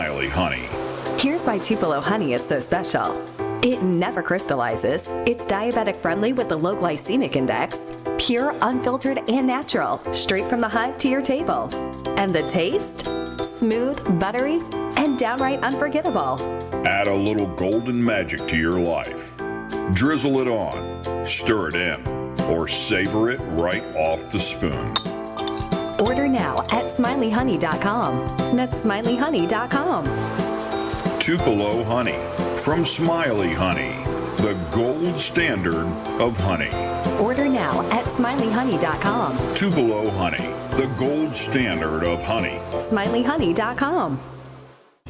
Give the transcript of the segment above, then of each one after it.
Smiley Honey. Here's why Tupelo honey is so special. It never crystallizes. It's diabetic friendly with a low glycemic index. Pure, unfiltered, and natural. Straight from the hive to your table. And the taste? Smooth, buttery, and downright unforgettable. Add a little golden magic to your life. Drizzle it on, stir it in, or savor it right off the spoon. Order now at smileyhoney.com. That's smileyhoney.com. Tupelo Honey from Smiley Honey, the gold standard of honey. Order now at smileyhoney.com. Tupelo Honey, the gold standard of honey. smileyhoney.com.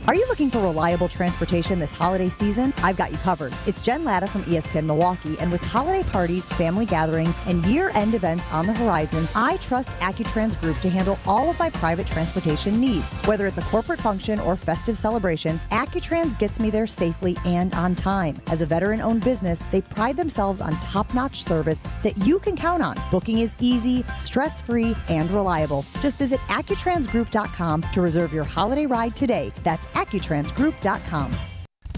Are you looking for reliable transportation this holiday season? I've got you covered. It's Jen Latta from ESPN Milwaukee, and with holiday parties, family gatherings, and year-end events on the horizon, I trust AccuTrans Group to handle all of my private transportation needs. Whether it's a corporate function or festive celebration, AccuTrans gets me there safely and on time. As a veteran-owned business, they pride themselves on top-notch service that you can count on. Booking is easy, stress-free, and reliable. Just visit AccuTransGroup.com to reserve your holiday ride today. That's AccuTransGroup.com.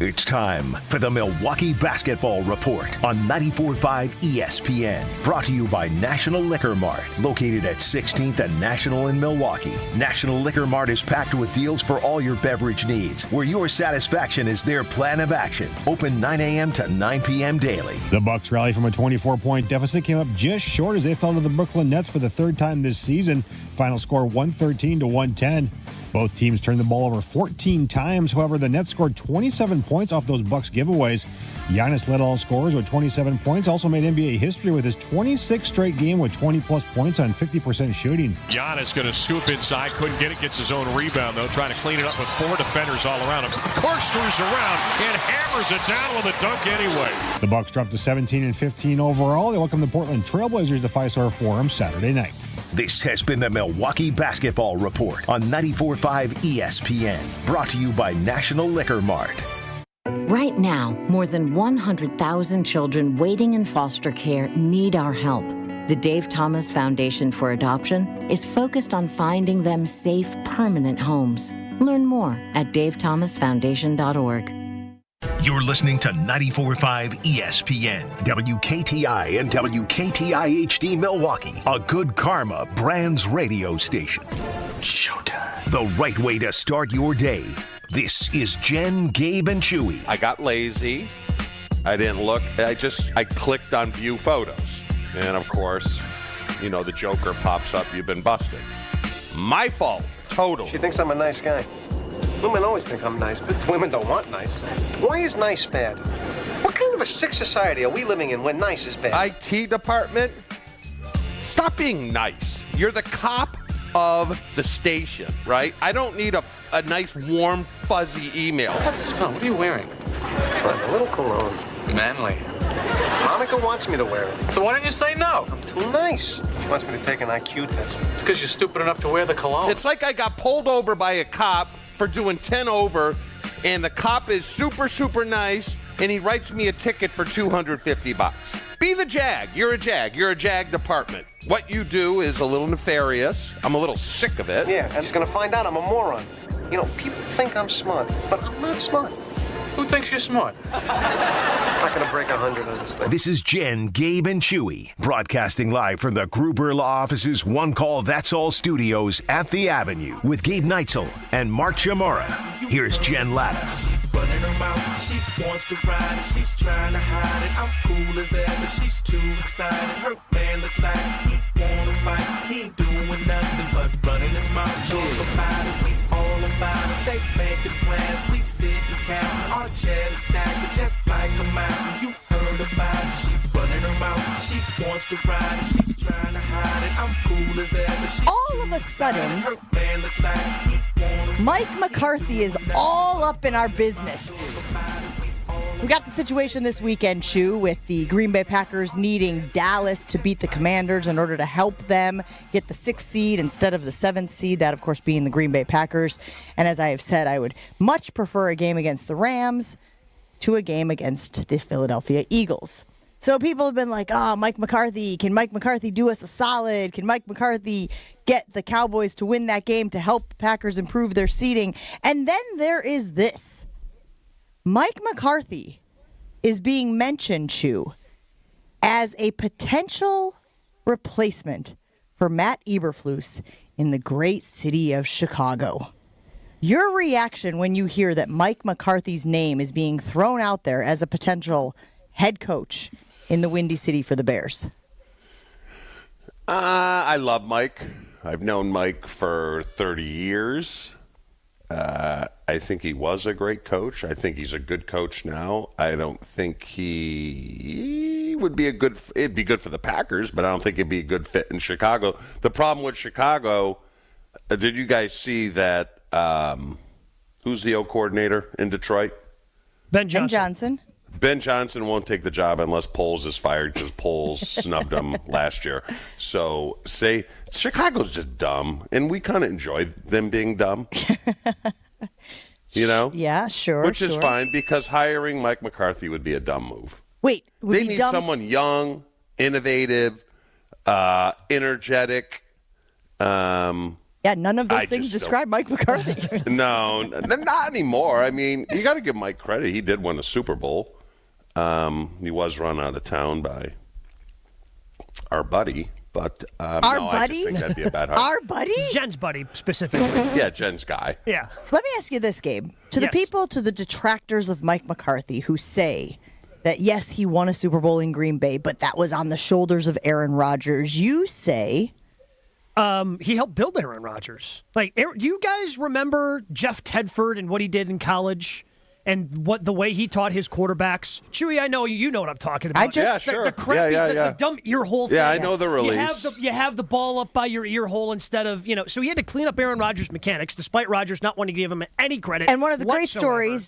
It's time for the Milwaukee Basketball Report on 94.5 ESPN. Brought to you by National Liquor Mart, located at 16th and National in Milwaukee. National Liquor Mart is packed with deals for all your beverage needs, where your satisfaction is their plan of action. Open 9 a.m. to 9 p.m. daily. The Bucks rally from a 24-point deficit came up just short as they fell to the Brooklyn Nets for the third time this season. Final score 113-110. Both teams turned the ball over 14 times. However, the Nets scored 27 points off those Bucks giveaways. Giannis led all scorers with 27 points, also made NBA history with his 26th straight game with 20-plus points on 50% shooting. Giannis going to scoop inside, couldn't get it, gets his own rebound, though, trying to clean it up with four defenders all around him. Corkscrews around and hammers it down with a dunk anyway. The Bucks dropped to 17-15 overall. They welcome the Portland Trailblazers to Fiserv Forum Saturday night. This has been the Milwaukee Basketball Report on 94.5 ESPN. Brought to you by National Liquor Mart. Right now, more than 100,000 children waiting in foster care need our help. The Dave Thomas Foundation for Adoption is focused on finding them safe, permanent homes. Learn more at davethomasfoundation.org. You're listening to 94.5 ESPN, WKTI and WKTI HD Milwaukee, a Good Karma Brands radio station. Showtime. The right way to start your day. This is Jen, Gabe, and Chewy. I got lazy. I didn't look. I clicked on view photos. And of course, the Joker pops up. You've been busted. My fault. Totally. She thinks I'm a nice guy. Women always think I'm nice, but women don't want nice. Why is nice bad? What kind of a sick society are we living in when nice is bad? IT department, stop being nice. You're the cop of the station, right? I don't need a nice, warm, fuzzy email. What's that smell? What are you wearing? A little cologne. Manly. Monica wants me to wear it. So why don't you say no? I'm too nice. She wants me to take an IQ test. It's because you're stupid enough to wear the cologne. It's like I got pulled over by a cop for doing 10 over, and the cop is super, super nice, and he writes me a ticket for $250. Be the JAG. You're a JAG. You're a JAG department. What you do is a little nefarious. I'm a little sick of it. Yeah, I'm just going to find out I'm a moron. People think I'm smart, but I'm not smart. Who thinks you're smart? I'm not going to break 100 on this thing. This is Jen, Gabe, and Chewy, broadcasting live from the Gruber Law Office's One Call That's All studios at the Avenue with Gabe Neitzel and Mark Chamorro. Here's Jen Latta. Running her mouth, she wants to ride it, she's trying to hide it. I'm cool as ever, she's too excited. Her man look like he wanna fight, he ain't doing nothing but running his mouth. Talk about it, we all about it. They making plans, we sit and count. Our chairs stacked just like a mountain. You heard about it, she running her mouth, she wants to ride it, she's trying to hide it. I'm cool as ever, she's all of a sudden, her man look like he Mike McCarthy is all up in our business. We got the situation this weekend, Chew, with the Green Bay Packers needing Dallas to beat the Commanders in order to help them get the 6th seed instead of the 7th seed, that, of course, being the Green Bay Packers. And as I have said, I would much prefer a game against the Rams to a game against the Philadelphia Eagles. So people have been like, oh, Mike McCarthy, can Mike McCarthy do us a solid? Can Mike McCarthy get the Cowboys to win that game to help Packers improve their seeding? And then there is this. Mike McCarthy is being mentioned, Chew, as a potential replacement for Matt Eberflus in the great city of Chicago. Your reaction when you hear that Mike McCarthy's name is being thrown out there as a potential head coach in the Windy City for the Bears? I love Mike. I've known Mike for 30 years. I think he was a great coach. I think he's a good coach now. I don't think he would be it'd be good for the Packers, but I don't think it'd be a good fit in Chicago. The problem with Chicago, did you guys see that, who's the O coordinator in Detroit? Ben Johnson. Ben Johnson won't take the job unless Poles is fired because Poles snubbed him last year. So Chicago's just dumb, and we kind of enjoy them being dumb. You know? Yeah, sure. Which is fine because hiring Mike McCarthy would be a dumb move. Wait, they need someone young, innovative, energetic. Yeah, none of those things describe Mike McCarthy. No, not anymore. I mean, you got to give Mike credit. He did win a Super Bowl. He was run out of town by our buddy, but our buddy? I just think that'd be a bad hire. Our buddy? Jen's buddy, specifically. Yeah, Jen's guy. Yeah. Let me ask you this, Gabe. To the people, to the detractors of Mike McCarthy who say that, yes, he won a Super Bowl in Green Bay, but that was on the shoulders of Aaron Rodgers, you say... he helped build Aaron Rodgers. Like, do you guys remember Jeff Tedford and what he did in college and the way he taught his quarterbacks? Chewy, I know you know what I'm talking about. The crappy, the dumb ear hole thing. Yeah, I know the release. You have the ball up by your ear hole instead of, so he had to clean up Aaron Rodgers' mechanics, despite Rodgers not wanting to give him any credit. And one of the great stories,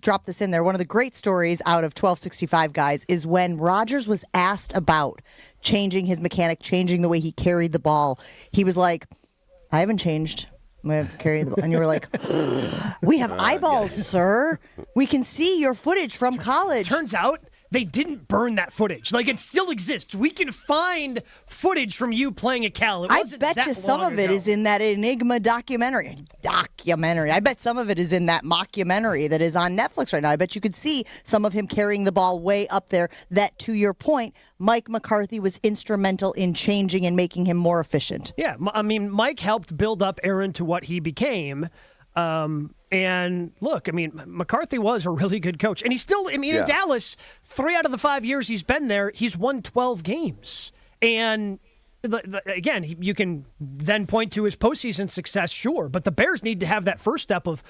drop this in there, one of the great stories out of 1265 guys is when Rodgers was asked about changing his mechanic, changing the way he carried the ball. He was like, I haven't changed. Carry the ball. And you were like, we have eyeballs, sir. We can see your footage from college. Turns out they didn't burn that footage. Like, it still exists. We can find footage from you playing at Cal. I bet you some of it is in that Enigma documentary. I bet some of it is in that mockumentary that is on Netflix right now. I bet you could see some of him carrying the ball way up there. That, to your point, Mike McCarthy was instrumental in changing and making him more efficient. Yeah, I mean, Mike helped build up Aaron to what he became. And look, I mean, McCarthy was a really good coach. And he's still, in Dallas, 3 out of the 5 years he's been there, he's won 12 games. And again, you can then point to his postseason success, sure. But the Bears need to have that first step of,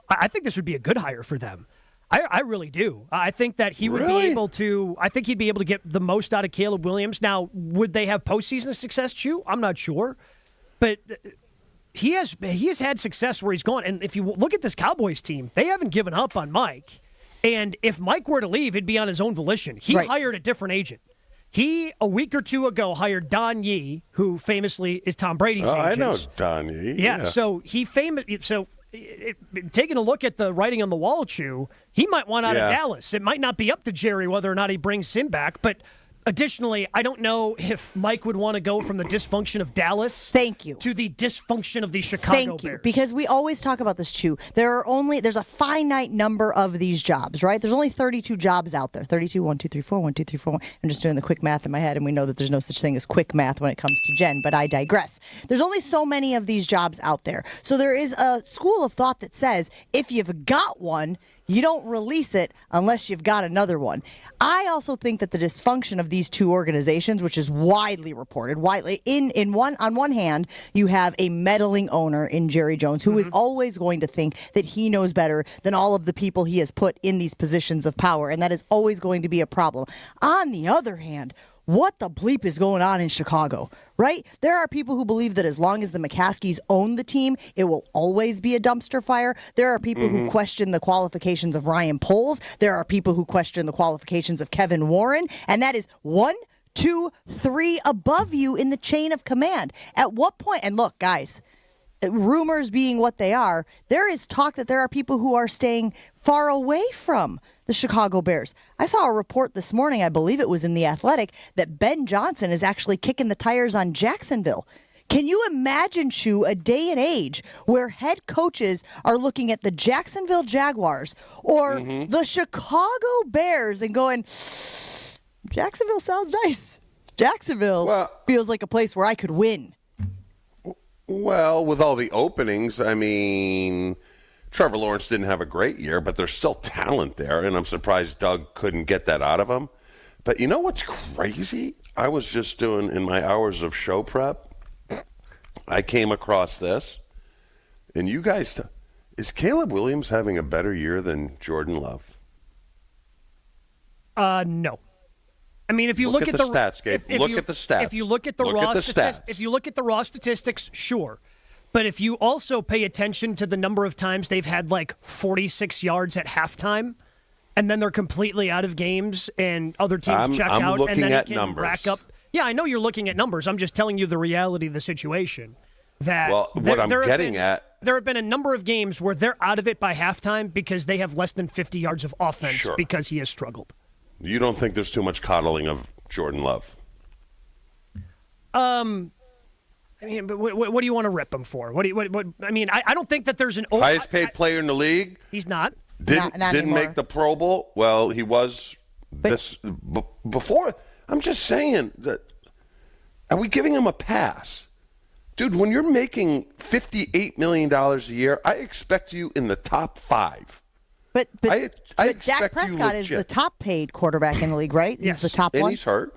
I think this would be a good hire for them. I really do. I think that he would be able to, I think he'd be able to get the most out of Caleb Williams. Now, would they have postseason success, Chew? I'm not sure. But he has had success where he's gone. And if you look at this Cowboys team, they haven't given up on Mike. And if Mike were to leave, it'd be on his own volition. He hired a different agent. He, a week or two ago, hired Don Yee, who famously is Tom Brady's agent. I know Don Yee. Yeah, so taking a look at the writing on the wall, Chew, he might want out of Dallas. It might not be up to Jerry whether or not he brings him back, but additionally, I don't know if Mike would want to go from the dysfunction of Dallas to the dysfunction of the Chicago Bears. Because we always talk about this, Chew. There's a finite number of these jobs, right? There's only 32 jobs out there. 32, 1, 2, 3, 4, 1, 2, 3, 4, 1. I'm just doing the quick math in my head, and we know that there's no such thing as quick math when it comes to Jen, but I digress. There's only so many of these jobs out there. So there is a school of thought that says if you've got one, you don't release it unless you've got another one. I also think that the dysfunction of these two organizations, which is widely reported, on one hand, you have a meddling owner in Jerry Jones who is always going to think that he knows better than all of the people he has put in these positions of power, and that is always going to be a problem. On the other hand, what the bleep is going on in Chicago, right? There are people who believe that as long as the McCaskies own the team, it will always be a dumpster fire. There are people who question the qualifications of Ryan Poles. There are people who question the qualifications of Kevin Warren. And that is 1, 2, 3 above you in the chain of command. At what point? And look, guys, rumors being what they are, there is talk that there are people who are staying far away from the Chicago Bears. I saw a report this morning, I believe it was in The Athletic, that Ben Johnson is actually kicking the tires on Jacksonville. Can you imagine, Chew, a day and age where head coaches are looking at the Jacksonville Jaguars or the Chicago Bears and going, Jacksonville sounds nice. Jacksonville feels like a place where I could win. Well, with all the openings, I mean, Trevor Lawrence didn't have a great year, but there's still talent there, and I'm surprised Doug couldn't get that out of him. But you know what's crazy? I was just doing, in my hours of show prep, I came across this, and you guys, is Caleb Williams having a better year than Jordan Love? No. I mean, if you look at the stats, Gabe. Look at the stats. If you look at the raw statistics, sure. But if you also pay attention to the number of times they've had like 46 yards at halftime, and then they're completely out of games, and other teams check out, and then it can rack up. Yeah, I know you're looking at numbers. I'm just telling you the reality of the situation. That what I'm getting at, there have been a number of games where they're out of it by halftime because they have less than 50 yards of offense because he has struggled. You don't think there's too much coddling of Jordan Love? I mean, but what do you want to rip him for? I mean, I don't think that there's an highest paid player in the league. He's not. Didn't make the Pro Bowl. Well, he was before. I'm just saying that. Are we giving him a pass, dude? When you're making $58 million a year, I expect you in the top 5. But I Dak Prescott is the top paid quarterback in the league, right? Yes. He's the top one. And he's hurt.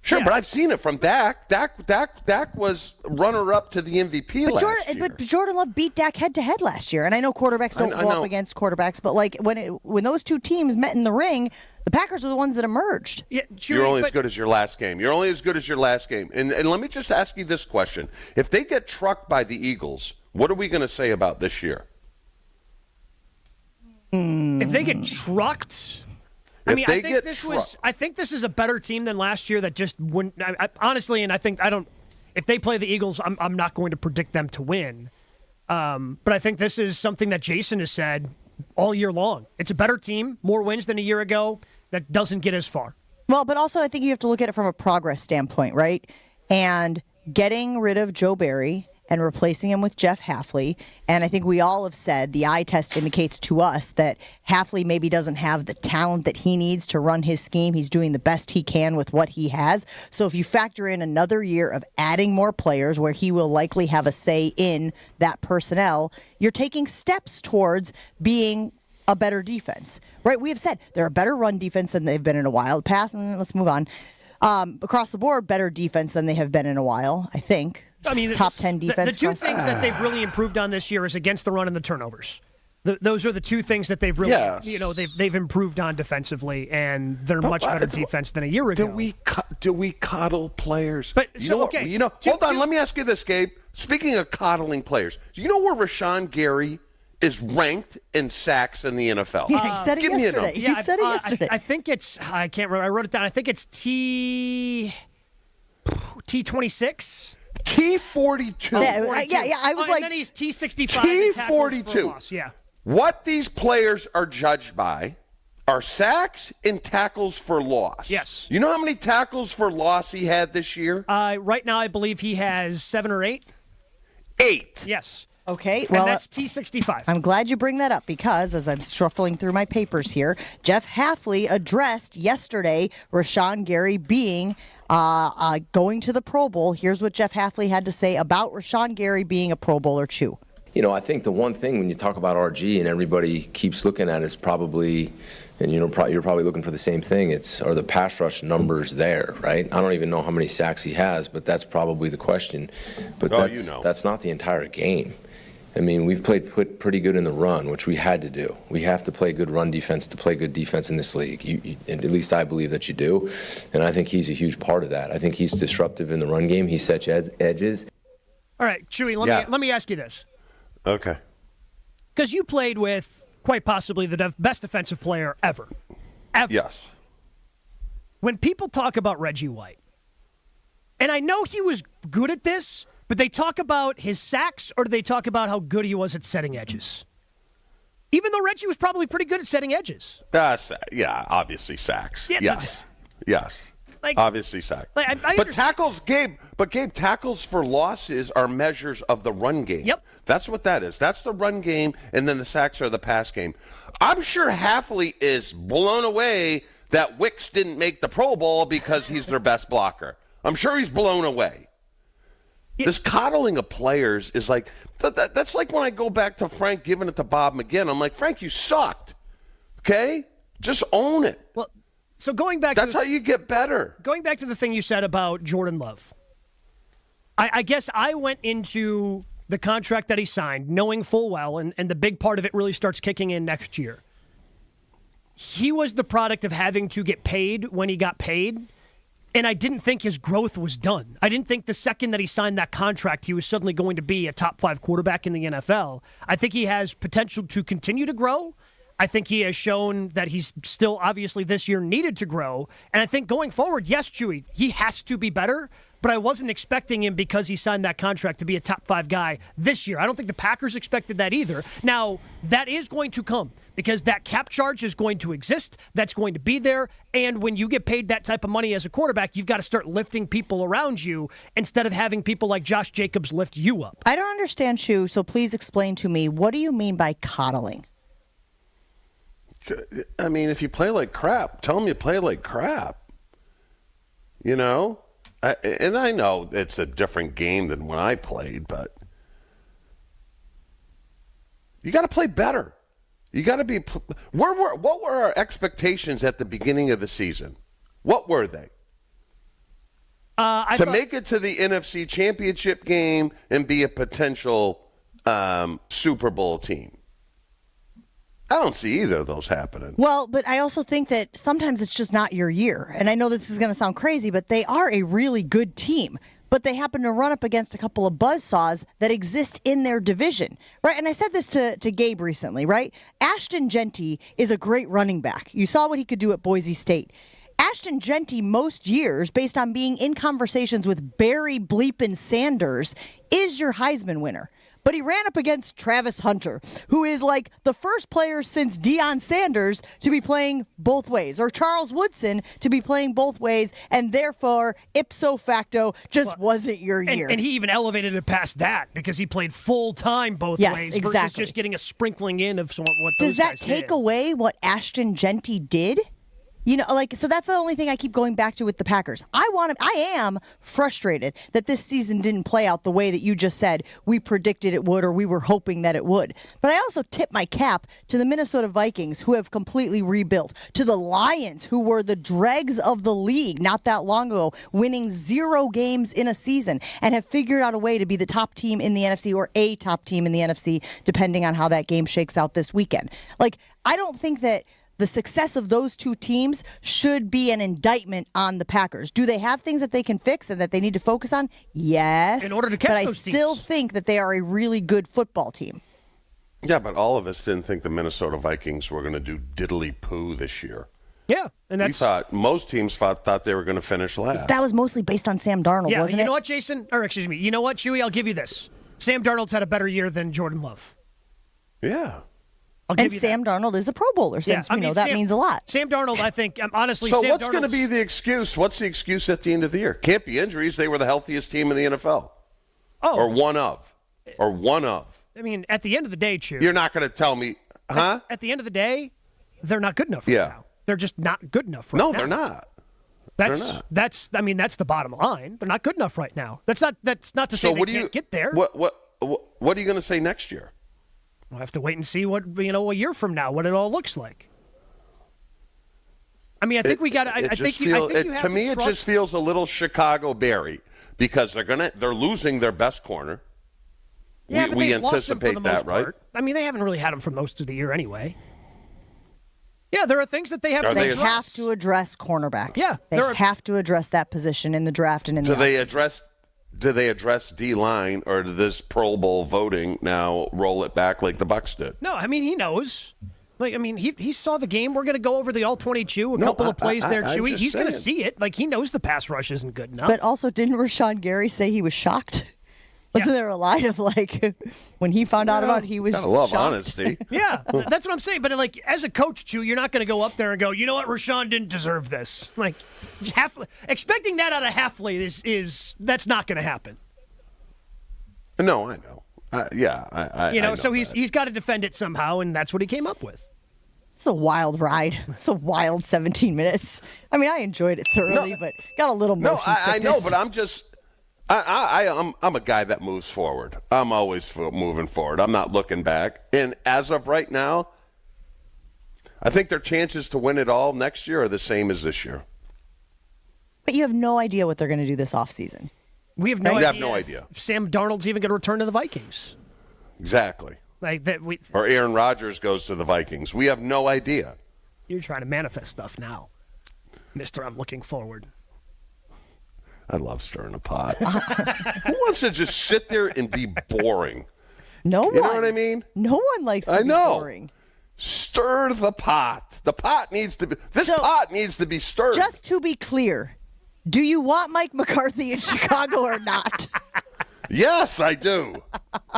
Sure, but I've seen it from Dak. Dak was runner-up to the MVP last year. But Jordan Love beat Dak head-to-head last year. And I know quarterbacks don't go up against quarterbacks, but like when those two teams met in the ring, the Packers are the ones that emerged. Yeah, you're only as good as your last game. You're only as good as your last game. And let me just ask you this question. If they get trucked by the Eagles, what are we going to say about this year? If they get trucked... I mean, I think this is a better team than last year that just wouldn't. Honestly, and if they play the Eagles, I'm not going to predict them to win. But I think this is something that Jason has said all year long. It's a better team, more wins than a year ago, that doesn't get as far. Well, but also I think you have to look at it from a progress standpoint, right? And getting rid of Joe Barry and replacing him with Jeff Hafley. And I think we all have said the eye test indicates to us that Hafley maybe doesn't have the talent that he needs to run his scheme. He's doing the best he can with what he has. So if you factor in another year of adding more players where he will likely have a say in that personnel, you're taking steps towards being a better defense, right? We have said they're a better run defense than they've been in a while. Let's move on. Across the board, better defense than they have been in a while, I think. I mean, top 10 defense. The two things that they've really improved on this year is against the run and the turnovers. Those are the two things that they've really, they've improved on defensively, and they're much better defense than a year ago. Do we coddle players? But hold on. Let me ask you this, Gabe. Speaking of coddling players, do you know where Rashawn Gary is ranked in sacks in the NFL? Yeah, he said it yesterday. He said it yesterday. I think it's. I can't remember. I wrote it down. I think it's T26. T42. Yeah. I was and then he's T65. T42. Yeah. What these players are judged by are sacks and tackles for loss. Yes. You know how many tackles for loss he had this year? Right now, I believe he has 7 or 8. 8. Yes. Okay, well, and that's T65. I'm glad you bring that up because as I'm shuffling through my papers here, Jeff Hafley addressed yesterday Rashawn Gary being going to the Pro Bowl. Here's what Jeff Hafley had to say about Rashawn Gary being a Pro Bowler, Chew. You know, I think the one thing when you talk about RG and everybody keeps looking at is probably, and you're probably looking for the same thing, are the pass rush numbers there, right? I don't even know how many sacks he has, but that's probably the question. But that's not the entire game. I mean, we've played pretty good in the run, which we had to do. We have to play good run defense to play good defense in this league. At least I believe that you do. And I think he's a huge part of that. I think he's disruptive in the run game. He sets edges. All right, Chewy, let me ask you this. Okay. Because you played with quite possibly the best defensive player ever. Yes. When people talk about Reggie White, and I know he was good at this, But they talk about his sacks, or do they talk about how good he was at setting edges? Even though Reggie was probably pretty good at setting edges. Yeah, obviously sacks. Yeah, Yes. Like, obviously sacks. Like, I but tackles, Gabe, tackles for losses are measures of the run game. Yep. That's what that is. That's the run game, and then the sacks are the pass game. I'm sure Hafley is blown away that Wicks didn't make the Pro Bowl because he's their best blocker. I'm sure he's blown away. This coddling of players is like, that's like when I go back to Frank giving it to Bob McGinn. I'm like, Frank, you sucked. Okay? Just own it. Well, so going back That's how you get better. Going back to the thing you said about Jordan Love. I guess I went into the contract that he signed knowing full well, and the big part of it really starts kicking in next year. He was the product of having to get paid when he got paid. And I didn't think his growth was done. I didn't think the second that he signed that contract, he was suddenly going to be a top 5 quarterback in the NFL. I think he has potential to continue to grow. I think he has shown that he's still obviously this year needed to grow. And I think going forward, yes, Chewy, he has to be better. But I wasn't expecting him because he signed that contract to be a top 5 guy this year. I don't think the Packers expected that either. Now, that is going to come because that cap charge is going to exist. That's going to be there. And when you get paid that type of money as a quarterback, you've got to start lifting people around you instead of having people like Josh Jacobs lift you up. I don't understand, Chew, so please explain to me, what do you mean by coddling? I mean, if you play like crap, tell them you play like crap. You know? And I know it's a different game than when I played, but you got to play better. You got to be. What were our expectations at the beginning of the season? What were they? To make it to the NFC Championship game and be a potential Super Bowl team. I don't see either of those happening. Well, but I also think that sometimes it's just not your year. And I know this is going to sound crazy, but they are a really good team. But they happen to run up against a couple of buzzsaws that exist in their division, right? And I said this to Gabe recently, right? Ashton Genty is a great running back. You saw what he could do at Boise State. Ashton Genty, most years, based on being in conversations with Barry Bleepin Sanders, is your Heisman winner. But he ran up against Travis Hunter, who is like the first player since Deion Sanders to be playing both ways, or Charles Woodson to be playing both ways, and therefore, ipso facto, just wasn't your year. And he even elevated it past that because he played full-time both ways versus just getting a sprinkling in of what those Does that guys take did. away what Ashton Genty did? You know, like, so that's the only thing I keep going back to with the Packers. I am frustrated that this season didn't play out the way that you just said we predicted it would or we were hoping that it would. But I also tip my cap to the Minnesota Vikings, who have completely rebuilt, to the Lions, who were the dregs of the league not that long ago, winning 0 games in a season, and have figured out a way to be the top team in the NFC, or a top team in the NFC, depending on how that game shakes out this weekend. Like, I don't think that the success of those two teams should be an indictment on the Packers. Do they have things that they can fix and that they need to focus on? Yes. In order to catch but those I still teams. think that they are a really good football team. Yeah, but all of us didn't think the Minnesota Vikings were going to do diddly poo this year. Yeah, and that's. We thought most teams thought they were going to finish last. That was mostly based on Sam Darnold, wasn't it? You know what, Jason? Or excuse me. You know what, Chewy? I'll give you this. Sam Darnold's had a better year than Jordan Love. Yeah. And Sam Darnold is a Pro Bowler, since we know that means a lot. Sam Darnold, I think, honestly, so Sam what's going to be the excuse? What's the excuse at the end of the year? Can't be injuries. They were the healthiest team in the NFL. Oh. Or one of. I mean, at the end of the day, Chew. You're not going to tell me, huh? At the end of the day, they're not good enough right now. They're just not good enough right now. No, they're not. That's the bottom line. They're not good enough right now. That's not to say they can't get there. What are you going to say next year? We'll have to wait and see what, a year from now, what it all looks like. I mean, I think we got to. I think you have to trust. To me, it just feels a little Chicago Beary because they're losing their best corner. Yeah, but we they've lost him for anticipate the that, most right? part. I mean, they haven't really had him for most of the year anyway. Yeah, there are things that they have to address. They have to address cornerback. Yeah. They have to address that position in the draft and in the Do they address D-line, or does this Pro Bowl voting now roll it back like the Bucs did? No, I mean, he knows. He saw the game. We're going to go over the all-22, couple of plays there, Chewy. He's going to see it. He knows the pass rush isn't good enough. But also, didn't Rashawn Gary say he was shocked? Wasn't there a line of like, when he found out about it, he was Gotta love shocked. honesty. Yeah, that's what I'm saying. But like, as a coach, Chew, you're not going to go up there and go, you know what, Rashawn didn't deserve this. Like, expecting that out of Hafley is that's not going to happen. No, I know. I know so that. he's got to defend it somehow, and that's what he came up with. It's a wild ride. It's a wild 17 minutes. I mean, I enjoyed it thoroughly, but got a little motion sickness. I know, but I'm just. I'm a guy that moves forward. I'm always moving forward. I'm not looking back. And as of right now, I think their chances to win it all next year are the same as this year. But you have no idea what they're going to do this offseason. We have no idea. If Sam Darnold's even going to return to the Vikings. Exactly. Like that. Or Aaron Rodgers goes to the Vikings. We have no idea. You're trying to manifest stuff now, Mister. I'm looking forward. I love stirring a pot. Who wants to just sit there and be boring? No one. You know what I mean? No one likes to be boring. Stir the pot. The pot needs to be. Pot needs to be stirred. Just to be clear, do you want Mike McCarthy in Chicago or not? Yes, I do.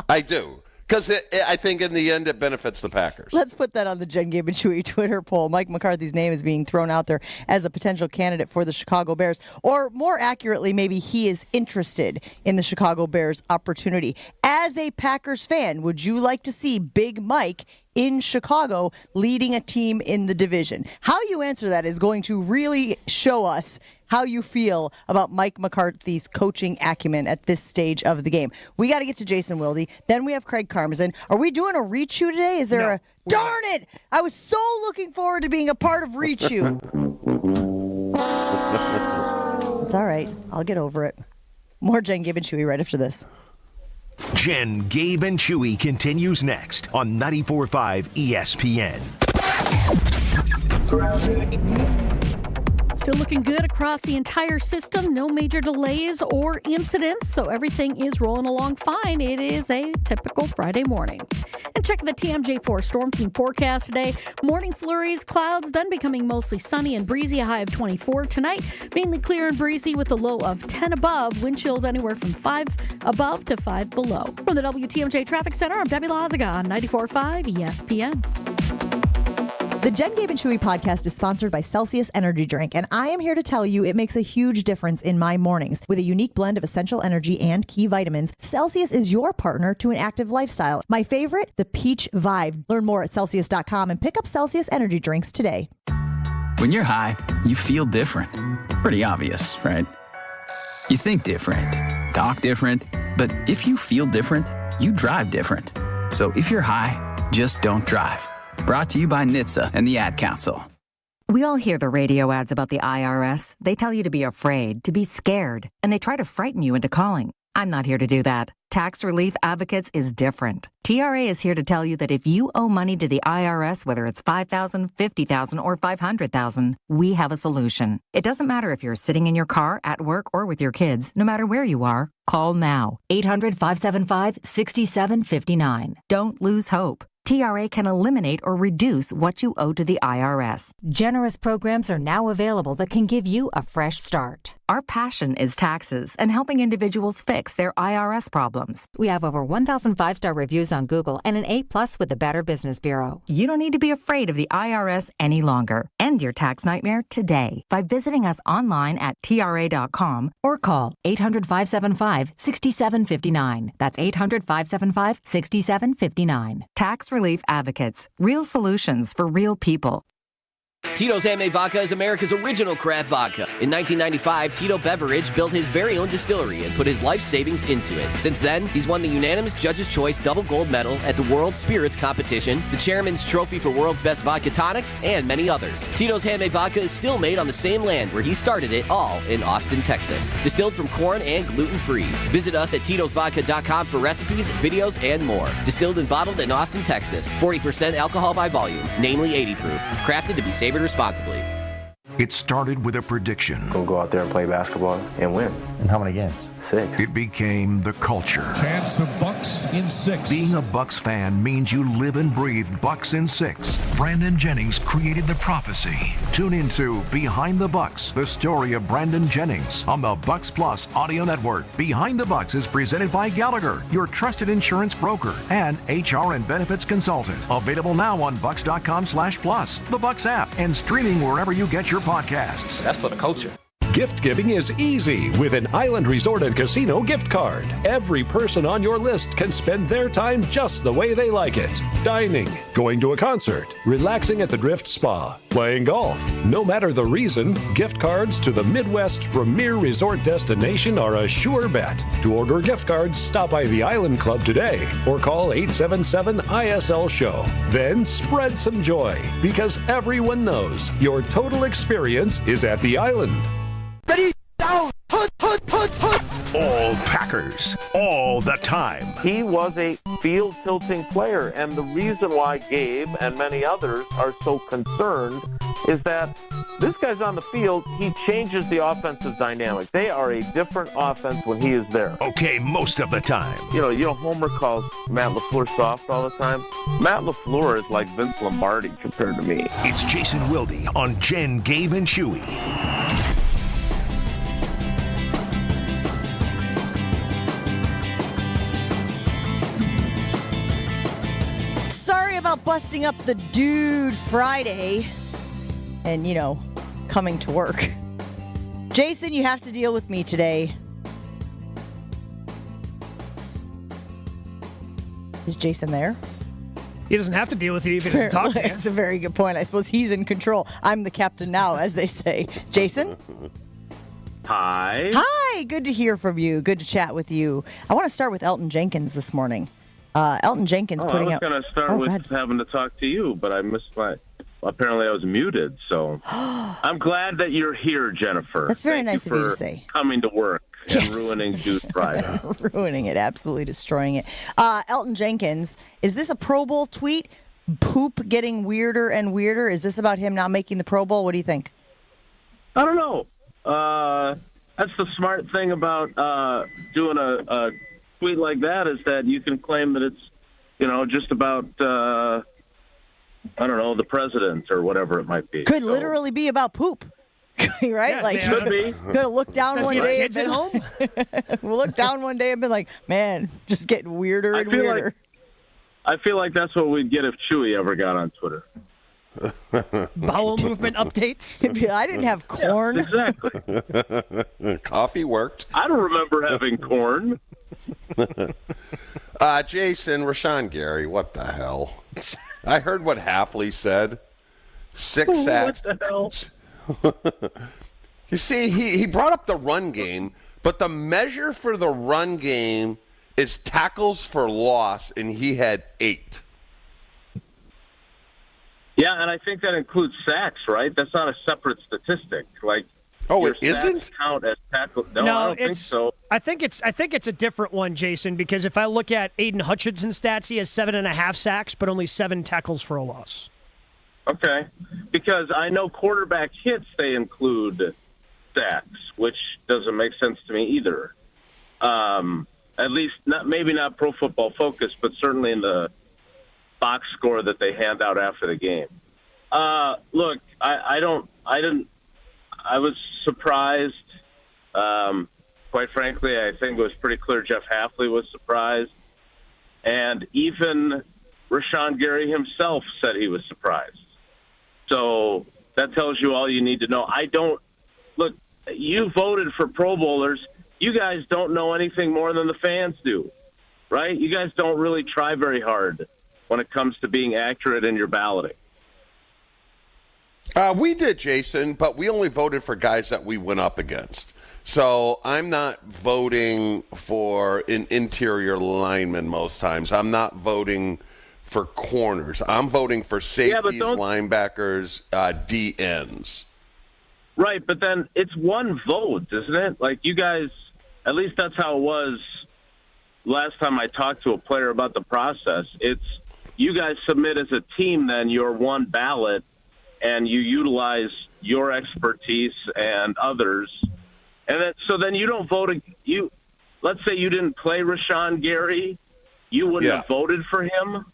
I do. Because I think in the end it benefits the Packers. Let's put that on the Jen, Gabe, and Chewy Twitter poll. Mike McCarthy's name is being thrown out there as a potential candidate for the Chicago Bears. Or more accurately, maybe he is interested in the Chicago Bears opportunity. As a Packers fan, would you like to see Big Mike in Chicago leading a team in the division? How you answer that is going to really show us how you feel about Mike McCarthy's coaching acumen at this stage of the game. We got to get to Jason Wilde. Then we have Craig Karmazin. Are we doing a Reach-U today? Is there Darn it! I was so looking forward to being a part of Reach-U. It's all right. I'll get over it. More Jen, Gabe, and Chewy right after this. Jen, Gabe, and Chewy continues next on 94.5 ESPN. Still looking good across the entire system. No major delays or incidents, so everything is rolling along fine. It is a typical Friday morning. And check the TMJ4 Storm Team forecast today. Morning flurries, clouds, then becoming mostly sunny and breezy, a high of 24. Tonight, mainly clear and breezy with a low of 10 above. Wind chills anywhere from 5 above to 5 below. From the WTMJ Traffic Center, I'm Debbie Lazaga on 94.5 ESPN. The Jen, Gabe, and Chewy podcast is sponsored by Celsius Energy Drink, and I am here to tell you it makes a huge difference in my mornings. With a unique blend of essential energy and key vitamins, Celsius is your partner to an active lifestyle. My favorite, the Peach Vibe. Learn more at Celsius.com and pick up Celsius Energy Drinks today. When you're high, you feel different. Pretty obvious, right? You think different, talk different, but if you feel different, you drive different. So if you're high, just don't drive. Brought to you by NHTSA and the Ad Council. We all hear the radio ads about the IRS. They tell you to be afraid, to be scared, and they try to frighten you into calling. I'm not here to do that. Tax Relief Advocates is different. TRA is here to tell you that if you owe money to the IRS, whether it's $5,000, $50,000, or $500,000, we have a solution. It doesn't matter if you're sitting in your car, at work, or with your kids. No matter where you are, call now. 800-575-6759. Don't lose hope. TRA can eliminate or reduce what you owe to the IRS. Generous programs are now available that can give you a fresh start. Our passion is taxes and helping individuals fix their IRS problems. We have over 1,000 5-star reviews on Google and an A+ with the Better Business Bureau. You don't need to be afraid of the IRS any longer. End your tax nightmare today by visiting us online at TRA.com or call 800-575-6759. That's 800-575-6759. Tax Relief Advocates. Real solutions for real people. Tito's Handmade Vodka is America's original craft vodka. In 1995, Tito Beveridge built his very own distillery and put his life savings into it. Since then, he's won the unanimous Judge's Choice Double Gold Medal at the World Spirits Competition, the Chairman's Trophy for World's Best Vodka Tonic, and many others. Tito's Handmade Vodka is still made on the same land where he started it, all in Austin, Texas. Distilled from corn and gluten-free. Visit us at Tito'sVodka.com for recipes, videos, and more. Distilled and bottled in Austin, Texas. 40% alcohol by volume, namely 80 proof. Crafted to be savored responsibly. It started with a prediction. Gonna go out there and play basketball and win. And how many games? 6. It became the culture. Chance of Bucks in 6. Being a Bucks fan means you live and breathe Bucks in 6. Brandon Jennings created the prophecy. Tune into Behind the Bucks, the story of Brandon Jennings on the Bucks Plus audio network. Behind the Bucks is presented by Gallagher, your trusted insurance broker and HR and benefits consultant. Available now on bucks.com/plus, the Bucks app, and streaming wherever you get your podcasts. That's for the culture. Gift giving is easy with an Island Resort and Casino gift card. Every person on your list can spend their time just the way they like it. Dining, going to a concert, relaxing at the Drift Spa, playing golf. No matter the reason, gift cards to the Midwest's premier resort destination are a sure bet. To order gift cards, stop by the Island Club today or call 877-ISL-SHOW. Then spread some joy because everyone knows your total experience is at the Island. Ready, down, put. All Packers, all the time. He was a field-tilting player, and the reason why Gabe and many others are so concerned is that this guy's on the field, he changes the offensive dynamic. They are a different offense when he is there. Okay, most of the time. You know, Homer calls Matt LaFleur soft all the time. Matt LaFleur is like Vince Lombardi compared to me. It's Jason Wilde on Jen, Gabe, and Chewy. Sorry about busting up the dude Friday and, coming to work. Jason, you have to deal with me today. Is Jason there? He doesn't have to deal with you if he doesn't talk to you. That's a very good point. I suppose he's in control. I'm the captain now, as they say. Jason? Hi. Hi. Good to hear from you. Good to chat with you. I want to start with Elton Jenkins this morning. Elton Jenkins putting out... I was going to start with having to talk to you, but I missed apparently I was muted, so I'm glad that you're here, Jennifer. That's very nice of you to say. Coming to work and ruining Dude Friday. Ruining it, absolutely destroying it. Elton Jenkins, is this a Pro Bowl tweet? Poop getting weirder and weirder? Is this about him not making the Pro Bowl? What do you think? I don't know. That's the smart thing about doing a tweet like that is that you can claim that it's, just about, the president or whatever it might be. Could literally be about poop, right? Yeah, could be. Gonna look down one day. Kids at home? We'll look down one day and be like, man, just getting weirder and weirder. I feel like that's what we'd get if Chewy ever got on Twitter. Bowel movement updates. I didn't have corn. Yeah, exactly. Coffee worked. I don't remember having corn. Jason, Rashawn Gary, what the hell? I heard what Halfley said. 6 sacks. What the hell? You see, he brought up the run game, but the measure for the run game is tackles for loss, and he had 8. Yeah, and I think that includes sacks, right? That's not a separate statistic. It isn't? Count as tackle? No, I don't think so. I think it's a different one, Jason, because if I look at Aiden Hutchinson's stats, he has 7.5 sacks, but only 7 tackles for a loss. Okay, because I know quarterback hits, they include sacks, which doesn't make sense to me either. At least maybe not Pro Football Focus, but certainly in the box score that they hand out after the game. Look, I was surprised. Quite frankly, I think it was pretty clear Jeff Halfley was surprised. And even Rashawn Gary himself said he was surprised. So that tells you all you need to know. Look, you voted for Pro Bowlers. You guys don't know anything more than the fans do, right? You guys don't really try very hard when it comes to being accurate in your balloting. We did, Jason, but we only voted for guys that we went up against. So I'm not voting for an interior lineman most times. I'm not voting for corners. I'm voting for safeties, linebackers, DNs. Right, but then it's one vote, isn't it? Like you guys, at least that's how it was last time I talked to a player about the process. It's you guys submit as a team then your one ballot, and you utilize your expertise and others, and then you don't vote. let's say you didn't play Rashawn Gary, you wouldn't have voted for him?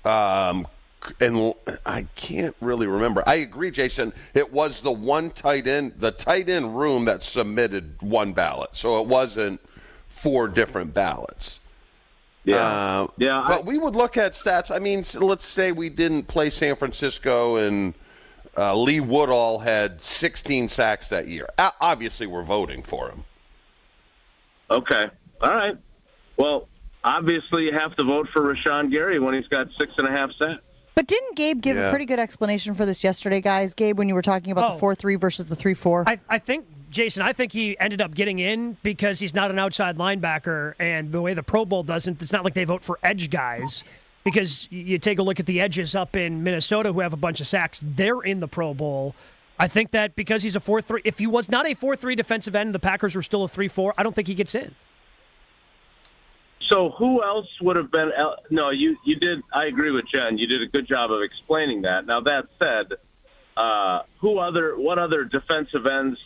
And I can't really remember. I agree, Jason. It was the tight end room that submitted one ballot. So it wasn't 4 different ballots. But we would look at stats. I mean, let's say we didn't play San Francisco and Lee Woodall had 16 sacks that year. Obviously, we're voting for him. Okay. All right. Well, obviously you have to vote for Rashawn Gary when he's got 6.5 sacks. But didn't Gabe give a pretty good explanation for this yesterday, guys? Gabe, when you were talking about the 4-3 versus the 3-4? I think, Jason, he ended up getting in because he's not an outside linebacker, and the way the Pro Bowl doesn't, it's not like they vote for edge guys. Because you take a look at the edges up in Minnesota who have a bunch of sacks, they're in the Pro Bowl. I think that because he's a 4-3, if he was not a 4-3 defensive end and the Packers were still a 3-4, I don't think he gets in. So who else would have been? No, you did. I agree with Jen. You did a good job of explaining that. Now that said, what other defensive ends?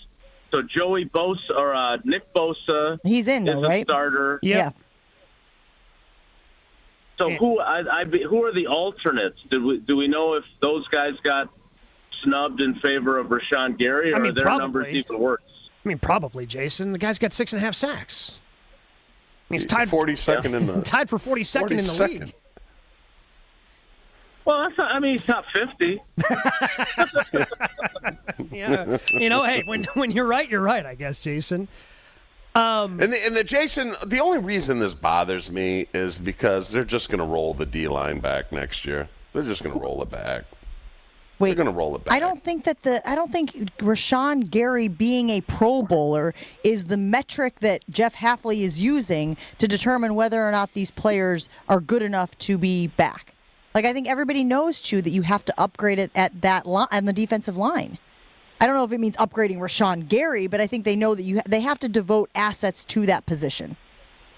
So Joey Bosa or Nick Bosa, he's in though, right? Starter. Yeah. So who are the alternates? Do we know if those guys got snubbed in favor of Rashawn Gary, or are their numbers even worse? I mean, probably, Jason. The guy's got 6.5 sacks. He's tied 42nd in the tied for 42nd in the league. Well, that's not, I mean, he's not 50. Yeah, hey, when you're right, I guess, Jason. And Jason, the only reason this bothers me is because they're just going to roll the D-line back next year. They're just going to roll it back. Wait, they're going to roll it back. I don't think Rashawn Gary being a Pro Bowler is the metric that Jeff Hafley is using to determine whether or not these players are good enough to be back. Like, I think everybody knows, too, that you have to upgrade it at that line, on the defensive line. I don't know if it means upgrading Rashawn Gary, but I think they know that they have to devote assets to that position.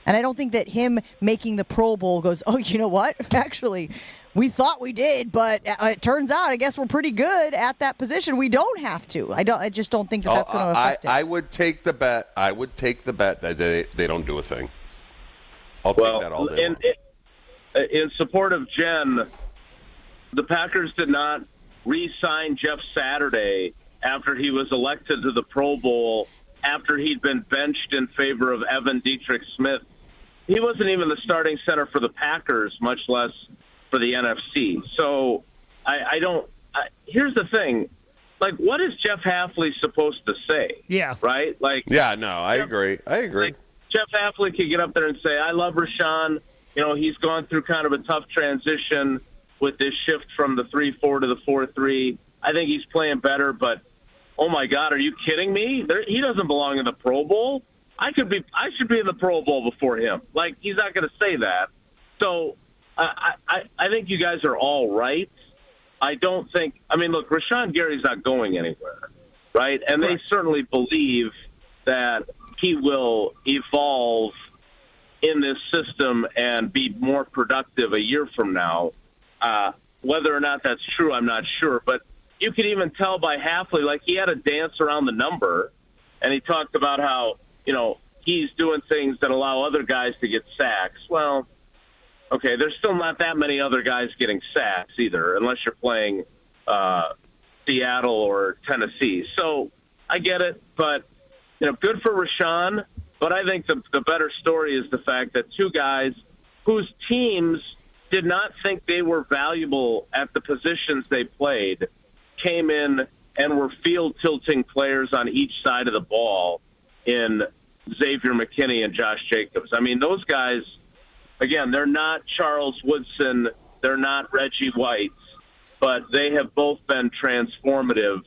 And I don't think that him making the Pro Bowl goes, oh, you know what? Actually, we thought we did, but it turns out, I guess we're pretty good at that position. We don't have to. I just don't think that's going to affect it. I would take the bet. That they don't do a thing. I'll take that all day long. In support of Jen, the Packers did not re-sign Jeff Saturday after he was elected to the Pro Bowl, after he'd been benched in favor of Evan Dietrich Smith. He wasn't even the starting center for the Packers, much less for the NFC. So here's the thing. Like, what is Jeff Hafley supposed to say? Yeah. Right? I agree. Like, Jeff Hafley could get up there and say, I love Rashawn. He's gone through kind of a tough transition with this shift from the 3-4 to the 4-3. I think he's playing better, but oh my God, are you kidding me? He doesn't belong in the Pro Bowl. I should be in the Pro Bowl before him. Like, he's not going to say that. So I think you guys are all right. Look, Rashawn Gary's not going anywhere, right? And Correct. They certainly believe that he will evolve in this system and be more productive a year from now. Whether or not that's true, I'm not sure. But you could even tell by Hafley, like, he had a dance around the number, and he talked about how, he's doing things that allow other guys to get sacks. Well, okay, there's still not that many other guys getting sacks either, unless you're playing Seattle or Tennessee. So I get it, but, good for Rashawn. But I think the better story is the fact that two guys whose teams did not think they were valuable at the positions they played came in and were field-tilting players on each side of the ball in Xavier McKinney and Josh Jacobs. I mean, those guys, again, they're not Charles Woodson, they're not Reggie White, but they have both been transformative,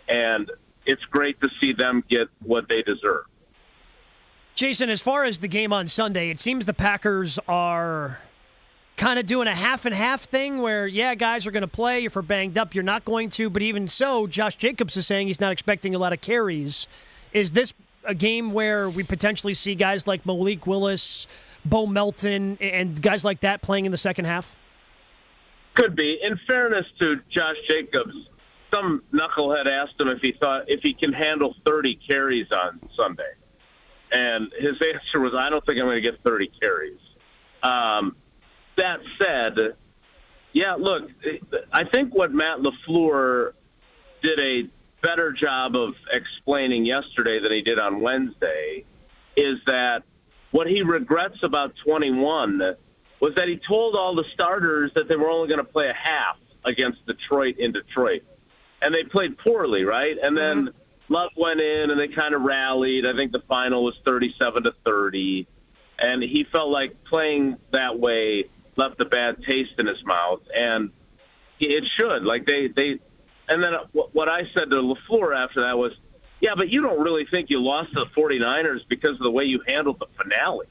and it's great to see them get what they deserve. Jason, as far as the game on Sunday, it seems the Packers are kind of doing a half-and-half thing where, yeah, guys are going to play. If you're banged up, you're not going to. But even so, Josh Jacobs is saying he's not expecting a lot of carries. Is this a game where we potentially see guys like Malik Willis, Bo Melton, and guys like that playing in the second half? Could be. In fairness to Josh Jacobs, some knucklehead asked him if he can handle 30 carries on Sunday. And his answer was, I don't think I'm going to get 30 carries. That said, yeah, look, I think what Matt LaFleur did a better job of explaining yesterday than he did on Wednesday is that what he regrets about 21 was that he told all the starters that they were only going to play a half against Detroit in Detroit. And they played poorly, right? And then Love went in and they kind of rallied. I think the final was 37-30. And he felt like playing that way left a bad taste in his mouth. And it should. Like and then what I said to LaFleur after that was, yeah, but you don't really think you lost to the 49ers because of the way you handled the finale.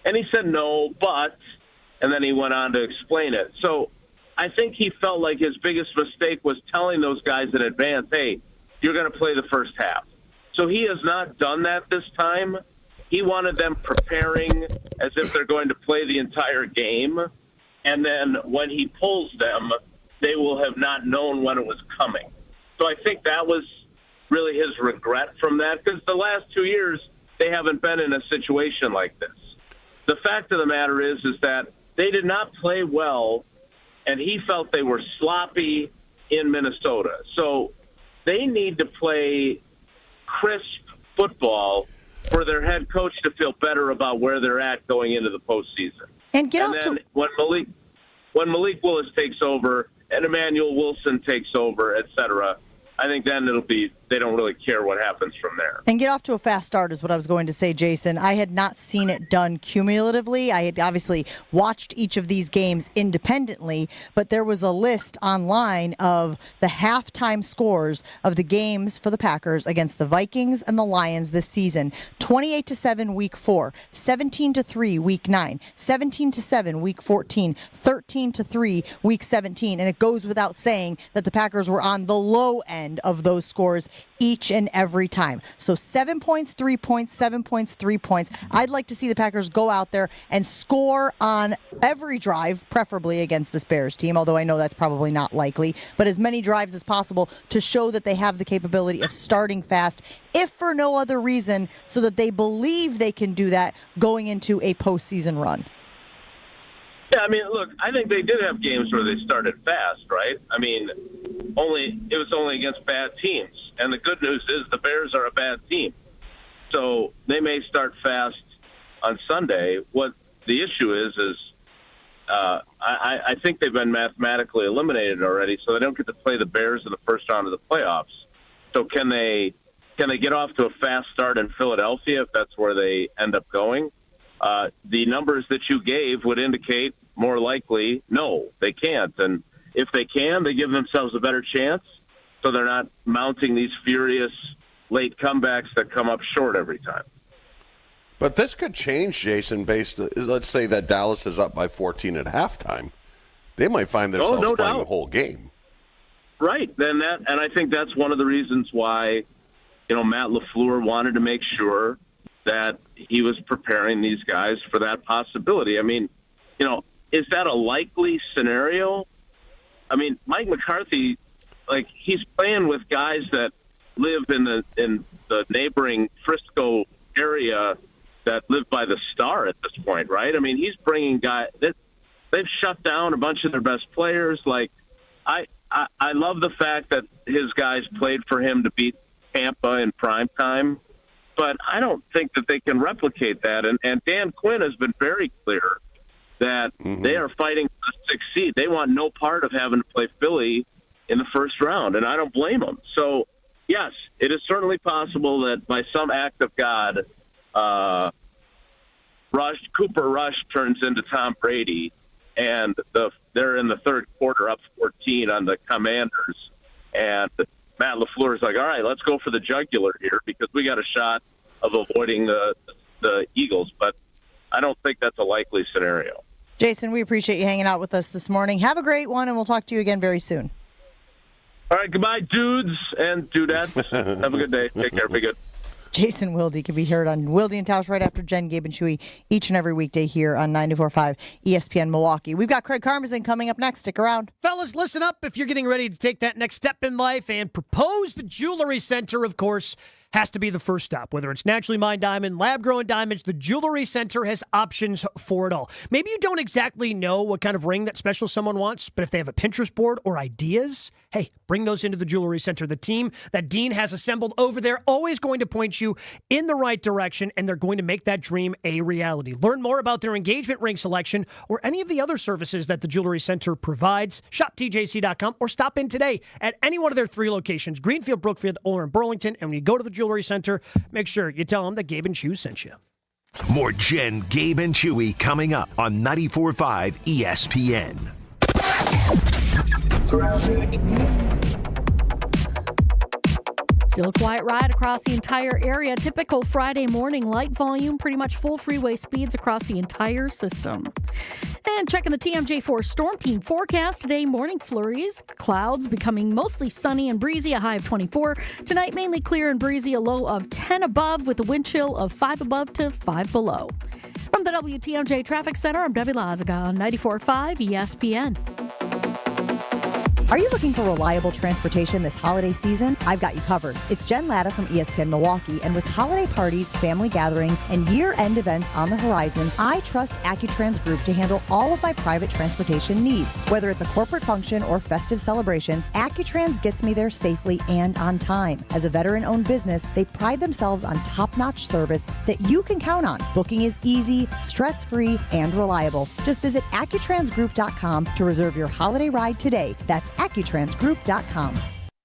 And he said, no, but, and then he went on to explain it. So I think he felt like his biggest mistake was telling those guys in advance, hey, you're going to play the first half. So he has not done that this time. He wanted them preparing as if they're going to play the entire game. And then when he pulls them, they will have not known when it was coming. So I think that was really his regret from that, because the last 2 years, they haven't been in a situation like this. The fact of the matter is that they did not play well, and he felt they were sloppy in Minnesota. So they need to play crisp football for their head coach to feel better about where they're at going into the postseason. And then when Malik Willis takes over and Emmanuel Wilson takes over, et cetera, I think then they don't really care what happens from there. And get off to a fast start is what I was going to say, Jason. I had not seen it done cumulatively. I had obviously watched each of these games independently, but there was a list online of the halftime scores of the games for the Packers against the Vikings and the Lions this season. 28-7 week 4, 17-3 week 9, 17-7 week 14, 13-3 week 17. And it goes without saying that the Packers were on the low end of those scores each and every time. So 7 points, 3 points, 7 points, 3 points. I'd like to see the Packers go out there and score on every drive, preferably against this Bears team, although I know that's probably not likely, but as many drives as possible to show that they have the capability of starting fast, if for no other reason, so that they believe they can do that going into a postseason run. Yeah, I mean, look, I think they did have games where they started fast, right? I mean, it was only against bad teams. And the good news is the Bears are a bad team. So they may start fast on Sunday. What the issue is I think they've been mathematically eliminated already, so they don't get to play the Bears in the first round of the playoffs. So can they get off to a fast start in Philadelphia if that's where they end up going? The numbers that you gave would indicate more likely, no, they can't. And if they can, they give themselves a better chance, so they're not mounting these furious late comebacks that come up short every time. But this could change, Jason, let's say that Dallas is up by 14 at halftime. They might find themselves playing the whole game. Right. And I think that's one of the reasons why, Matt LaFleur wanted to make sure that he was preparing these guys for that possibility. I mean, is that a likely scenario? I mean, Mike McCarthy, he's playing with guys that live in the neighboring Frisco area that live by the Star at this point, right? I mean, he's bringing guys that they've shut down a bunch of their best players. I love the fact that his guys played for him to beat Tampa in prime time, but I don't think that they can replicate that. And Dan Quinn has been very clear that they are fighting to succeed. They want no part of having to play Philly in the first round, and I don't blame them. So, yes, it is certainly possible that by some act of God, Cooper Rush turns into Tom Brady, and they're in the third quarter up 14 on the Commanders, and Matt LaFleur is like, all right, let's go for the jugular here because we got a shot of avoiding the Eagles, but I don't think that's a likely scenario. Jason, we appreciate you hanging out with us this morning. Have a great one, and we'll talk to you again very soon. All right, goodbye, dudes and dudettes. Have a good day. Take care. Be good. Jason Wilde can be heard on Wilde and Tausch right after Jen, Gabe, and Chewy each and every weekday here on 94.5 ESPN Milwaukee. We've got Craig Karmazin coming up next. Stick around. Fellas, listen up. If you're getting ready to take that next step in life and propose, the Jewelry Center, of course, has to be the first stop. Whether it's naturally mined diamond, lab-grown diamonds, the Jewelry Center has options for it all. Maybe you don't exactly know what kind of ring that special someone wants, but if they have a Pinterest board or ideas, hey, bring those into the Jewelry Center. The team that Dean has assembled over there always going to point you in the right direction, and they're going to make that dream a reality. Learn more about their engagement ring selection or any of the other services that the Jewelry Center provides. Shop TJC.com or stop in today at any one of their 3 locations, Greenfield, Brookfield, or in Burlington. And when you go to the Jewelry Center, make sure you tell them that Gabe and Chewy sent you. More Jen, Gabe, and Chewy coming up on 94.5 ESPN. Still a quiet ride across the entire area. Typical Friday morning, light volume, pretty much full freeway speeds across the entire system. And checking the TMJ4 Storm Team forecast today, morning flurries, clouds becoming mostly sunny and breezy, a high of 24. Tonight, mainly clear and breezy, a low of 10 above with a wind chill of 5 above to 5 below. From the WTMJ Traffic Center, I'm Debbie Lazaga on 94.5 ESPN. Are you looking for reliable transportation this holiday season? I've got you covered. It's Jen Latta from ESPN Milwaukee, and with holiday parties, family gatherings, and year-end events on the horizon, I trust AccuTrans Group to handle all of my private transportation needs. Whether it's a corporate function or festive celebration, AccuTrans gets me there safely and on time. As a veteran-owned business, they pride themselves on top-notch service that you can count on. Booking is easy, stress-free, and reliable. Just visit AccuTransGroup.com to reserve your holiday ride today. That's AccuTransGroup.com.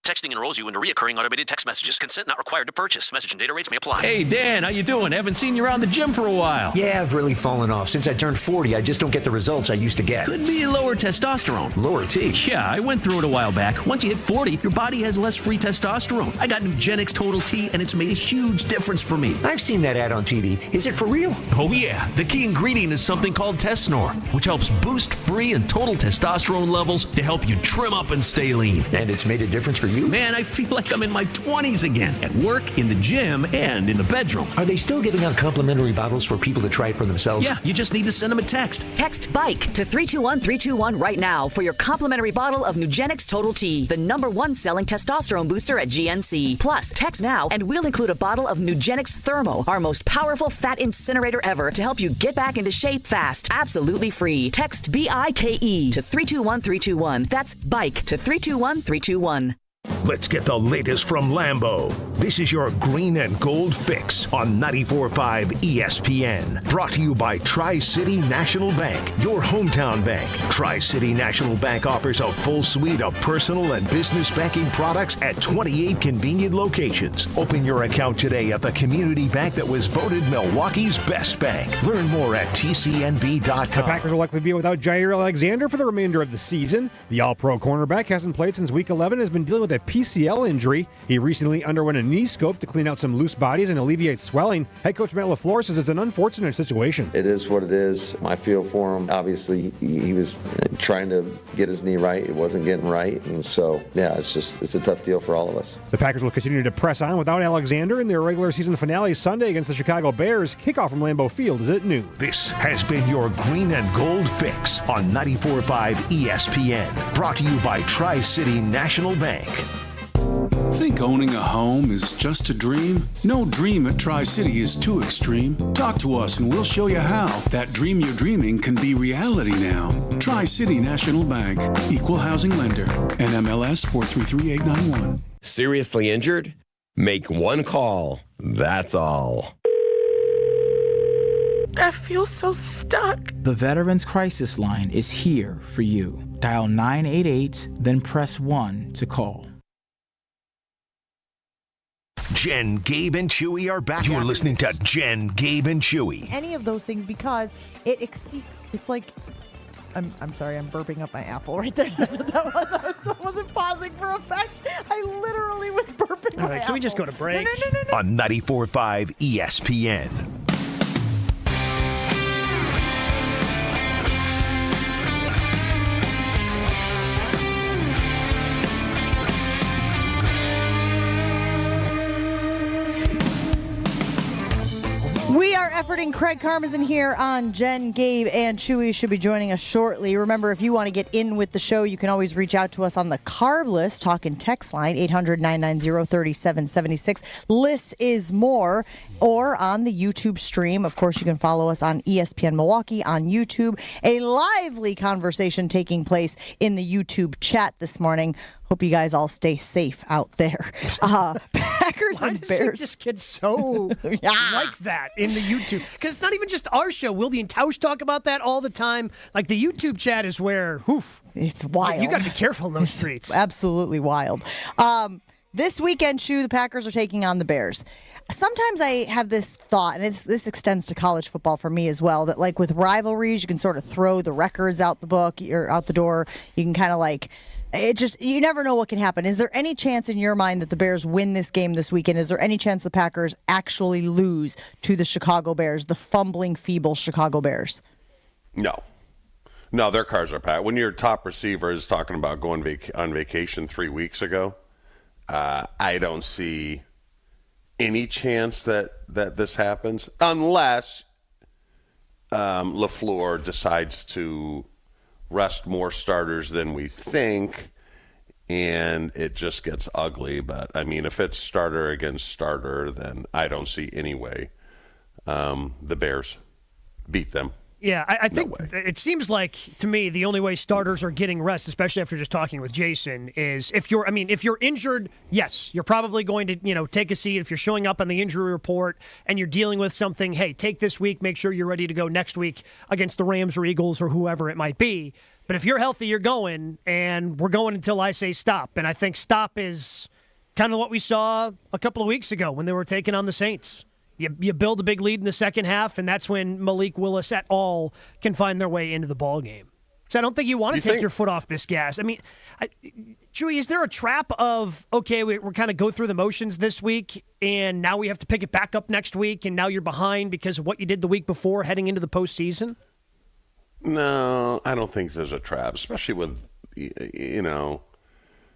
Texting enrolls you in recurring automated text messages. Consent not required to purchase. Message and data rates may apply. Hey, Dan, how you doing? Haven't seen you around the gym for a while. Yeah, I've really fallen off. Since I turned 40, I just don't get the results I used to get. Could be lower testosterone. Lower T? Yeah, I went through it a while back. Once you hit 40, your body has less free testosterone. I got Nugenix Total T, and it's made a huge difference for me. I've seen that ad on TV. Is it for real? Oh, yeah. The key ingredient is something called Tesnor, which helps boost free and total testosterone levels to help you trim up and stay lean. And it's made a difference for you? Man, I feel like I'm in my 20s again, at work, in the gym, and in the bedroom. Are they still giving out complimentary bottles for people to try it for themselves? Yeah, you just need to send them a text. Text BIKE to 321-321 right now for your complimentary bottle of Nugenix Total T, the #1 selling testosterone booster at GNC. Plus, text now and we'll include a bottle of Nugenix Thermo, our most powerful fat incinerator ever, to help you get back into shape fast. Absolutely free. Text BIKE to 321-321. That's BIKE to 321-321. Let's get the latest from Lambeau. This is your green and gold fix on 94.5 ESPN. Brought to you by Tri-City National Bank, your hometown bank. Tri-City National Bank offers a full suite of personal and business banking products at 28 convenient locations. Open your account today at the community bank that was voted Milwaukee's best bank. Learn more at tcnb.com. The Packers will likely be without Jair Alexander for the remainder of the season. The All-Pro cornerback hasn't played since Week 11 and has been dealing with a PCL injury. He recently underwent a knee scope to clean out some loose bodies and alleviate swelling. Head coach Matt LaFleur says it's an unfortunate situation. It is what it is. I feel for him. Obviously, he was trying to get his knee right. It wasn't getting right. And so, yeah, it's a tough deal for all of us. The Packers will continue to press on without Alexander in their regular season finale Sunday against the Chicago Bears. Kickoff from Lambeau Field is at noon. This has been your green and gold fix on 94.5 ESPN. Brought to you by Tri-City National Bank. Think owning a home is just a dream? No dream at Tri-City is too extreme. Talk to us and we'll show you how that dream you're dreaming can be reality now. Tri-City National Bank, equal housing lender, NMLS 433891. Seriously injured? Make one call. That's all. I feel so stuck. The Veterans Crisis Line is here for you. Dial 988, then press 1 to call. Jen, Gabe, and Chewy are back. You're listening to Jen, Gabe, and Chewy. Any of those things because it exceeds. It's like. I'm sorry, I'm burping up my apple right there. That's what that was. I wasn't pausing for effect. I literally was burping All right, can we just go to break? No. On 94.5 ESPN. We are efforting Craig Karmazin here on Jen, Gabe, and Chewy should be joining us shortly. Remember, if you want to get in with the show, you can always reach out to us on the Carb List Talk and Text line, 800-990-3776. Less is more. Or on the YouTube stream. Of course, you can follow us on ESPN Milwaukee on YouTube. A lively conversation taking place in the YouTube chat this morning. Hope you guys all stay safe out there. Packers and Bears. Why does it just get so like that in the YouTube? Because it's not even just our show. Wilde and Tausch talk about that all the time. Like the YouTube chat is where, it's wild. You got to be careful in those streets. Absolutely wild. This weekend, the Packers are taking on the Bears. Sometimes I have this thought, and this extends to college football for me as well, that like with rivalries, you can sort of throw the records out the book or out the door. You can kind of like, you never know what can happen. Is there any chance in your mind that the Bears win this game this weekend? Is there any chance the Packers actually lose to the Chicago Bears, the fumbling, feeble Chicago Bears? No, their cars are packed. When your top receiver is talking about going on vacation 3 weeks ago, I don't see any chance that this happens unless LaFleur decides to rest more starters than we think and it just gets ugly. But, I mean, if it's starter against starter, then I don't see any way the Bears beat them. Yeah, I think it seems like, to me, the only way starters are getting rest, especially after just talking with Jason, is if you're injured, yes, you're probably going to, take a seat. If you're showing up on the injury report and you're dealing with something, hey, take this week, make sure you're ready to go next week against the Rams or Eagles or whoever it might be. But if you're healthy, you're going, and we're going until I say stop. And I think stop is kind of what we saw a couple of weeks ago when they were taking on the Saints. You build a big lead in the second half, and that's when Malik Willis et al. Can find their way into the ball game. So I don't think you want to take your foot off this gas. I mean, Chewy, is there a trap of, okay, we're kind of go through the motions this week, and now we have to pick it back up next week, and now you're behind because of what you did the week before heading into the postseason? No, I don't think there's a trap, especially with,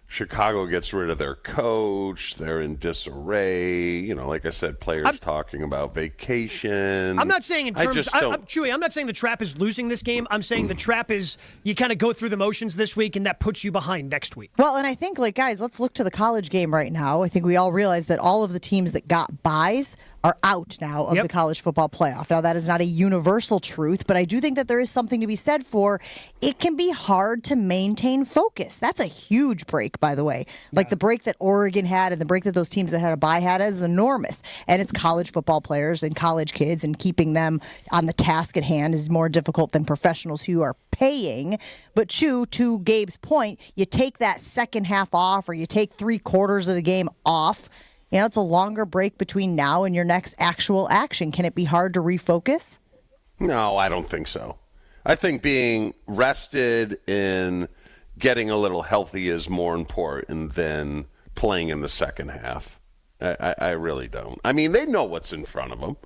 Chicago gets rid of their coach. They're in disarray. Like I said, players talking about vacation. I'm not saying in terms Chewy, I'm not saying the trap is losing this game. I'm saying the trap is you kind of go through the motions this week, and that puts you behind next week. Well, and I think, guys, let's look to the college game right now. I think we all realize that all of the teams that got byes are out now of the college football playoff. Now, that is not a universal truth, but I do think that there is something to be said for it can be hard to maintain focus. That's a huge break, by the way. Like the break that Oregon had and the break that those teams that had a bye had is enormous. And it's college football players and college kids, and keeping them on the task at hand is more difficult than professionals who are paying. But to Gabe's point, you take that second half off, or you take 3/4 of the game off. It's a longer break between now and your next actual action. Can it be hard to refocus? No, I don't think so. I think being rested and getting a little healthy is more important than playing in the second half. I really don't. I mean, they know what's in front of them.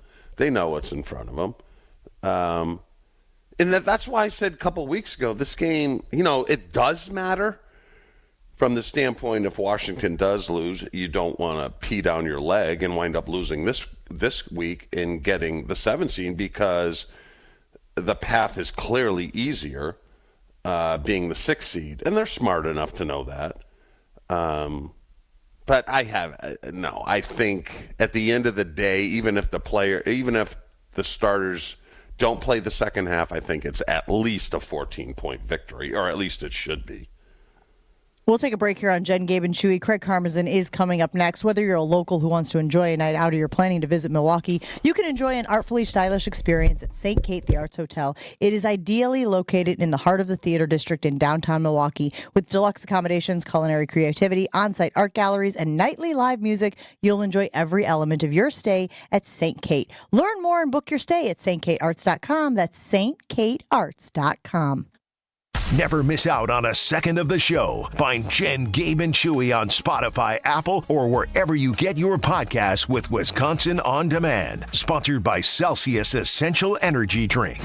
And that's why I said a couple weeks ago, this game, it does matter. From the standpoint, if Washington does lose, you don't want to pee down your leg and wind up losing this week and getting the 7th seed, because the path is clearly easier being the 6th seed, and they're smart enough to know that. But I think at the end of the day, even if the starters don't play the second half, I think it's at least a 14-point victory, or at least it should be. We'll take a break here on Jen, Gabe, and Chewy. Craig Karmazin is coming up next. Whether you're a local who wants to enjoy a night out or you're planning to visit Milwaukee, you can enjoy an artfully stylish experience at St. Kate the Arts Hotel. It is ideally located in the heart of the theater district in downtown Milwaukee. With deluxe accommodations, culinary creativity, on-site art galleries, and nightly live music, you'll enjoy every element of your stay at St. Kate. Learn more and book your stay at stkatearts.com. That's stkatearts.com. Never miss out on a second of the show. Find Jen, Gabe, and Chewy on Spotify, Apple, or wherever you get your podcasts with Wisconsin On Demand. Sponsored by Celsius Essential Energy Drink.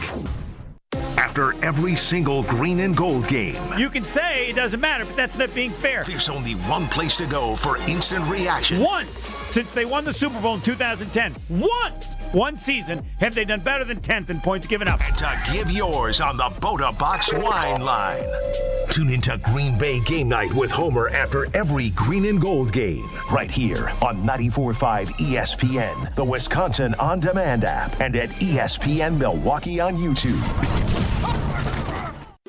After every single green and gold game, you can say it doesn't matter, but that's not being fair. There's only one place to go for instant reaction. Once, since they won the Super Bowl in 2010. Once! One season, have they done better than 10th in points given up? And to give yours on the Boda Box Wine Line. Tune into Green Bay Game Night with Homer after every green and gold game. Right here on 94.5 ESPN, the Wisconsin On Demand app, and at ESPN Milwaukee on YouTube.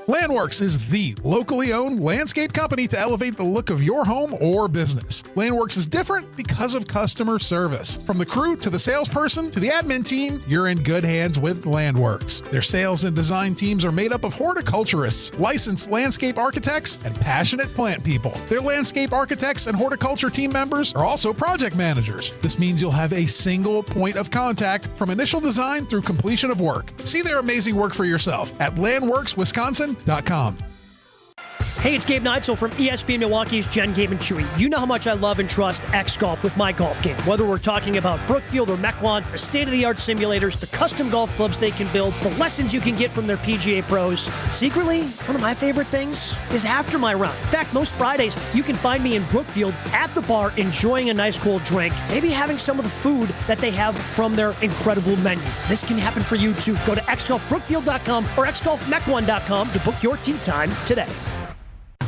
Landworks is the locally owned landscape company to elevate the look of your home or business. Landworks is different because of customer service. From the crew to the salesperson to the admin team, you're in good hands with Landworks. Their sales and design teams are made up of horticulturists, licensed landscape architects, and passionate plant people. Their landscape architects and horticulture team members are also project managers. This means you'll have a single point of contact from initial design through completion of work. See their amazing work for yourself at landworkswisconsin.com. Hey, it's Gabe Neitzel from ESPN Milwaukee's Jen, Gabe, and Chewy. You know how much I love and trust X Golf with my golf game. Whether we're talking about Brookfield or Mequon, the state-of-the-art simulators, the custom golf clubs they can build, the lessons you can get from their PGA pros. Secretly, one of my favorite things is after my round. In fact, most Fridays, you can find me in Brookfield at the bar enjoying a nice cold drink, maybe having some of the food that they have from their incredible menu. This can happen for you too. Go to xgolfbrookfield.com or xgolfmequon.com to book your tee time today.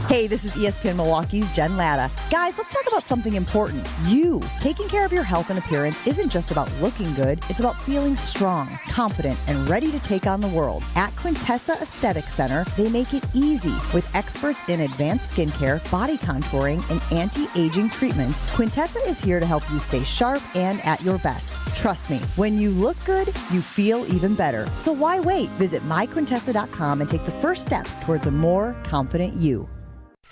Hey, this is ESPN Milwaukee's Jen Latta. Guys, let's talk about something important. You. Taking care of your health and appearance isn't just about looking good. It's about feeling strong, confident, and ready to take on the world. At Quintessa Aesthetic Center, they make it easy. With experts in advanced skincare, body contouring, and anti-aging treatments, Quintessa is here to help you stay sharp and at your best. Trust me, when you look good, you feel even better. So why wait? Visit myquintessa.com and take the first step towards a more confident you.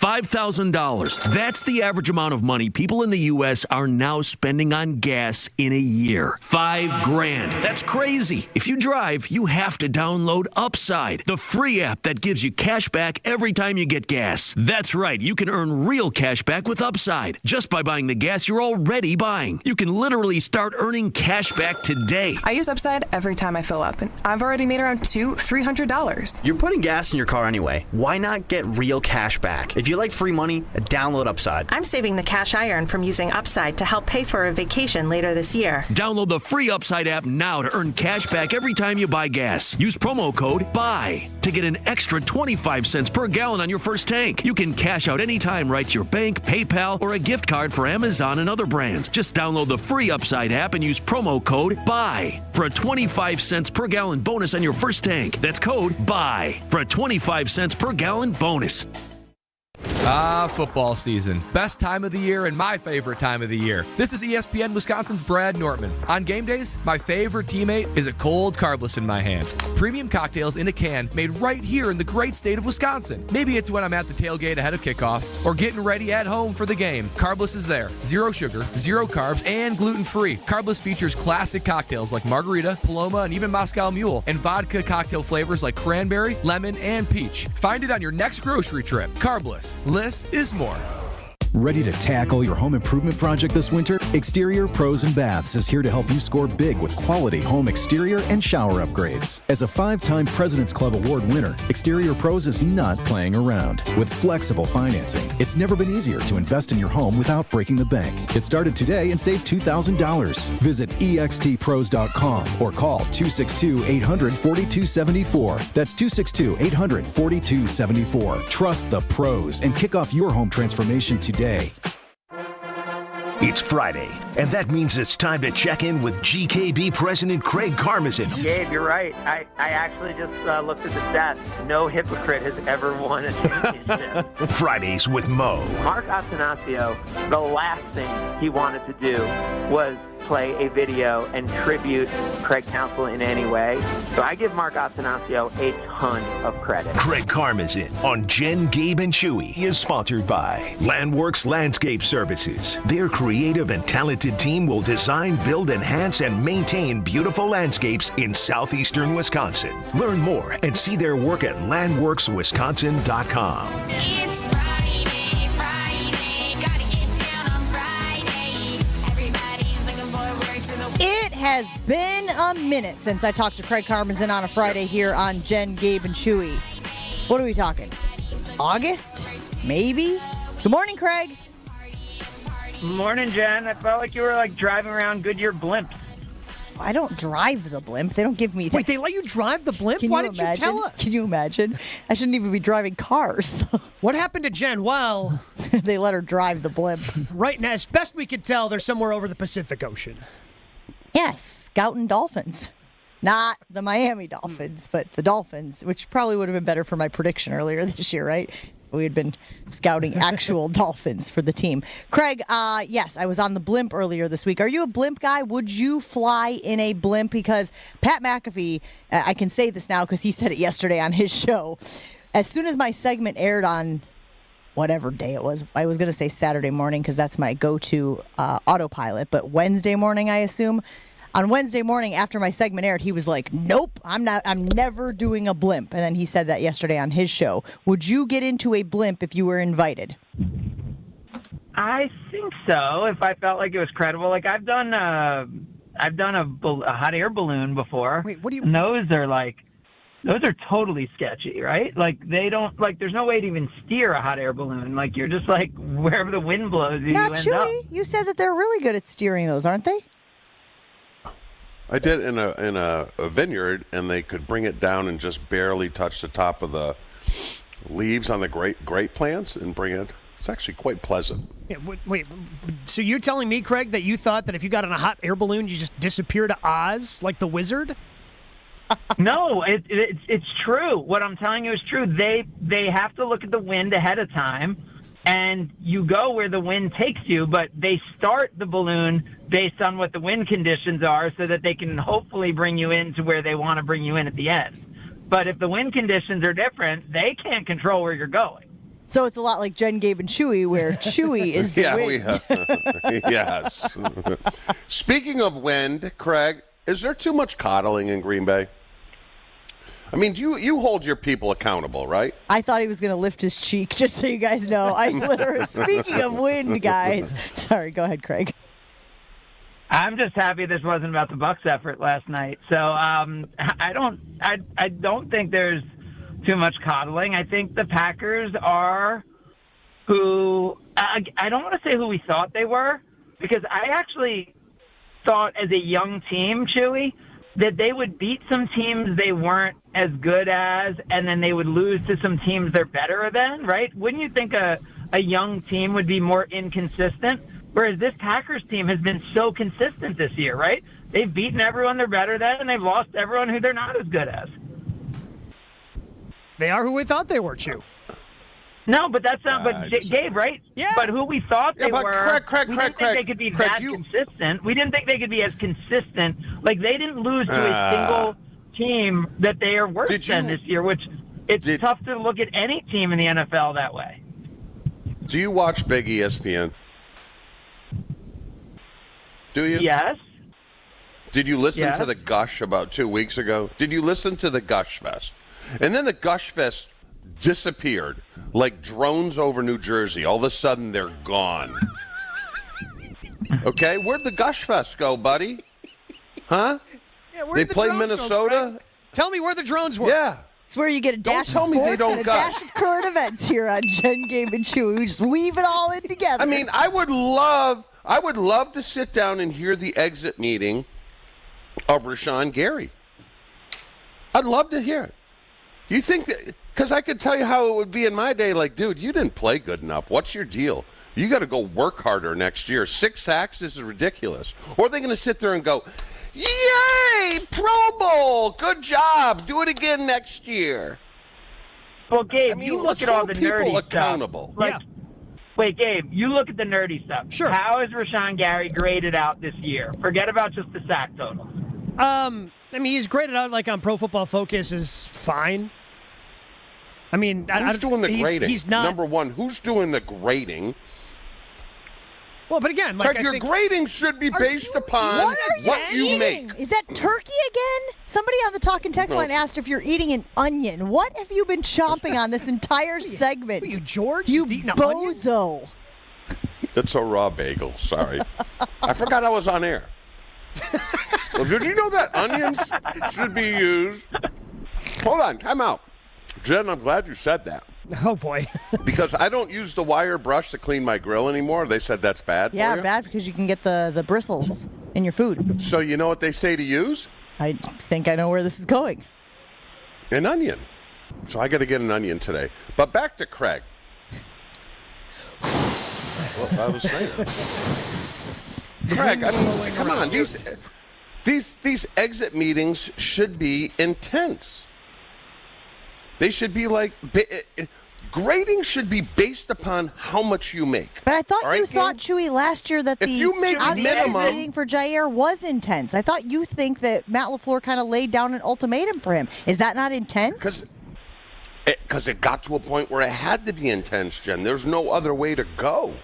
$5,000. That's the average amount of money people in the U.S. are now spending on gas in a year. $5,000. That's crazy. If you drive, you have to download Upside, the free app that gives you cash back every time you get gas. That's right. You can earn real cash back with Upside just by buying the gas you're already buying. You can literally start earning cash back today. I use Upside every time I fill up, and I've already made around $300. You're putting gas in your car anyway. Why not get real cash back? If you like free money, download Upside. I'm saving the cash I earn from using Upside to help pay for a vacation later this year. Download the free Upside app now to earn cash back every time you buy gas. Use promo code BUY to get an extra 25 cents per gallon on your first tank. You can cash out anytime right to your bank, PayPal, or a gift card for Amazon and other brands. Just download the free Upside app and use promo code BUY for a 25 cents per gallon bonus on your first tank. That's code BUY for a 25 cents per gallon bonus. Football season. Best time of the year and my favorite time of the year. This is ESPN Wisconsin's Brad Nortman. On game days, my favorite teammate is a cold carbless in my hand. Premium cocktails in a can made right here in the great state of Wisconsin. Maybe it's when I'm at the tailgate ahead of kickoff or getting ready at home for the game. Carbless is there. Zero sugar, zero carbs, and gluten-free. Carbless features classic cocktails like margarita, Paloma, and even Moscow Mule, and vodka cocktail flavors like cranberry, lemon, and peach. Find it on your next grocery trip. Carbless. Less is more. Ready to tackle your home improvement project this winter? Exterior Pros and Baths is here to help you score big with quality home exterior and shower upgrades. As a 5-time President's Club Award winner, Exterior Pros is not playing around. With flexible financing, it's never been easier to invest in your home without breaking the bank. Get started today and save $2,000. Visit extpros.com or call 262-800-4274. That's 262-800-4274. Trust the pros and kick off your home transformation today. It's Friday, and that means it's time to check in with GKB President Craig Karmazin. Gabe, you're right. I actually just looked at the stats. No hypocrite has ever won a championship. Fridays with Mo. Mark Attanasio, the last thing he wanted to do was play a video and tribute Craig Counsell in any way. So I give Mark Attanasio a ton of credit. Craig Karmazin on Jen, Gabe, and Chewy is sponsored by Landworks Landscape Services. Their creative and talented team will design, build, enhance, and maintain beautiful landscapes in southeastern Wisconsin. Learn more and see their work at landworkswisconsin.com. It's Friday, gotta get down on Friday. Everybody's looking forward to the... It has been a minute since I talked to Craig Karmazin on a Friday here on Jen, Gabe, and Chewy. What are we talking? August? Maybe? Good morning, Craig. Morning, Jen. I felt like you were driving around Goodyear blimps. I don't drive the blimp. They don't give me that. Wait, they let you drive the blimp? Why didn't you tell us? Can you imagine? I shouldn't even be driving cars. What happened to Jen? Well, they let her drive the blimp. Right now, as best we can tell, they're somewhere over the Pacific Ocean. Yes, scouting dolphins. Not the Miami Dolphins, but the Dolphins, which probably would have been better for my prediction earlier this year, right? We had been scouting actual dolphins for the team. Craig, yes, I was on the blimp earlier this week. Are you a blimp guy? Would you fly in a blimp? Because Pat McAfee, I can say this now because he said it yesterday on his show. As soon as my segment aired on whatever day it was, I was going to say Saturday morning because that's my go-to autopilot, but Wednesday morning, I assume. On Wednesday morning, after my segment aired, he was like, nope, I'm never doing a blimp. And then he said that yesterday on his show. Would you get into a blimp if you were invited? I think so, if I felt like it was credible. Like, I've done a hot air balloon before. Wait, what do you... And those are totally sketchy, right? Like, they don't, like, there's no way to even steer a hot air balloon. Like, you're just like, wherever the wind blows, you Not end up. Chewy. You said that they're really good at steering those, aren't they? I did in a vineyard, and they could bring it down and just barely touch the top of the leaves on the grape plants and bring it. It's actually quite pleasant. Yeah, wait, so you're telling me, Craig, that you thought that if you got in a hot air balloon, you just disappear to Oz like the wizard? No, it's true. What I'm telling you is true. They have to look at the wind ahead of time, and you go where the wind takes you, but they start the balloon based on what the wind conditions are so that they can hopefully bring you into where they want to bring you in at the end. But if the wind conditions are different, they can't control where you're going. So it's a lot like Jen, Gabe, and Chewy, where Chewy is the wind. Yes. Speaking of wind, Craig, is there too much coddling in Green Bay? I mean, you hold your people accountable, right? I thought he was going to lift his cheek, just so you guys know. I literally, speaking of wind, guys. Sorry, go ahead, Craig. I'm just happy this wasn't about the Bucs' effort last night. So I don't think there's too much coddling. I think the Packers are who I don't want to say who we thought they were, because I actually thought as a young team, Chewy, that they would beat some teams they weren't as good as, and then they would lose to some teams they're better than, right? Wouldn't you think a young team would be more inconsistent? Whereas this Packers team has been so consistent this year, right? They've beaten everyone they're better than, and they've lost everyone who they're not as good as. They are who we thought they were, Chew. No, but that's not. But Gabe, right? Yeah. But who we thought they were, Craig, we didn't think they could be that consistent. We didn't think they could be as consistent. Like, they didn't lose to a single team that they are worse than this year. Which it's tough to look at any team in the NFL that way. Do you watch Big ESPN? Do you? Yes. Did you listen to the Gush about 2 weeks ago? Did you listen to the Gush Fest? And then the Gush Fest disappeared like drones over New Jersey. All of a sudden, they're gone. Okay, where'd the Gush Fest go, buddy? Huh? Yeah, they play Minnesota? Go, tell me where the drones were. Yeah. It's where you get a dash Don't tell of me they sports don't and a gush. dash of current events here on Jen, Gabe, and Chewy. We just weave it all in together. I mean, I would love to sit down and hear the exit meeting of Rashawn Gary. I'd love to hear it. You think that, because I could tell you how it would be in my day, like, dude, you didn't play good enough. What's your deal? You got to go work harder next year. 6 sacks, this is ridiculous. Or are they going to sit there and go, yay, Pro Bowl, good job, do it again next year? Well, Gabe, I mean, you look at all the nerdy accountable. Stuff. Like, wait, Gabe, you look at the nerdy stuff. Sure. How is Rashawn Gary graded out this year? Forget about just the sack totals. I mean, he's graded out like on Pro Football Focus is fine. I mean, who's doing the grading? He's not. Number one, who's doing the grading? Well, but again, like, Craig, your grading should be based upon what you make. Is that turkey again? Somebody on the talk and text line asked if you're eating an onion. What have you been chomping on this entire segment? Are you George? You eating an bozo. That's a raw bagel. Sorry. I forgot I was on air. Well, did you know that onions should be used? Hold on. Time out. Jen, I'm glad you said that. Oh, boy. Because I don't use the wire brush to clean my grill anymore. They said that's bad for you. Yeah, bad because you can get the bristles. in your food. So you know what they say to use? I think I know where this is going. An onion. So I got to get an onion today. But back to Craig. Well, I was saying. Craig, I mean, come on. These exit meetings should be intense. They should be like grading should be based upon how much you make. But I thought you thought, Chewy, last year that the exit minimum meeting for Jair was intense. I thought you think that Matt LaFleur kind of laid down an ultimatum for him. Is that not intense? Because it got to a point where it had to be intense, Jen. There's no other way to go,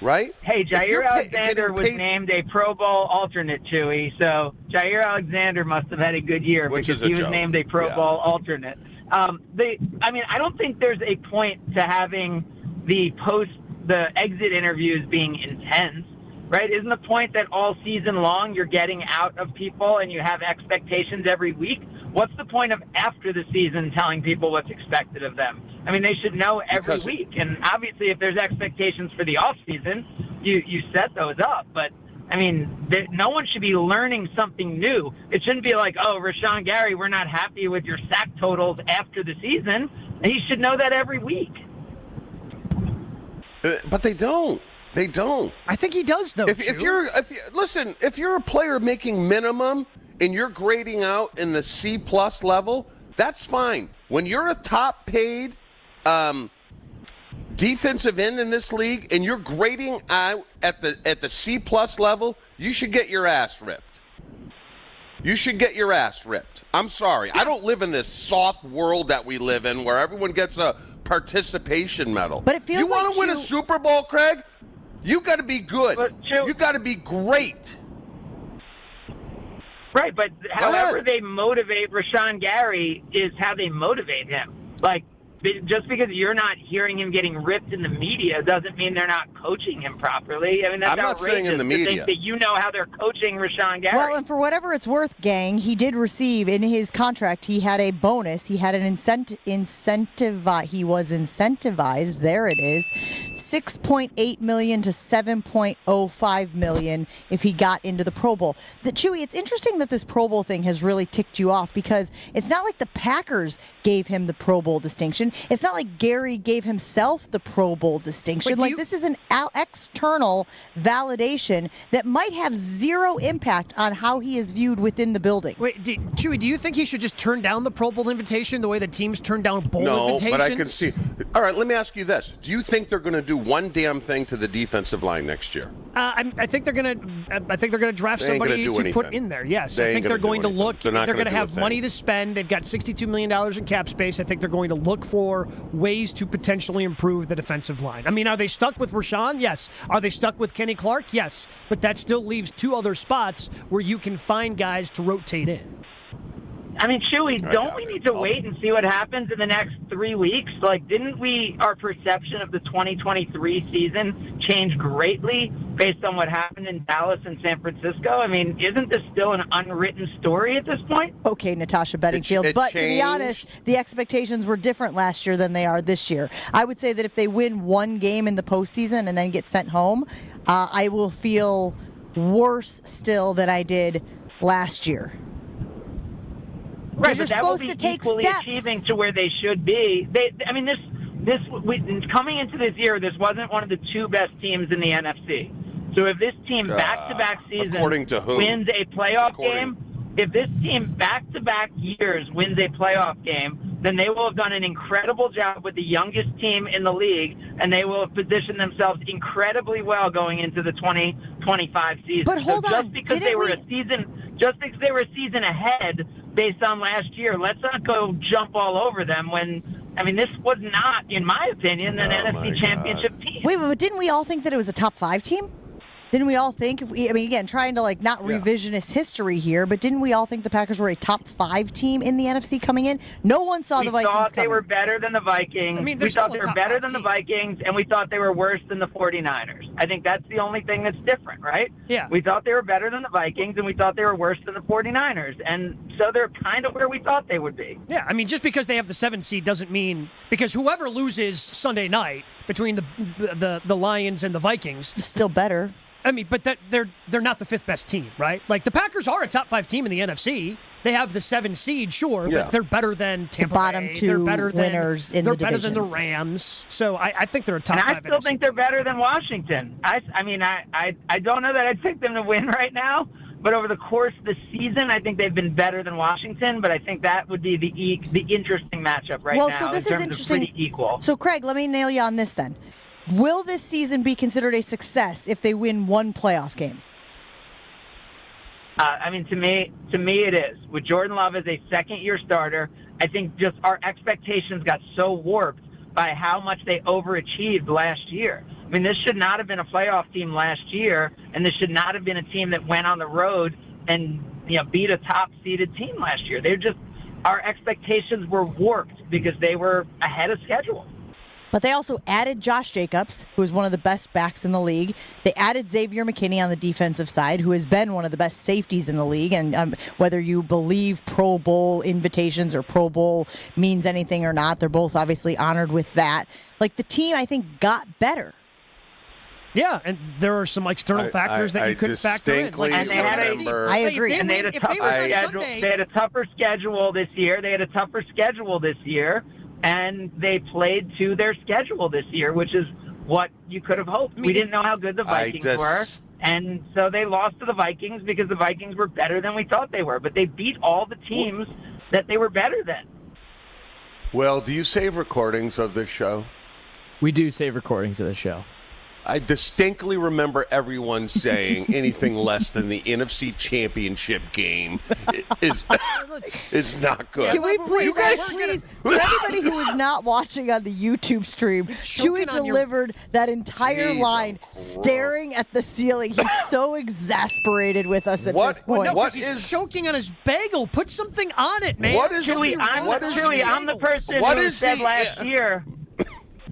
right? Hey, Jair Alexander was named a Pro Bowl alternate, Chewy. So Jair Alexander must have had a good year because he was named a Pro Bowl alternate. I don't think there's a point to having the exit interviews being intense, right? Isn't the point that all season long you're getting out of people and you have expectations every week? What's the point of after the season telling people what's expected of them? I mean, they should know every week. And obviously, if there's expectations for the off season, you set those up. But I mean, no one should be learning something new. It shouldn't be like, oh, Rashawn Gary, we're not happy with your sack totals after the season. And he should know that every week. But they don't. They don't. I think he does, though. If you're a player making minimum and you're grading out in the C+ level, that's fine. When you're a top paid defensive end in this league and you're grading out at the C+ level, you should get your ass ripped. You should get your ass ripped. I'm sorry. I don't live in this soft world that we live in where everyone gets a participation medal. But it feels you want to win a Super Bowl, Craig? You got to be good. You got to be great. Right, but however they motivate Rashawn Gary is how they motivate him. Like, just because you're not hearing him getting ripped in the media doesn't mean they're not coaching him properly. I mean, that's I'm not saying in the media. To think that you know how they're coaching Rashawn Gary. Well, and for whatever it's worth, gang, he did receive in his contract, he had a bonus. He had an incentive. He was incentivized. There it is. $6.8 million to $7.05 million if he got into the Pro Bowl. Chewy, it's interesting that this Pro Bowl thing has really ticked you off because it's not like the Packers gave him the Pro Bowl distinction. It's not like Gary gave himself the Pro Bowl distinction. This is an external validation that might have zero impact on how he is viewed within the building. Wait, Chewy, do you think he should just turn down the Pro Bowl invitation the way the teams turn down bowl invitations? No, but I can see. All right, let me ask you this. Do you think they're going to do one damn thing to the defensive line next year? I think they're going to draft somebody to put in there. Yes, I think they're going to look. They're going to have money to spend. They've got $62 million in cap space. I think they're going to look for ways to potentially improve the defensive line. I mean, are they stuck with Rashawn? Yes. Are they stuck with Kenny Clark? Yes. But that still leaves two other spots where you can find guys to rotate in. I mean, Chewy, don't we need to wait and see what happens in the next 3 weeks? Like, didn't our perception of the 2023 season change greatly based on what happened in Dallas and San Francisco? I mean, isn't this still an unwritten story at this point? Okay, Natasha Bedingfield, but to be honest, the expectations were different last year than they are this year. I would say that if they win one game in the postseason and then get sent home, I will feel worse still than I did last year. Right, but that will be equally achieving to where they should be. Coming into this year, this wasn't one of the two best teams in the NFC. So if this team back-to-back seasons wins a playoff game, if this team back-to-back years wins a playoff game, then they will have done an incredible job with the youngest team in the league, and they will have positioned themselves incredibly well going into the 2025 season. But hold on, just because they were a season ahead based on last year, let's not go jump all over them when, I mean, this was not, in my opinion, an NFC championship team. Wait, but didn't we all think that it was a top 5 team? Didn't we all think, again, trying to not revisionist history here, but didn't we all think the Packers were a top 5 team in the NFC coming in? No one saw the Vikings coming. We thought they were better than the Vikings. We thought they were better than the Vikings, and we thought they were worse than the 49ers. I think that's the only thing that's different, right? Yeah. We thought they were better than the Vikings, and we thought they were worse than the 49ers. And so they're kind of where we thought they would be. Yeah, I mean, just because they have the 7th seed doesn't mean, because whoever loses Sunday night between the Lions and the Vikings. Still better. I mean, but they're not the 5th best team, right? Like the Packers are a top 5 team in the NFC. They have the 7 seed, sure, but they're better than Tampa bottom Bay. 2 they're better winners than, in they're the better than the divisions. Rams. So I think they're a top 5. And I still think they're better than Washington. I don't know that I'd pick them to win right now, but over the course of the season, I think they've been better than Washington. But I think that would be the interesting matchup right now. So this in is terms interesting. Of pretty equal. So Craig, let me nail you on this then. Will this season be considered a success if they win one playoff game? I mean, to me, it is. With Jordan Love as a second-year starter, I think just our expectations got so warped by how much they overachieved last year. I mean, this should not have been a playoff team last year, and this should not have been a team that went on the road and beat a top-seeded team last year. Our expectations were warped because they were ahead of schedule. But they also added Josh Jacobs, who is one of the best backs in the league. They added Xavier McKinney on the defensive side, who has been one of the best safeties in the league. And whether you believe Pro Bowl invitations or Pro Bowl means anything or not, they're both obviously honored with that. Like, the team, I think, got better. Yeah, and there are some external factors that you couldn't factor in. Like, and they had I agree. And they had a tougher schedule this year. And they played to their schedule this year, which is what you could have hoped. We didn't know how good the Vikings were. And so they lost to the Vikings because the Vikings were better than we thought they were. But they beat all the teams that they were better than. Well, do you save recordings of this show? We do save recordings of the show. I distinctly remember everyone saying anything less than the NFC Championship game is not good. Can we please, for everybody who is not watching on the YouTube stream, Chewy delivered that entire line staring at the ceiling. He's so exasperated with us at this point. No, he's choking on his bagel. Put something on it, man. Chewy, I'm the person who said last year,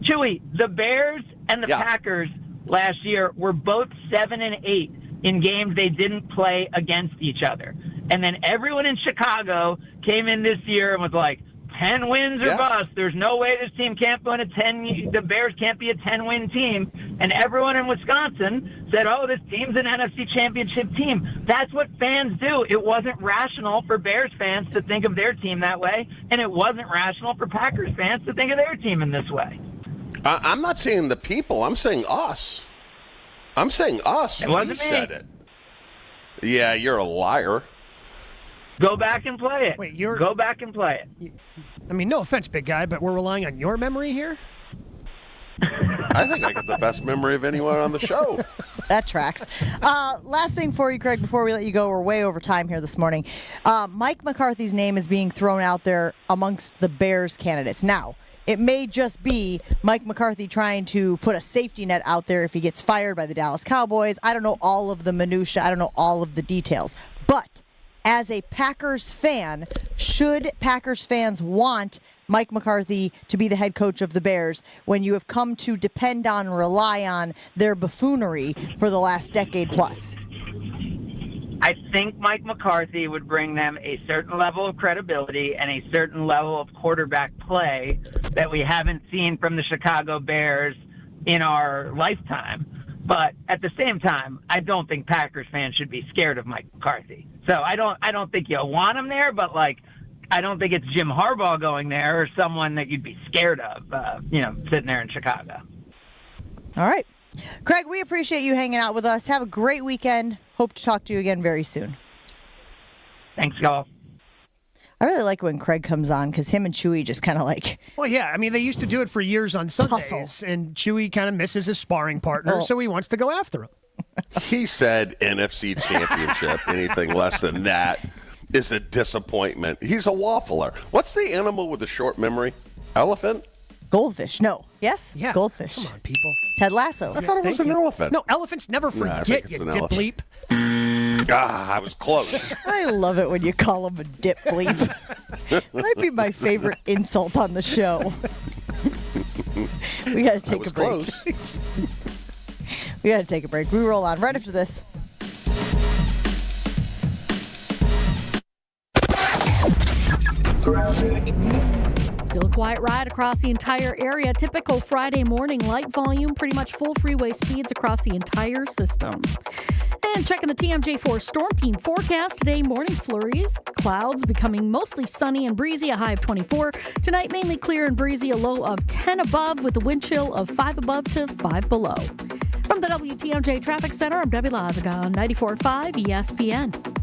Chewy, the Bears and the Packers last year were both 7-8 in games they didn't play against each other. And then everyone in Chicago came in this year and was like, 10 wins or bust. There's no way this team can't win the Bears can't be a 10-win team. And everyone in Wisconsin said, oh, this team's an NFC Championship team. That's what fans do. It wasn't rational for Bears fans to think of their team that way, and it wasn't rational for Packers fans to think of their team in this way. I'm not saying the people. I'm saying us. I'm saying us. It wasn't we me. said it. Yeah, you're a liar. Go back and play it. Wait, Go back and play it. I mean, no offense, big guy, but we're relying on your memory here? I think I got the best memory of anyone on the show. That tracks. Last thing for you, Craig, before we let you go, we're way over time here this morning. Mike McCarthy's name is being thrown out there amongst the Bears candidates. Now, it may just be Mike McCarthy trying to put a safety net out there if he gets fired by the Dallas Cowboys. I don't know all of the minutia. I don't know all of the details. But as a Packers fan, should Packers fans want Mike McCarthy to be the head coach of the Bears when you have come to depend on, rely on their buffoonery for the last decade plus? I think Mike McCarthy would bring them a certain level of credibility and a certain level of quarterback play that we haven't seen from the Chicago Bears in our lifetime. But at the same time, I don't think Packers fans should be scared of Mike McCarthy. So I don't think you'll want him there, but I don't think it's Jim Harbaugh going there or someone that you'd be scared of, sitting there in Chicago. All right. Craig, we appreciate you hanging out with us. Have a great weekend. Hope to talk to you again very soon. Thanks, y'all. I really like when Craig comes on because him and Chewy just kind of like... Well, yeah. I mean, they used to do it for years on Sundays, and Chewy kind of misses his sparring partner, so he wants to go after him. He said NFC Championship. Anything less than that is a disappointment. He's a waffler. What's the animal with a short memory? Elephant? Goldfish. No. Yes? Yeah. Goldfish. Come on, people. Ted Lasso. I thought it was an elephant. No, elephants never forget, you dip bleep. I was close. I love it when you call him a dip bleep. Might be my favorite insult on the show. We got to take a break. We got to take a break. We roll on right after this. Still a quiet ride across the entire area. Typical Friday morning light volume, pretty much full freeway speeds across the entire system. And checking the TMJ4 Storm Team forecast. Today, morning flurries. Clouds becoming mostly sunny and breezy, a high of 24. Tonight, mainly clear and breezy, a low of 10 above with a wind chill of 5 above to 5 below. From the WTMJ Traffic Center, I'm Debbie Lazaga on 94.5 ESPN.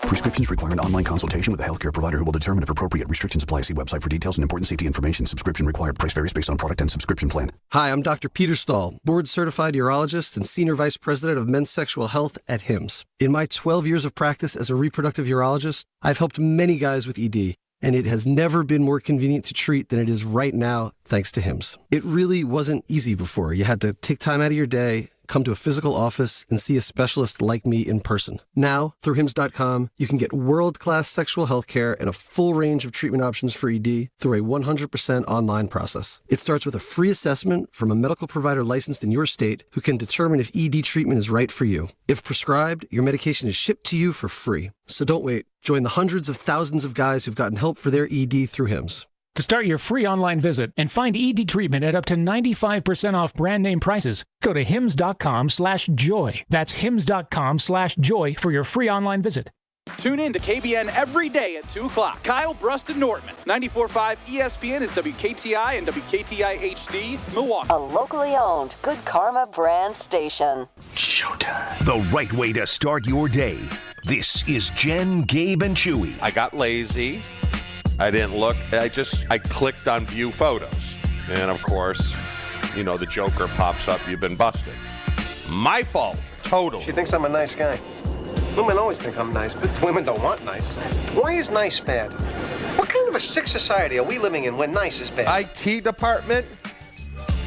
Prescriptions require an online consultation with a healthcare provider who will determine if appropriate. Restrictions apply. See website for details and important safety information. Subscription required. Price varies based on product and subscription plan. Hi, I'm Dr. Peter Stahl, board-certified urologist and senior vice president of men's sexual health at HIMSS. In my 12 years of practice as a reproductive urologist, I've helped many guys with ED, and it has never been more convenient to treat than it is right now, thanks to HIMSS. It really wasn't easy before. You had to take time out of your day, come to a physical office, and see a specialist like me in person. Now, through HIMSS.com, you can get world-class sexual health care and a full range of treatment options for ED through a 100% online process. It starts with a free assessment from a medical provider licensed in your state who can determine if ED treatment is right for you. If prescribed, your medication is shipped to you for free. So don't wait. Join the hundreds of thousands of guys who've gotten help for their ED through HIMSS. To start your free online visit and find ED treatment at up to 95% off brand name prices, go to hims.com/joy. That's hims.com/joy for your free online visit. Tune in to KBN every day at 2 o'clock. Kyle Brust and Nortman. 94.5 ESPN is WKTI and WKTI HD, Milwaukee. A locally owned Good Karma brand station. Showtime. The right way to start your day. This is Jen, Gabe, and Chewy. I got lazy. I didn't look. I clicked on view photos. And of course, the Joker pops up. You've been busted. My fault. Totally. She thinks I'm a nice guy. Women always think I'm nice, but women don't want nice. Why is nice bad? What kind of a sick society are we living in when nice is bad? IT department,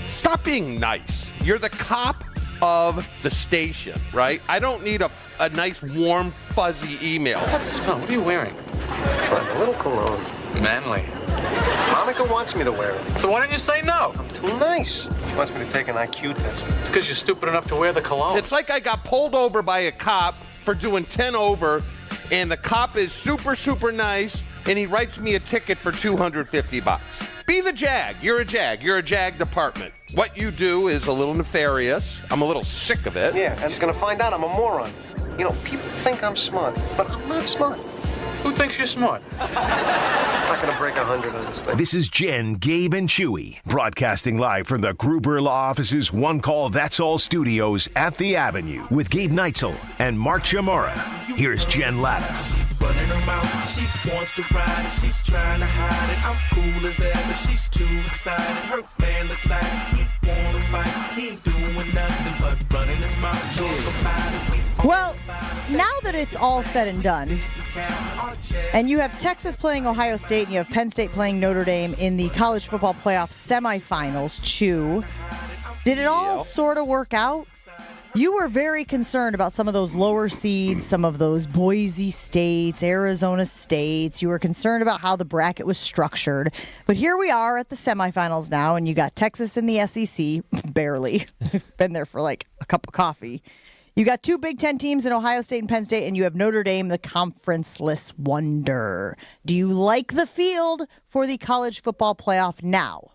stop being nice. You're the cop of the station, right? I don't need a nice, warm, fuzzy email. What's that smell? What are you wearing? A little cologne. Manly. Monica wants me to wear it. So why don't you say no? I'm too nice. She wants me to take an IQ test. It's because you're stupid enough to wear the cologne. It's like I got pulled over by a cop for doing 10 over, and the cop is super, super nice, and he writes me a ticket for $250. Be the JAG. You're a JAG. You're a JAG department. What you do is a little nefarious. I'm a little sick of it. Yeah, and he's going to find out I'm a moron. People think I'm smart, but I'm not smart. Who thinks you're smart? I'm not going to break 100 on this thing. This is Jen, Gabe, and Chewy, broadcasting live from the Gruber Law Office's One Call That's All studios at the Avenue with Gabe Neitzel and Mark Chamorro. Here's Jen Latta. Running her mouth, she wants to ride and she's trying to hide it. I'm cool as ever, she's too excited. Her man look like he wanna fight. He ain't doing nothing but running his mouth. Talk about it. Well, now that it's all said and done, and you have Texas playing Ohio State and you have Penn State playing Notre Dame in the college football playoff semifinals, Chew, did it all sort of work out? You were very concerned about some of those lower seeds, some of those Boise States, Arizona States. You were concerned about how the bracket was structured. But here we are at the semifinals now, and you got Texas in the SEC, barely. Been there for like a cup of coffee. You got two Big Ten teams in Ohio State and Penn State, and you have Notre Dame, the conferenceless wonder. Do you like the field for the college football playoff now?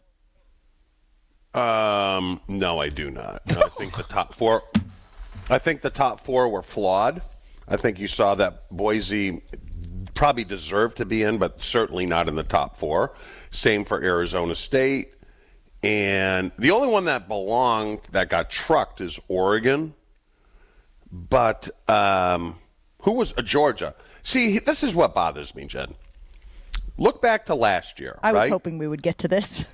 No, I do not. I think the top four were flawed. I think you saw that Boise probably deserved to be in, but certainly not in the top four. Same for Arizona State. And the only one that belonged, that got trucked, is Oregon. But who was Georgia? See, this is what bothers me, Jen. Look back to last year. I was hoping we would get to this.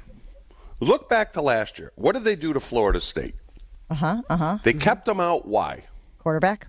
Look back to last year. What did they do to Florida State? They kept them out. Why? Quarterback?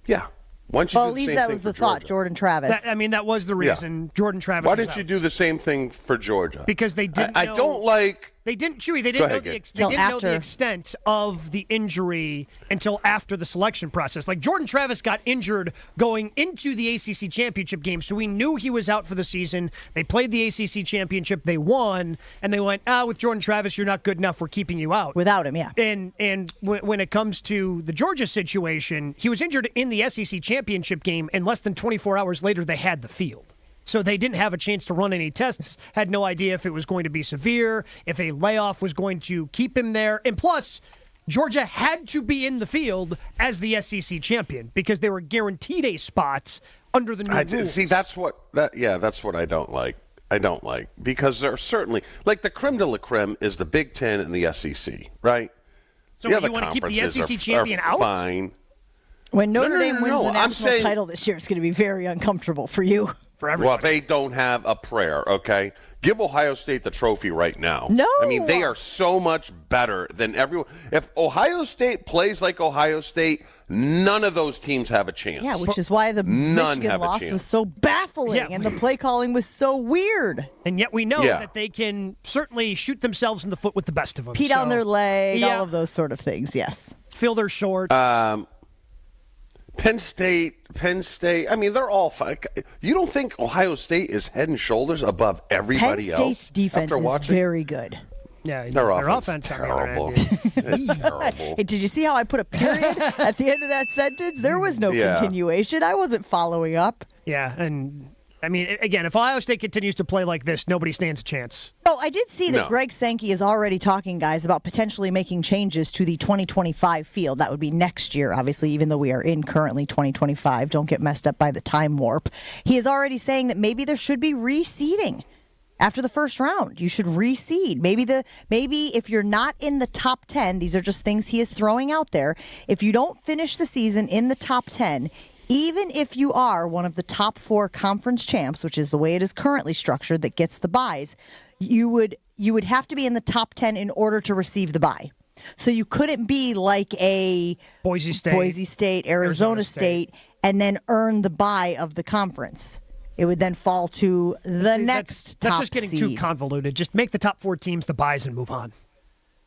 Yeah. Why don't you at least that was the thought, Jordan Travis. That was the reason. Yeah. Jordan Travis. Why didn't you do the same thing for Georgia? Because they didn't. I don't like. They didn't, Chewy. They didn't know the extent of the injury until after the selection process. Like Jordan Travis got injured going into the ACC championship game, so we knew he was out for the season. They played the ACC championship, they won, and they went, with Jordan Travis, you're not good enough. We're keeping you out. Without him, yeah. And when it comes to the Georgia situation, he was injured in the SEC championship game, and less than 24 hours later, they had the field. So they didn't have a chance to run any tests, had no idea if it was going to be severe, if a layoff was going to keep him there. And plus, Georgia had to be in the field as the SEC champion because they were guaranteed a spot under the new rules. See, that's what I don't like. I don't like because there are certainly like the creme de la creme is the Big Ten and the SEC, right? So you want to keep the SEC champion out? Fine. When Notre Dame wins the national title this year, it's going to be very uncomfortable for you. For everybody. Well, they don't have a prayer, okay? Give Ohio State the trophy right now. No. I mean, they are so much better than everyone. If Ohio State plays like Ohio State, none of those teams have a chance. Yeah, which is why the Michigan loss was so baffling and the play calling was so weird. And yet we know that they can certainly shoot themselves in the foot with the best of them. Pee down their leg, all of those sort of things, yes. Fill their shorts. Penn State, I mean, they're all fine. You don't think Ohio State is head and shoulders above everybody else? Penn State's defense is very good. Yeah, their offense on terrible. the other end is terrible. Hey, did you see how I put a period at the end of that sentence? There was no continuation. I wasn't following up. Yeah, and I mean, again, if Ohio State continues to play like this, nobody stands a chance. Oh, I did see that Greg Sankey is already talking, guys, about potentially making changes to the 2025 field. That would be next year, obviously, even though we are in currently 2025. Don't get messed up by the time warp. He is already saying that maybe there should be reseeding. After the first round, you should reseed. Maybe if you're not in the top 10, these are just things he is throwing out there. If you don't finish the season in the top 10, even if you are one of the top 4 conference champs, which is the way it is currently structured that gets the buys, you would have to be in the top 10 in order to receive the buy. So you couldn't be like a Boise State, Arizona State, and then earn the buy of the conference. It would then fall to the next That's top just getting seed. too convoluted. Just make the top 4 teams the buys and move on.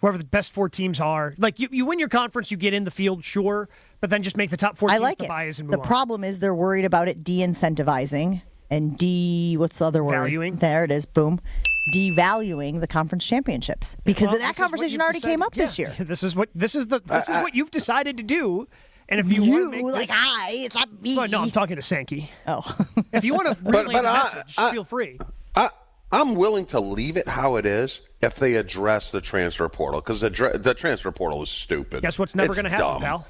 Whoever the best 4 teams are. Like, you win your conference, you get in the field, sure, but then just make the top 4 teams the buys and move on. The problem is they're worried about it de-incentivizing and what's the other word? Valuing. There it is, boom. Devaluing the conference championships. Because that conversation already came up this year. This is what you've decided to do. And if you want to make it's not me. Oh, no, I'm talking to Sankey. Oh. If you want to relay the message, feel free. I'm willing to leave it how it is if they address the transfer portal, because the transfer portal is stupid. Guess what's never going to happen, dumb. pal?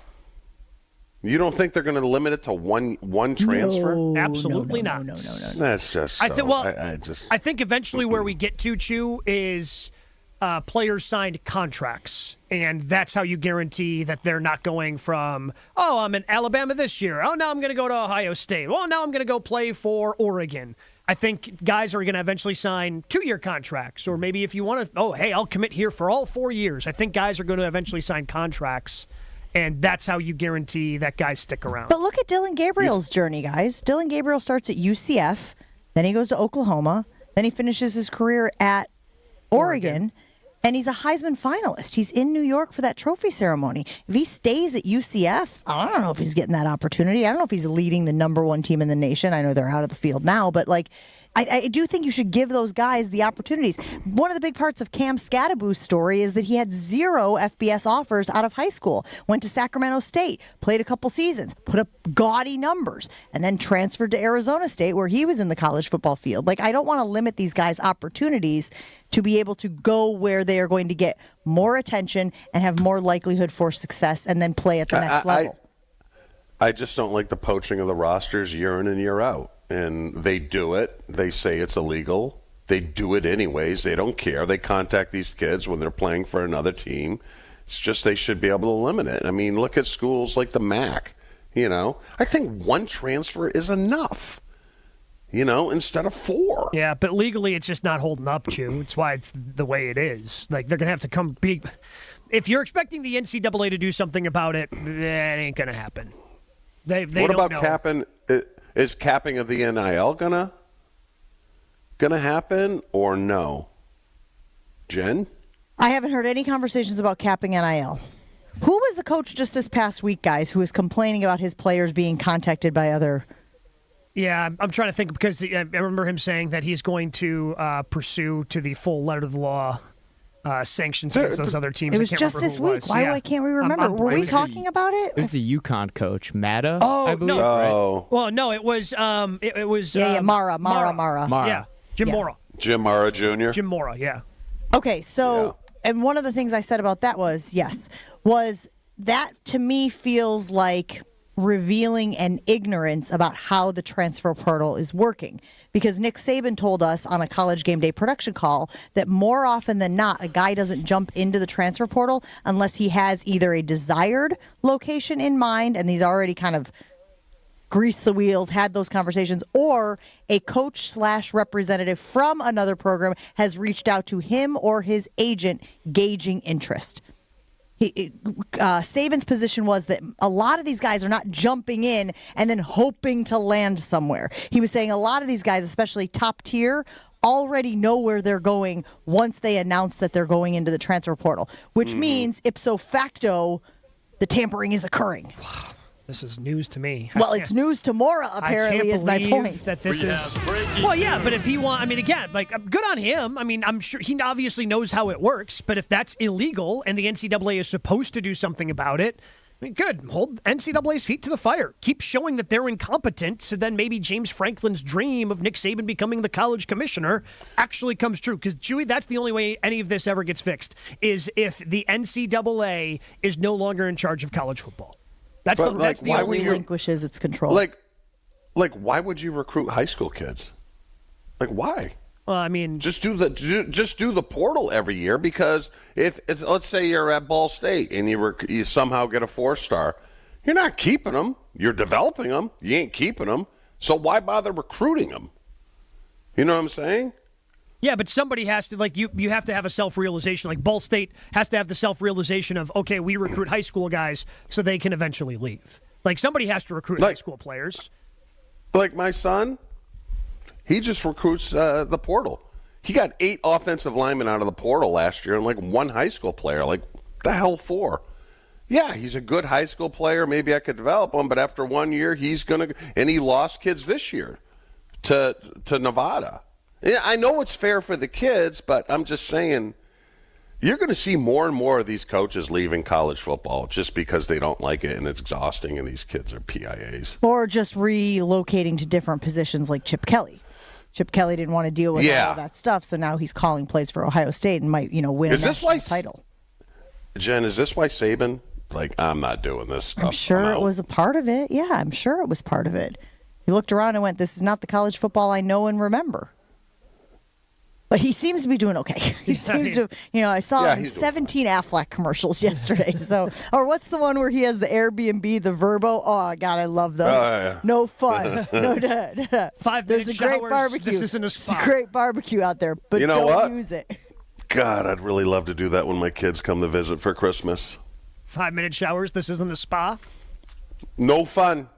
You don't think they're going to limit it to one transfer? No, absolutely not. No. That's just. I think eventually where we get to, Chew, is players signed contracts, and that's how you guarantee that they're not going from, I'm in Alabama this year. Oh, now I'm going to go to Ohio State. Well, now I'm going to go play for Oregon. I think guys are going to eventually sign 2-year contracts, or maybe if you want to, I'll commit here for all 4 years. I think guys are going to eventually sign contracts, and that's how you guarantee that guys stick around. But look at Dylan Gabriel's journey, guys. Dylan Gabriel starts at UCF, then he goes to Oklahoma, then he finishes his career at Oregon. And he's a Heisman finalist. He's in New York for that trophy ceremony. If he stays at UCF, I don't know if he's getting that opportunity. I don't know if he's leading the number 1 team in the nation. I know they're out of the field now, but I do think you should give those guys the opportunities. One of the big parts of Cam Scadaboo's story is that he had 0 FBS offers out of high school, went to Sacramento State, played a couple seasons, put up gaudy numbers, and then transferred to Arizona State where he was in the college football field. I don't want to limit these guys' opportunities to be able to go where they are going to get more attention and have more likelihood for success and then play at the next level. I just don't like the poaching of the rosters year in and year out. And they do it. They say it's illegal. They do it anyways. They don't care. They contact these kids when they're playing for another team. It's just they should be able to limit it. I mean, look at schools like the MAC. I think 1 transfer is enough. Instead of 4. Yeah, but legally it's just not holding up, Chew. It's why it's the way it is. They're going to have to come big. If you're expecting the NCAA to do something about it, that ain't going to happen. They what don't about know. capping? Is capping of the NIL gonna happen or no? Jen? I haven't heard any conversations about capping NIL. Who was the coach just this past week, guys, who was complaining about his players being contacted by other... Yeah, I'm trying to think because I remember him saying that he's going to pursue to the full letter of the law sanctions against those other teams. It was just this week. Why can't we remember? Were we talking about it? It was the UConn coach, Matta. Oh, I believe, no. right? Well, no, it was. It was. Mara. Yeah, Jim Mora. Jim Mara Jr. Jim Mora. Yeah. Okay, so and one of the things I said about that was that to me feels like revealing an ignorance about how the transfer portal is working. Because Nick Saban told us on a College Game Day production call that more often than not, a guy doesn't jump into the transfer portal unless he has either a desired location in mind, and he's already kind of greased the wheels, had those conversations, or a coach/representative from another program has reached out to him or his agent gauging interest. Saban's position was that a lot of these guys are not jumping in and then hoping to land somewhere. He was saying a lot of these guys, especially top tier, already know where they're going once they announce that they're going into the transfer portal, which means ipso facto, the tampering is occurring. This is news to me. Well, it's news to Mora, apparently, is my point. That this is. Well, yeah, but if he again, good on him. I mean, I'm sure he obviously knows how it works, but if that's illegal and the NCAA is supposed to do something about it, I mean, good. Hold NCAA's feet to the fire. Keep showing that they're incompetent, so then maybe James Franklin's dream of Nick Saban becoming the college commissioner actually comes true. Because, Chewy, that's the only way any of this ever gets fixed, is if the NCAA is no longer in charge of college football. That's the only relinquishes its control. Like, why would you recruit high school kids? Like, why? Well, I mean, just do the portal every year, because if let's say you're at Ball State and you somehow get a 4-star, you're not keeping them. You're developing them. You ain't keeping them. So why bother recruiting them? You know what I'm saying? Yeah, but somebody has to, you have to have a self-realization. Like, Ball State has to have the self-realization of, okay, we recruit high school guys so they can eventually leave. Like, somebody has to recruit high school players. Like my son, he just recruits the portal. He got 8 offensive linemen out of the portal last year and, 1 high school player. Like, the hell for? Yeah, he's a good high school player. Maybe I could develop him, but after 1 year, he's going to – and he lost kids this year to Nevada. Yeah, I know it's fair for the kids, but I'm just saying you're going to see more and more of these coaches leaving college football just because they don't like it and it's exhausting and these kids are PIAs. Or just relocating to different positions like Chip Kelly. Chip Kelly didn't want to deal with all that stuff, so now he's calling plays for Ohio State and might, win a national title. Jen, is this why Saban, I'm not doing this stuff? I'm sure it was a part of it. Yeah, I'm sure it was part of it. He looked around and went, this is not the college football I know and remember. But he seems to be doing okay. He seems to, I saw him in 17 Aflac commercials yesterday. Or what's the one where he has the Airbnb, the Verbo? Oh, God, I love those. No fun. No, 5 There's minute a great showers. barbecue. This isn't a spa. It's a great barbecue out there, but don't use it. God, I'd really love to do that when my kids come to visit for Christmas. 5 minute showers. This isn't a spa. No fun.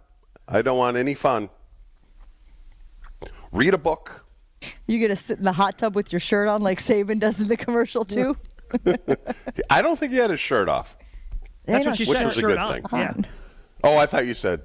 I don't want any fun. Read a book. You going to sit in the hot tub with your shirt on like Saban does in the commercial, too? I don't think he had his shirt off. That's what she said, was a shirt good on. thing. Yeah. Oh, I thought you said,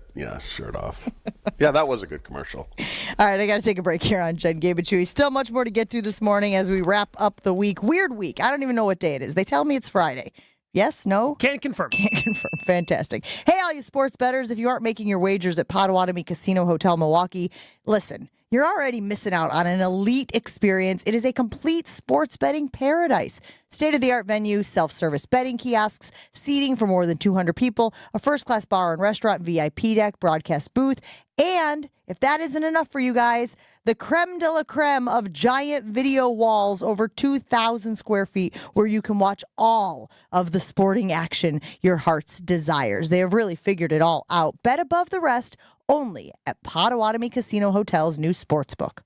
shirt off. Yeah, that was a good commercial. All right, I got to take a break here on Jen, Gabe, and Chewy. Still much more to get to this morning as we wrap up the week. Weird week. I don't even know what day it is. They tell me it's Friday. Yes? No? Can't confirm. Can't confirm. Fantastic. Hey, all you sports bettors, if you aren't making your wagers at Potawatomi Casino Hotel Milwaukee, listen. You're already missing out on an elite experience. It is a complete sports betting paradise. State-of-the-art venue, self-service betting kiosks, seating for more than 200 people, a first-class bar and restaurant, VIP deck, broadcast booth, and if that isn't enough for you guys, the creme de la creme of giant video walls over 2,000 square feet where you can watch all of the sporting action your heart's desires. They have really figured it all out. Bet above the rest only at Potawatomi Casino Hotel's new sportsbook.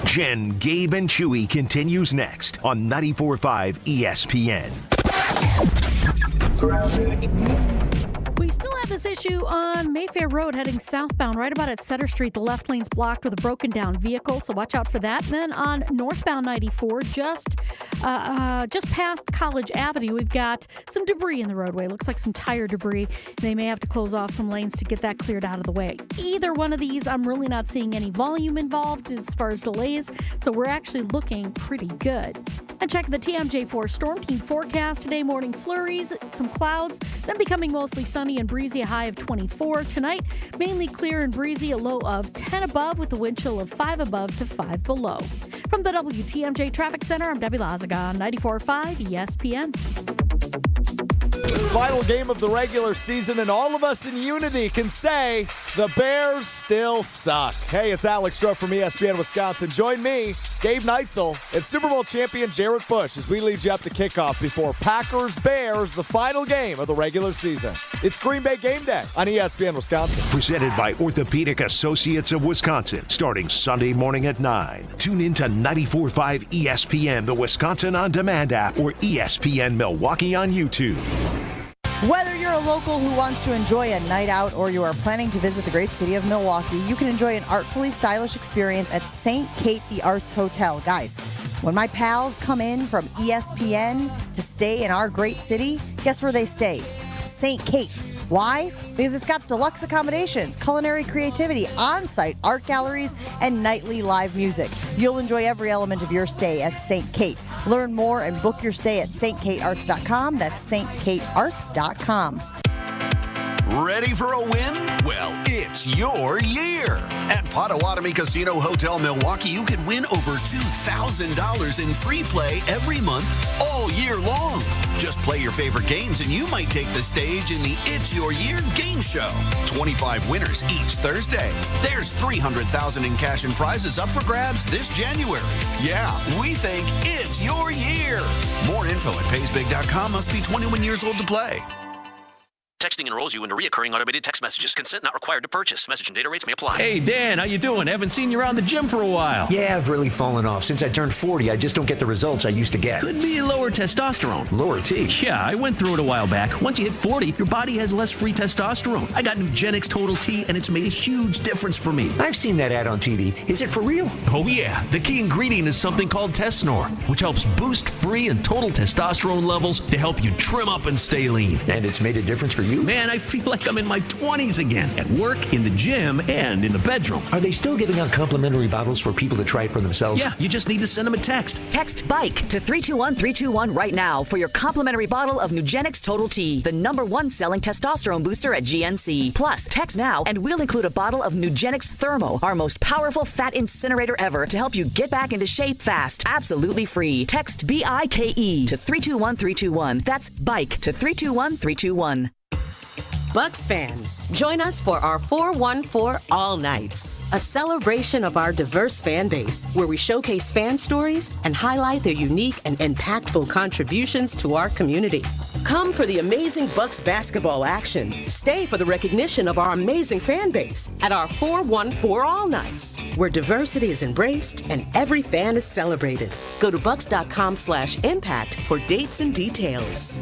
Jen, Gabe, and Chewy continues next on 94.5 ESPN. We still have this issue on Mayfair Road heading southbound, right about at Center Street. The left lane's blocked with a broken down vehicle, so watch out for that. And then on northbound 94, just past College Avenue, we've got some debris in the roadway. Looks like some tire debris. They may have to close off some lanes to get that cleared out of the way. Either one of these, I'm really not seeing any volume involved as far as delays, so we're actually looking pretty good. And check the TMJ4 Storm Team forecast today. Morning flurries, some clouds, then becoming mostly sunny and breezy, a high of 24. Tonight, mainly clear and breezy, a low of 10 above with a wind chill of 5 above to 5 below. From the WTMJ Traffic Center, I'm Debbie Lazaga on 94.5 ESPN. Final game of the regular season, and all of us in unity can say the Bears still suck. Hey, it's Alex Stroh from ESPN Wisconsin. Join me, Gabe Neitzel, and Super Bowl champion Jarrett Bush as we lead you up to kickoff before Packers-Bears, the final game of the regular season. It's Green Bay Game Day on ESPN Wisconsin. Presented by Orthopedic Associates of Wisconsin, starting Sunday morning at 9. Tune in to 94.5 ESPN, the Wisconsin On Demand app, or ESPN Milwaukee on YouTube. Whether you're a local who wants to enjoy a night out or you are planning to visit the great city of Milwaukee, you can enjoy an artfully stylish experience at St. Kate the Arts Hotel. Guys, when my pals come in from ESPN to stay in our great city, guess where they stay? St. Kate. Why? Because it's got deluxe accommodations, culinary creativity, on-site art galleries, and nightly live music. You'll enjoy every element of your stay at St. Kate. Learn more and book your stay at stkatearts.com. That's stkatearts.com. Ready for a win? Well, it's your year. At Potawatomi Casino Hotel Milwaukee, you can win over $2,000 in free play every month all year long. Just play your favorite games and you might take the stage in the It's Your Year game show. 25 winners each Thursday. There's $300,000 in cash and prizes up for grabs this January. Yeah, we think it's your year. More info at paysbig.com. Must be 21 years old to play. Texting enrolls you into recurring automated text messages. Consent not required to purchase. Message and data rates may apply. Hey, Dan, how you doing? Haven't seen you around the gym for a while. Yeah, I've really fallen off. Since I turned 40, I just don't get the results I used to get. Could be lower testosterone. Lower T? Yeah, I went through it a while back. Once you hit 40, your body has less free testosterone. I got Nugenix Total T, and it's made a huge difference for me. I've seen that ad on TV. Is it for real? Oh, yeah. The key ingredient is something called Tesnor, which helps boost free and total testosterone levels to help you trim up and stay lean. And it's made a difference for you? Man, I feel like I'm in my 20s again, at work, in the gym, and in the bedroom. Are they still giving out complimentary bottles for people to try it for themselves? Yeah, you just need to send them a text. Text BIKE to 321-321 right now for your complimentary bottle of Nugenix Total T, the #1 selling testosterone booster at GNC. Plus, text now and we'll include a bottle of Nugenix Thermo, our most powerful fat incinerator ever, to help you get back into shape fast. Absolutely free. Text BIKE to 321-321. That's BIKE to 321-321. Bucks fans, join us for our 414 All Nights, a celebration of our diverse fan base where we showcase fan stories and highlight their unique and impactful contributions to our community. Come for the amazing Bucks basketball action. Stay for the recognition of our amazing fan base at our 414 All Nights, where diversity is embraced and every fan is celebrated. Go to bucks.com/impact for dates and details.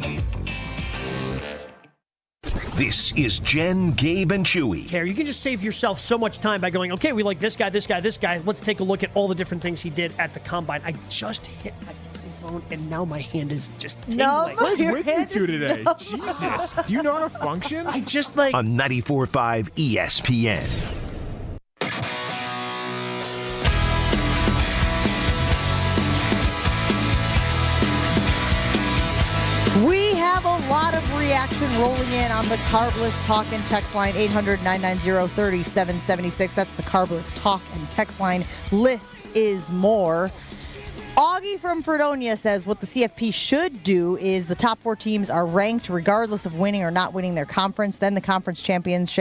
This is Jen, Gabe, and Chewy. Care. You can just save yourself so much time by going, okay, we like this guy, this guy, this guy. Let's take a look at all the different things he did at the Combine. I just hit my phone, and now my hand is just tingling. No, what is with you two today? Jesus. Do you know how to function? I just like... On 94.5 ESPN. We have a lot of reaction rolling in on the Carbless Talk and Text line, 800-990-3776. That's the Carbless Talk and Text line. List is more. Augie from Fredonia says what the CFP should do is the top 4 teams are ranked regardless of winning or not winning their conference. Then the conference champions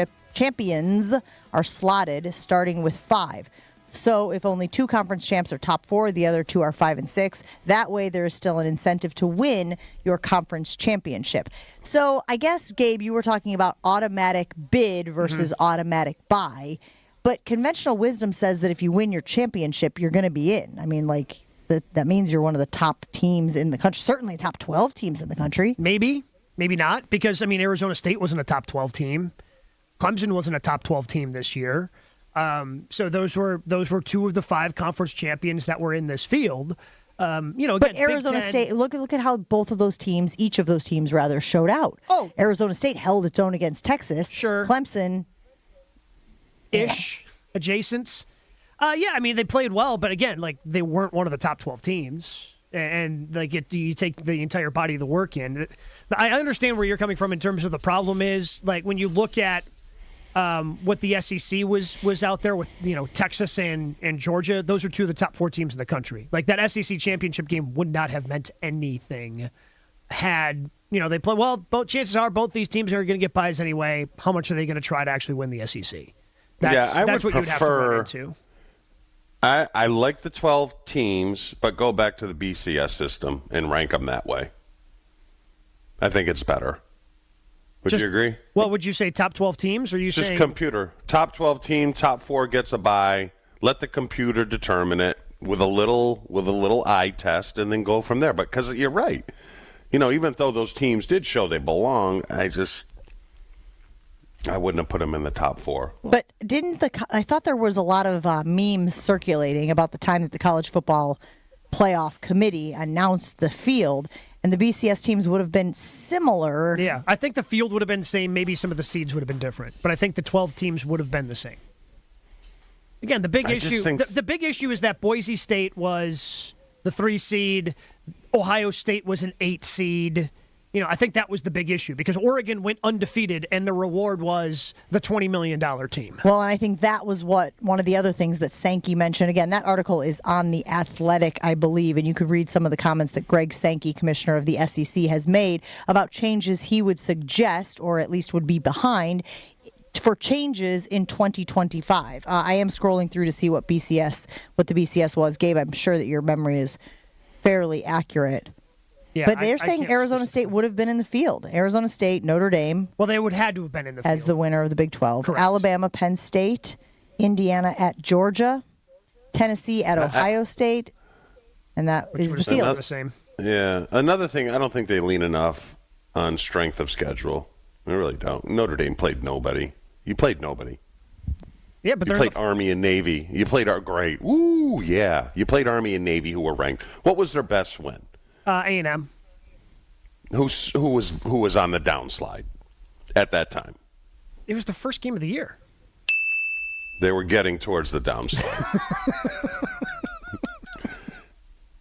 are slotted starting with 5. So if only 2 conference champs are top 4, the other 2 are 5 and 6. That way there is still an incentive to win your conference championship. So I guess, Gabe, you were talking about automatic bid versus automatic buy. But conventional wisdom says that if you win your championship, you're going to be in. I mean, like, that means you're one of the top teams in the country. Certainly top 12 teams in the country. Maybe Maybe not, because, Arizona State wasn't a top 12 team. Clemson wasn't a top 12 team this year. So those were 2 of the 5 conference champions that were in this field. Again, but Arizona State, look at how both of those teams, each of those teams rather, showed out. Oh, Arizona State held its own against Texas. Sure. Clemson, adjacent. They played well, but again, they weren't one of the top 12 teams. And you take the entire body of the work in. I understand where you're coming from in terms of the problem is when you look at what the SEC was out there with Texas and Georgia. Those are 2 of the top 4 teams in the country. That SEC championship game would not have meant anything had they play well. Both chances are both these teams are going to get buys anyway. How much are they going to try to actually win the SEC? That's what you'd have to run into. I like the 12 teams, but go back to the BCS system and rank them that way. I think it's better. Would you agree? Well, would you say top 12 teams? Or are you just saying computer? Top 12 team, top 4 gets a bye. Let the computer determine it with a little eye test, and then go from there. But because you're right, even though those teams did show they belong, I wouldn't have put them in the top 4. But I thought there was a lot of memes circulating about the time that the College Football Playoff Committee announced the field, and the BCS teams would have been similar. Yeah, I think the field would have been the same. Maybe some of the seeds would have been different, but I think the 12 teams would have been the same. Again, the big issue is that Boise State was the 3 seed, Ohio State was an 8 seed. I think that was the big issue because Oregon went undefeated and the reward was the $20 million team. Well, and I think that was one of the other things that Sankey mentioned. Again, that article is on The Athletic, I believe, and you could read some of the comments that Greg Sankey, commissioner of the SEC, has made about changes he would suggest, or at least would be behind, for changes in 2025. I am scrolling through to see what the BCS was. Gabe, I'm sure that your memory is fairly accurate. Yeah, but they're saying Arizona State would have been in the field. Arizona State, Notre Dame. Well, they would have had to have been in the field. As the winner of the Big 12. Correct. Alabama, Penn State. Indiana at Georgia. Tennessee at Ohio State. And that is the field. The same. Yeah. Another thing, I don't think they lean enough on strength of schedule. They really don't. Notre Dame played nobody. You played nobody. Yeah, but you played Army and Navy. You played great. Ooh, yeah. You played Army and Navy, who were ranked. What was their best win? A&M. Who was on the downslide at that time? It was the first game of the year. They were getting towards the downslide.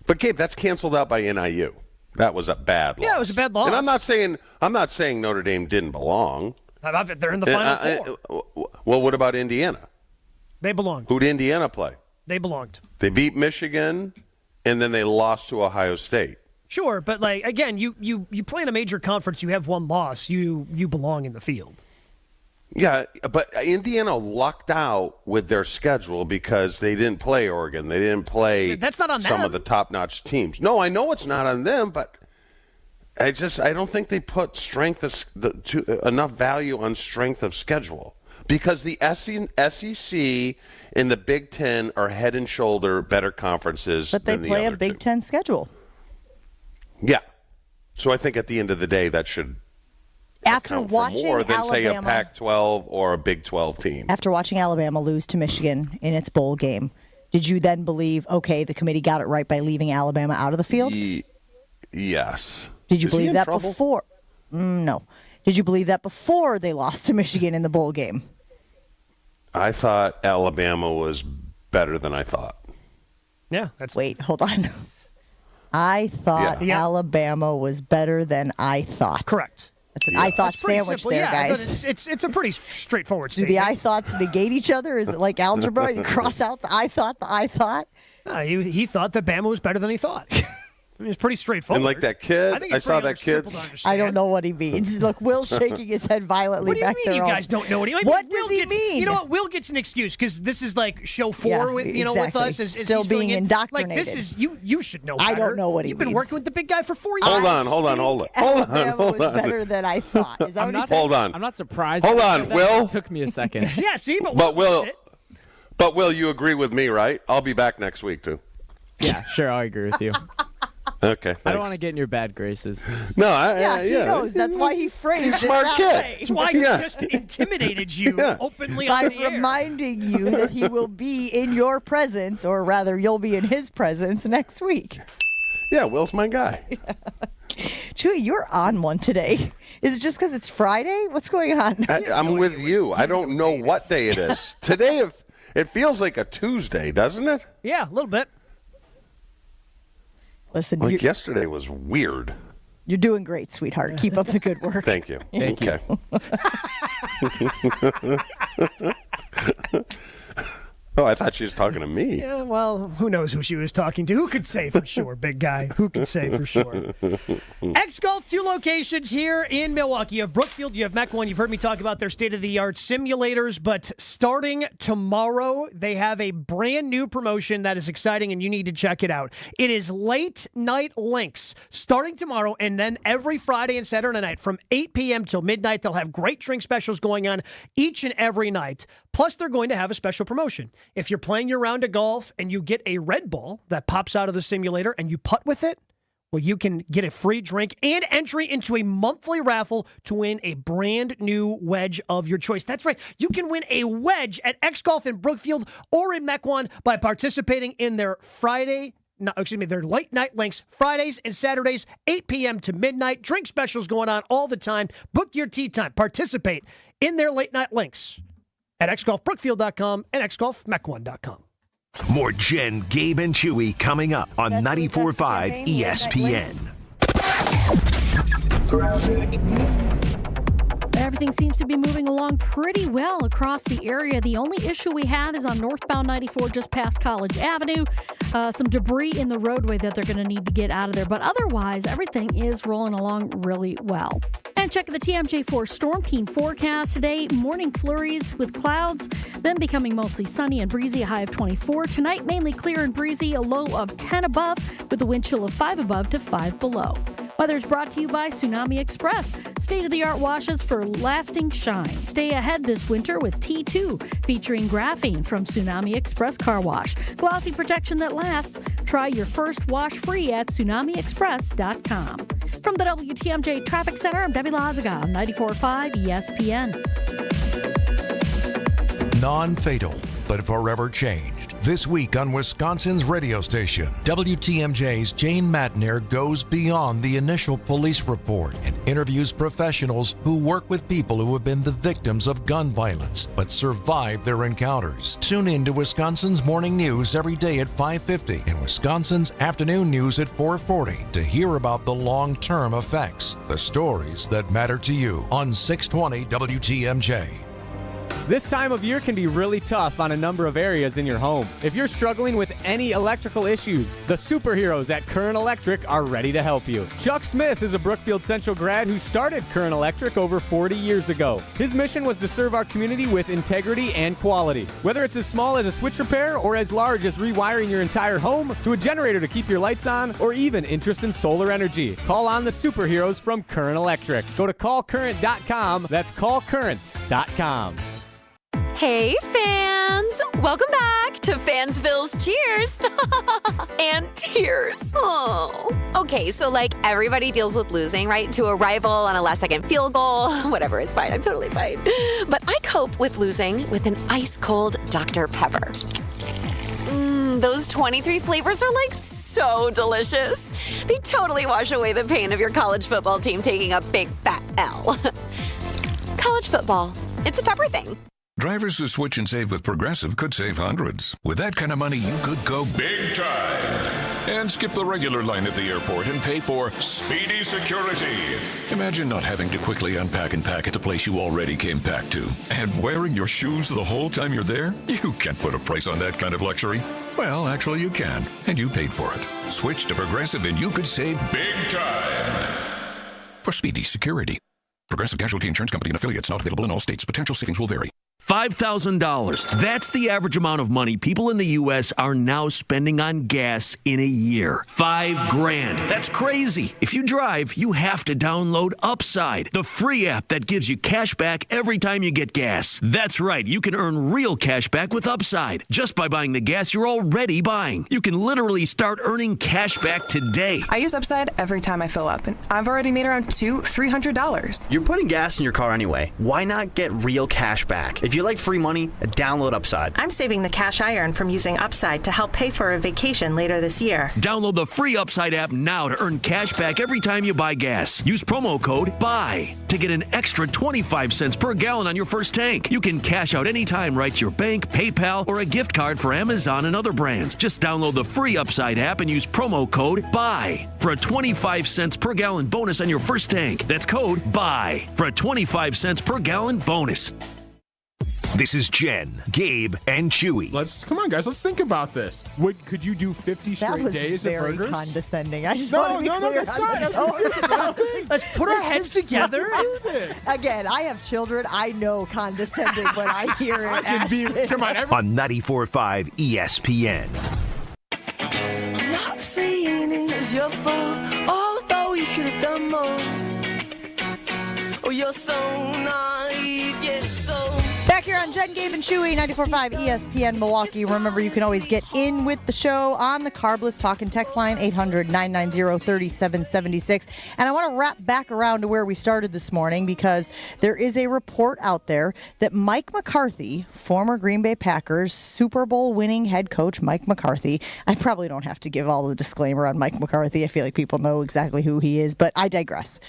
But Gabe, that's canceled out by NIU. That was a bad loss. Yeah, it was a bad loss. And I'm not saying Notre Dame didn't belong. They're in the Final Four. Well, what about Indiana? They belonged. Who did Indiana play? They belonged. They beat Michigan, and then they lost to Ohio State. Sure, but again, you play in a major conference, you have one loss, you belong in the field. Yeah, but Indiana lucked out with their schedule because they didn't play Oregon. They didn't play That's not on some them. of the top-notch teams. No, I know it's not on them, but I don't think they put enough value on strength of schedule because the SEC and the Big Ten are head and shoulder better conferences. But they than the play a other Big Ten schedule. Yeah. So I think at the end of the day, that should after account watching for more than, Alabama, say, a Pac-12 or a Big 12 team. After watching Alabama lose to Michigan in its bowl game, did you then believe, okay, the committee got it right by leaving Alabama out of the field? Yes. Did you Is he believe in that trouble? before? No. Did you believe that before they lost to Michigan in the bowl game? I thought Alabama was better than I thought. Yeah. Wait, hold on. I thought Alabama was better than I thought. Correct. That's an I thought sandwich simple. there, guys. It's a pretty straightforward Do statement. the I thoughts negate each other? Is it like algebra? You cross out the I thought? He thought that Bama was better than he thought. I mean, it's pretty straightforward. And like that kid, I saw that kid. I don't know what he means. Look, Will's shaking his head violently What do you back mean there. you guys don't know what he means? What does he mean? You know what? Will gets an excuse because this is like show 4 with with us. As Still he's being indoctrinated. Like this is you should know better. I don't know what he You've been means. working with the big guy for 4 years. Hold on. Alabama was better than I thought. Is that what he said? Hold on. I'm not surprised. Hold on, Will. It took me a second. Yeah, see, but Will, you agree with me, right? I'll be back next week too. Yeah, sure, I agree with you. Okay. I don't want to get in your bad graces. No, He knows. That's why he phrased it Smart that kid. way. It's why he just intimidated you openly By on the air. reminding you that he will be in your presence, or rather, you'll be in his presence next week. Yeah, Will's my guy. Chewy, you're on one today. Is it just because it's Friday? What's going on? I'm with you. I don't know what day it is. Today, it feels like a Tuesday, doesn't it? Yeah, a little bit. Listen, like yesterday was weird. You're doing great, sweetheart. Keep up the good work. Thank you. Thank you. Oh, I thought she was talking to me. Yeah, well, who knows who she was talking to? Who could say for sure, big guy? Who could say for sure? X-Golf, 2 locations here in Milwaukee. You have Brookfield, you have Mequon. You've heard me talk about their state-of-the-art simulators, but starting tomorrow, they have a brand new promotion that is exciting, and you need to check it out. It is Late Night Links, starting tomorrow, and then every Friday and Saturday night from 8 p.m. till midnight. They'll have great drink specials going on each and every night. Plus, they're going to have a special promotion. If you're playing your round of golf and you get a red ball that pops out of the simulator and you putt with it, well, you can get a free drink and entry into a monthly raffle to win a brand new wedge of your choice. That's right. You can win a wedge at X-Golf in Brookfield or in Mequon by participating in their their Late Night Links, Fridays and Saturdays, 8 p.m. to midnight. Drink specials going on all the time. Book your tee time. Participate in their Late Night Links at xgolfbrookfield.com and xgolfmequon.com. More Jen, Gabe, and Chewy coming up on 94.5 ESPN. Everything seems to be moving along pretty well across the area. The only issue we had is on northbound 94 just past College Avenue. Some debris in the roadway that they're going to need to get out of there. But otherwise, everything is rolling along really well. And check the TMJ4 Storm Team forecast today. Morning flurries with clouds, then becoming mostly sunny and breezy, a high of 24. Tonight, mainly clear and breezy, a low of 10 above, with a wind chill of 5 above to 5 below. Weather's brought to you by Tsunami Express. State-of-the-art washes for lasting shine. Stay ahead this winter with T2, featuring graphene from Tsunami Express Car Wash. Glossy protection that lasts. Try your first wash free at TsunamiExpress.com. From the WTMJ Traffic Center, I'm Debbie Lazaga on 94.5 ESPN. Non-fatal, but forever changed. This week on Wisconsin's radio station, WTMJ's Jane Matner goes beyond the initial police report and interviews professionals who work with people who have been the victims of gun violence but survived their encounters. Tune in to Wisconsin's Morning News every day at 5:50 and Wisconsin's Afternoon News at 4:40 to hear about the long-term effects, the stories that matter to you on 620 WTMJ. This time of year can be really tough on a number of areas in your home. If you're struggling with any electrical issues, the superheroes at Current Electric are ready to help you. Chuck Smith is a Brookfield Central grad who started Current Electric over 40 years ago. His mission was to serve our community with integrity and quality. Whether it's as small as a switch repair or as large as rewiring your entire home, to a generator to keep your lights on, or even interest in solar energy, call on the superheroes from Current Electric. Go to callcurrent.com. That's callcurrent.com. Hey, fans! Welcome back to Fansville's Cheers and Tears. Oh. Okay, so like everybody deals with losing, right? To a rival on a last-second field goal. Whatever, it's fine. I'm totally fine. But I cope with losing with an ice-cold Dr. Pepper. Those 23 flavors are like so delicious. They totally wash away the pain of your college football team taking a big fat L. College football. It's a pepper thing. Drivers who switch and save with Progressive could save hundreds. With that kind of money, you could go big time and skip the regular line at the airport and pay for speedy security. Imagine not having to quickly unpack and pack at the place you already came packed to. And wearing your shoes the whole time you're there? You can't put a price on that kind of luxury. Well, actually you can, and you paid for it. Switch to Progressive and you could save big time for speedy security. Progressive Casualty Insurance Company and affiliates, not available in all states. Potential savings will vary. $5,000. That's the average amount of money people in the U.S. are now spending on gas in a year. $5,000. That's crazy. If you drive, you have to download Upside, the free app that gives you cash back every time you get gas. That's right. You can earn real cash back with Upside just by buying the gas you're already buying. You can literally start earning cash back today. I use Upside every time I fill up, and I've already made around $300. You're putting gas in your car anyway. Why not get real cash back? If you like free money, download Upside. I'm saving the cash I earn from using Upside to help pay for a vacation later this year. Download the free Upside app now to earn cash back every time you buy gas. Use promo code BUY to get an extra 25 cents per gallon on your first tank. You can cash out anytime right to your bank, PayPal, or a gift card for Amazon and other brands. Just download the free Upside app and use promo code BUY for a 25 cents per gallon bonus on your first tank. That's code BUY for a 25 cents per gallon bonus. This is Jen, Gabe, and Chewy. Come on, guys. Let's think about this. Could you do 50 straight days of burgers? That was very condescending. I just No, want to be no, clear that's on not. the Let's put our heads together. Again, I have children. I know condescending when I hear it. Come on, On 94.5 ESPN. I'm not saying it was your fault, although you could have done more. Oh, you're so naive, yes, so. Back here on Jen, Gabe, and Chewy, 94.5 ESPN Milwaukee. Remember, you can always get in with the show on the Carbless Talk and Text line, 800-990-3776. And I want to wrap back around to where we started this morning because there is a report out there that Mike McCarthy, former Green Bay Packers Super Bowl winning head coach Mike McCarthy, I probably don't have to give all the disclaimer on Mike McCarthy. I feel like people know exactly who he is, but I digress.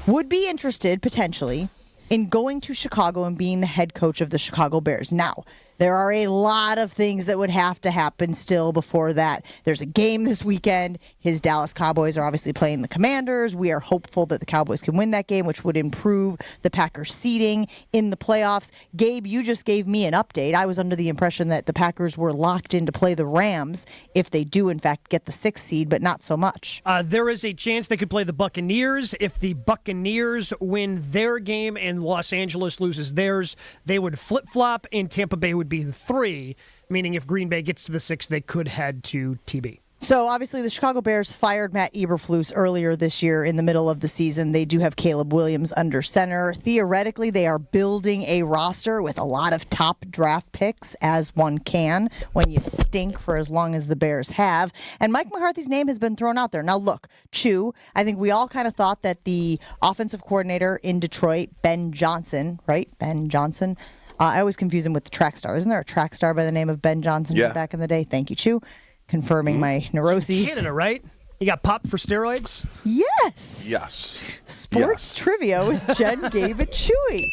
Would be interested, potentially, in going to Chicago and being the head coach of the Chicago Bears. Now, there are a lot of things that would have to happen still before that. There's a game this weekend. His Dallas Cowboys are obviously playing the Commanders. We are hopeful that the Cowboys can win that game, which would improve the Packers' seeding in the playoffs. Gabe, you just gave me an update. I was under the impression that the Packers were locked in to play the Rams if they do, in fact, get the 6th seed, but not so much. There is a chance they could play the Buccaneers. If the Buccaneers win their game and Los Angeles loses theirs, they would flip-flop, and Tampa Bay would be the 3, meaning if Green Bay gets to the 6, they could head to TB. So, obviously, the Chicago Bears fired Matt Eberflus earlier this year in the middle of the season. They do have Caleb Williams under center. Theoretically, they are building a roster with a lot of top draft picks, as one can when you stink for as long as the Bears have. And Mike McCarthy's name has been thrown out there. Now, look, Chew, I think we all kind of thought that the offensive coordinator in Detroit, Ben Johnson, right? Ben Johnson. I always confuse him with the track star. Isn't there a track star by the name of Ben Johnson back in the day? Thank you, Chew. Confirming my neuroses. Canada, right? You got popped for steroids? Yes. Yes. Sports trivia with Jen, Gabe, and Chewy.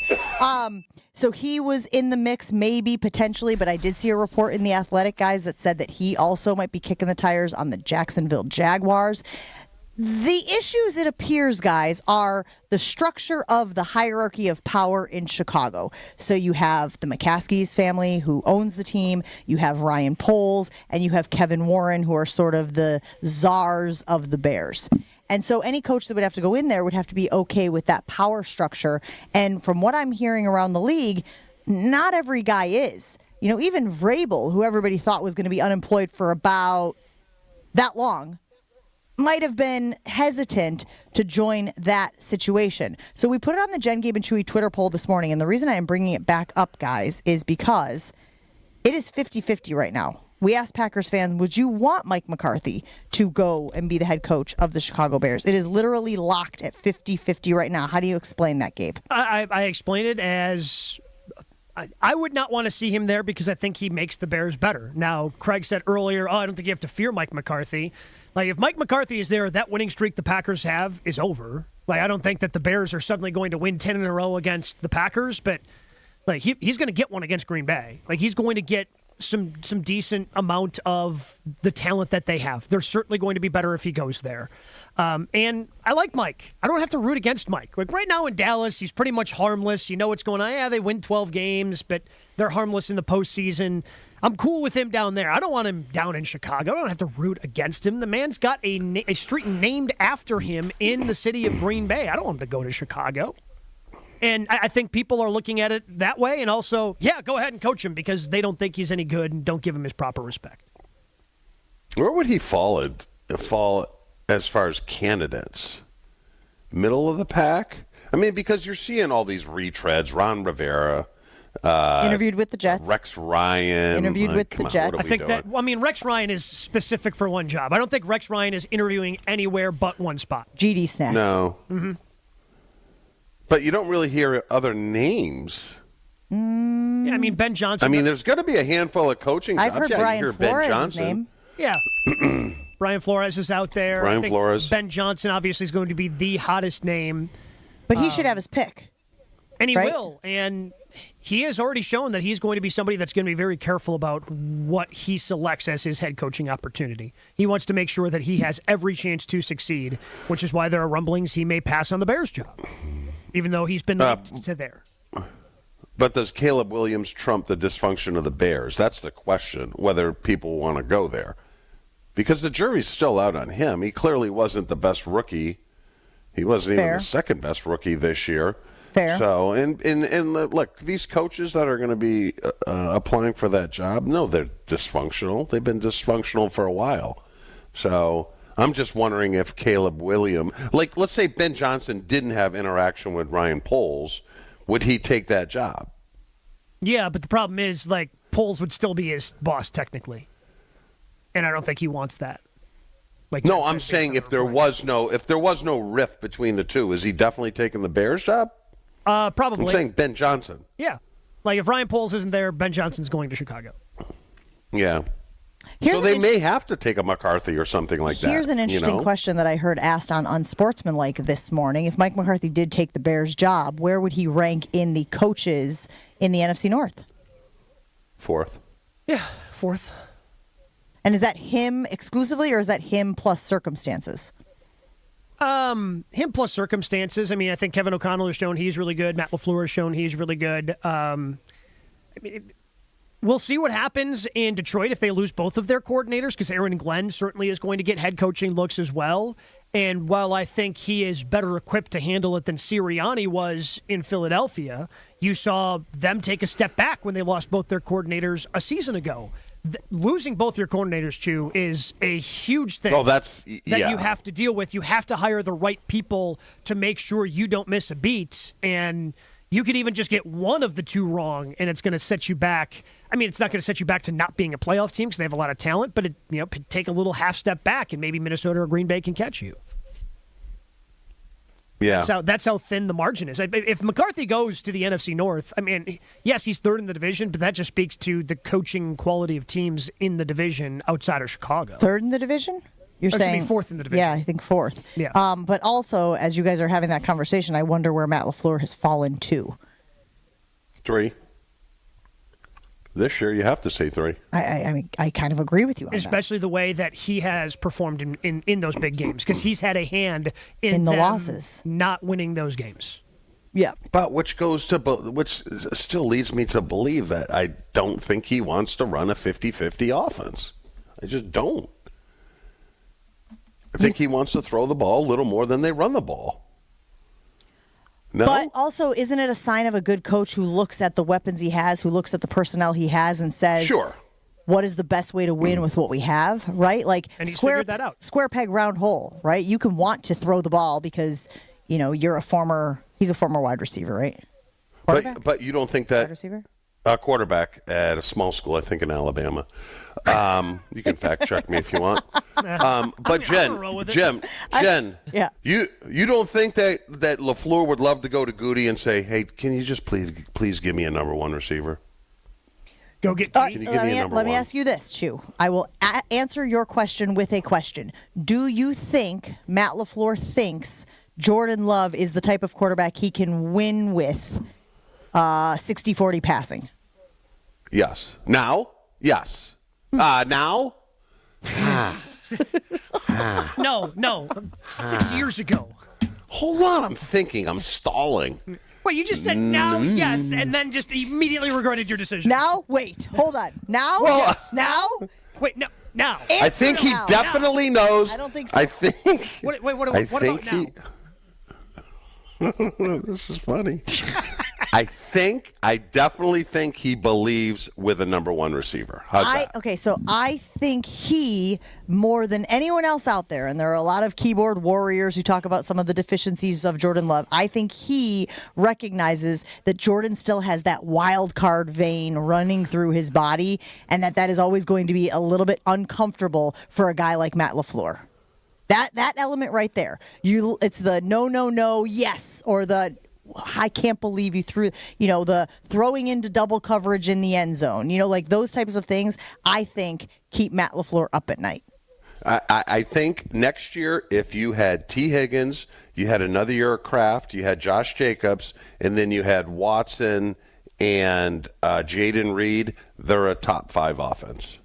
So he was in the mix, maybe, potentially, but I did see a report in The Athletic, guys, that said that he also might be kicking the tires on the Jacksonville Jaguars. The issues, it appears, guys, are the structure of the hierarchy of power in Chicago. So you have the McCaskies family who owns the team, you have Ryan Poles, and you have Kevin Warren, who are sort of the czars of the Bears. And so any coach that would have to go in there would have to be okay with that power structure. And from what I'm hearing around the league, not every guy is. You know, even Vrabel, who everybody thought was going to be unemployed for about that long, might have been hesitant to join that situation. So we put it on the Jen, Gabe, and Chewy Twitter poll this morning, and the reason I am bringing it back up, guys, is because it is 50-50 right now. We asked Packers fans, would you want Mike McCarthy to go and be the head coach of the Chicago Bears? It is literally locked at 50-50 right now. How do you explain that, Gabe? I explain it as I would not want to see him there because I think he makes the Bears better. Now, Craig said earlier, I don't think you have to fear Mike McCarthy. Like, if Mike McCarthy is there, that winning streak the Packers have is over. Like, I don't think that the Bears are suddenly going to win 10 in a row against the Packers, but like he's going to get one against Green Bay. Like, he's going to get some decent amount of the talent that they have. They're certainly going to be better if he goes there. And I like Mike. I don't have to root against Mike. Like, right now in Dallas, he's pretty much harmless. You know what's going on. Yeah, they win 12 games, but they're harmless in the postseason. I'm cool with him down there. I don't want him down in Chicago. I don't have to root against him. The man's got a street named after him in the city of Green Bay. I don't want him to go to Chicago. And I think people are looking at it that way. And also, yeah, go ahead and coach him because they don't think he's any good and don't give him his proper respect. Where would he fall as far as candidates? Middle of the pack? I mean, because you're seeing all these retreads. Ron Rivera. Interviewed with the Jets. Rex Ryan. Interviewed with the Jets. I think Rex Ryan is specific for one job. I don't think Rex Ryan is interviewing anywhere but one spot. GD snack. No. Mm-hmm. But you don't really hear other names. Yeah, I mean, Ben Johnson. I mean, there's going to be a handful of coaching I've jobs. heard Brian you hear Flores' Ben Johnson. name. Yeah. Brian Flores is out there. Brian I think Flores. Ben Johnson obviously is going to be the hottest name. But he should have his pick. And he right? will. And he has already shown that he's going to be somebody that's going to be very careful about what he selects as his head coaching opportunity. He wants to make sure that he has every chance to succeed, which is why there are rumblings he may pass on the Bears job, even though he's been linked to there. But does Caleb Williams trump the dysfunction of the Bears? That's the question, whether people want to go there. Because the jury's still out on him. He clearly wasn't the best rookie. He wasn't even the second best rookie this year. Fair. So, and look, these coaches that are going to be applying for that job, no, they're dysfunctional. They've been dysfunctional for a while. So I'm just wondering if Caleb Williams, like let's say Ben Johnson didn't have interaction with Ryan Poles, would he take that job? Yeah, but the problem is, like, Poles would still be his boss technically. And I don't think he wants that. Like, no, I'm saying if there was no rift between the two, is he definitely taking the Bears job? Probably. I'm saying Ben Johnson. Yeah. Like, if Ryan Poles isn't there, Ben Johnson's going to Chicago. Yeah. So they may have to take a McCarthy or something like that. Here's an interesting question that I heard asked on Unsportsmanlike this morning. If Mike McCarthy did take the Bears job, where would he rank in the coaches in the NFC North? Fourth. Yeah, fourth. And is that him exclusively, or is that him plus circumstances? Him plus circumstances. I mean, I think Kevin O'Connell has shown he's really good. Matt LaFleur has shown he's really good. I mean, we'll see what happens in Detroit if they lose both of their coordinators, because Aaron Glenn certainly is going to get head coaching looks as well. And while I think he is better equipped to handle it than Sirianni was in Philadelphia, you saw them take a step back when they lost both their coordinators a season ago. Losing both your coordinators, Chew, is a huge thing that you have to deal with. You have to hire the right people to make sure you don't miss a beat. And you could even just get one of the two wrong, and it's going to set you back. I mean, it's not going to set you back to not being a playoff team because they have a lot of talent, but take a little half step back, and maybe Minnesota or Green Bay can catch you. Yeah. That's how thin the margin is. If McCarthy goes to the NFC North, I mean, yes, he's third in the division, but that just speaks to the coaching quality of teams in the division outside of Chicago. Third in the division? You're saying fourth in the division. Yeah, I think fourth. Yeah. But also, as you guys are having that conversation, I wonder where Matt LaFleur has fallen to. 3. This year, you have to say 3. I mean, I kind of agree with you on especially the way that he has performed in those big games, because he's had a hand in the them losses, not winning those games. Yeah, but which still leads me to believe that I don't think he wants to run a 50-50 offense. I just don't. I think he wants to throw the ball a little more than they run the ball. No? But also, isn't it a sign of a good coach who looks at the weapons he has, who looks at the personnel he has, and says, "Sure, what is the best way to win with what we have?" Right? Like and he's figured that out. Square peg, round hole. Right? You can want to throw the ball because you're he's a former wide receiver, right? But you don't think that wide receiver? Quarterback at a small school, I think in Alabama. You can fact check me if you want. But Jen, yeah. You don't think that LaFleur would love to go to Goody and say, "Hey, can you just please give me a number 1 receiver? Go get Can you give me a number let me 1? ask you this, Chew. I will answer your question with a question. Do you think Matt LaFleur thinks Jordan Love is the type of quarterback he can win with 60-40 passing? Yes. Now? Yes. Now? No. 6 years ago. Hold on, I'm thinking. I'm stalling. Wait, you just said now, yes, and then just immediately regretted your decision. Now? Wait, hold on. Now? Well, yes. Now? Wait, no. Now. I think he definitely knows. I don't think so. I think. What about now? This is funny. I definitely think he believes with a number one receiver. How's that? Okay, so I think he, more than anyone else out there, and there are a lot of keyboard warriors who talk about some of the deficiencies of Jordan Love, I think he recognizes that Jordan still has that wild card vein running through his body, and that is always going to be a little bit uncomfortable for a guy like Matt LaFleur. That element right there. It's the no, yes, or the I can't believe you threw, the throwing into double coverage in the end zone. Like those types of things, I think keep Matt LaFleur up at night. I think next year, if you had T. Higgins, you had another year of Kraft, you had Josh Jacobs, and then you had Watson and Jaden Reed, they're a top 5 offense.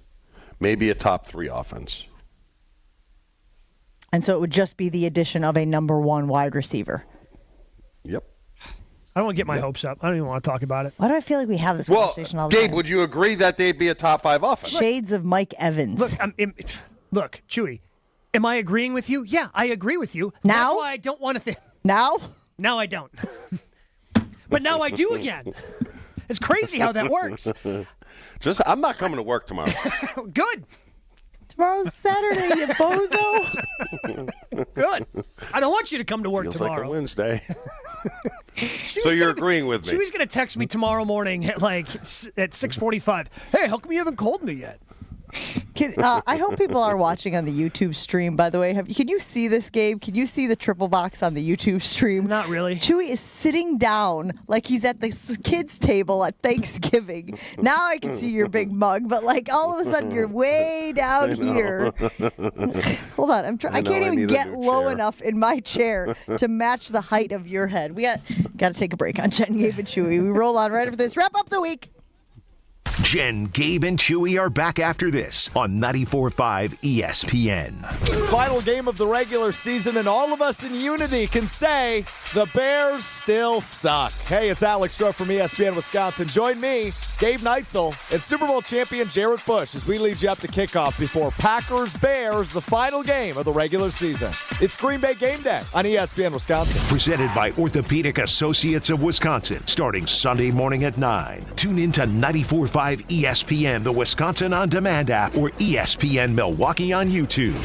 Maybe a top 3 offense. And so it would just be the addition of a number 1 wide receiver. Yep. I don't want to get my hopes up. I don't even want to talk about it. Why do I feel like we have this conversation all the Gabe, time? would you agree that they'd be a top 5 offense? Shades of Mike Evans. Look, Chewy, am I agreeing with you? Yeah, I agree with you. Now? That's why I don't want to think. Now? Now I don't. But now I do again. It's crazy how that works. I'm not coming to work tomorrow. Good. Tomorrow's Saturday, you bozo. Good. I don't want you to come to work Feels tomorrow. like a Wednesday. So you're agreeing with me. Chewy's going to text me tomorrow morning at 6:45. Hey, how come you haven't called me yet? I hope people are watching on the YouTube stream, by the way. Can you see this, Gabe? Can you see the triple box on the YouTube stream? Not really. Chewy is sitting down like he's at the kids' table at Thanksgiving. Now I can see your big mug, but all of a sudden you're way down here. Hold on. I can't even get low enough in my chair to match the height of your head. We got to take a break on Jen, Gabe, and Chewy. We roll on right after this. Wrap up the week. Jen, Gabe, and Chewy are back after this on 94.5 ESPN. Final game of the regular season, and all of us in unity can say the Bears still suck. Hey, it's Alex Stroh from ESPN Wisconsin. Join me, Gabe Neitzel, and Super Bowl champion Jared Bush as we lead you up to kickoff before Packers-Bears, the final game of the regular season. It's Green Bay Game Day on ESPN Wisconsin. Presented by Orthopedic Associates of Wisconsin, starting Sunday morning at 9. Tune in to 94.5 ESPN, the Wisconsin On Demand app, or ESPN Milwaukee on YouTube.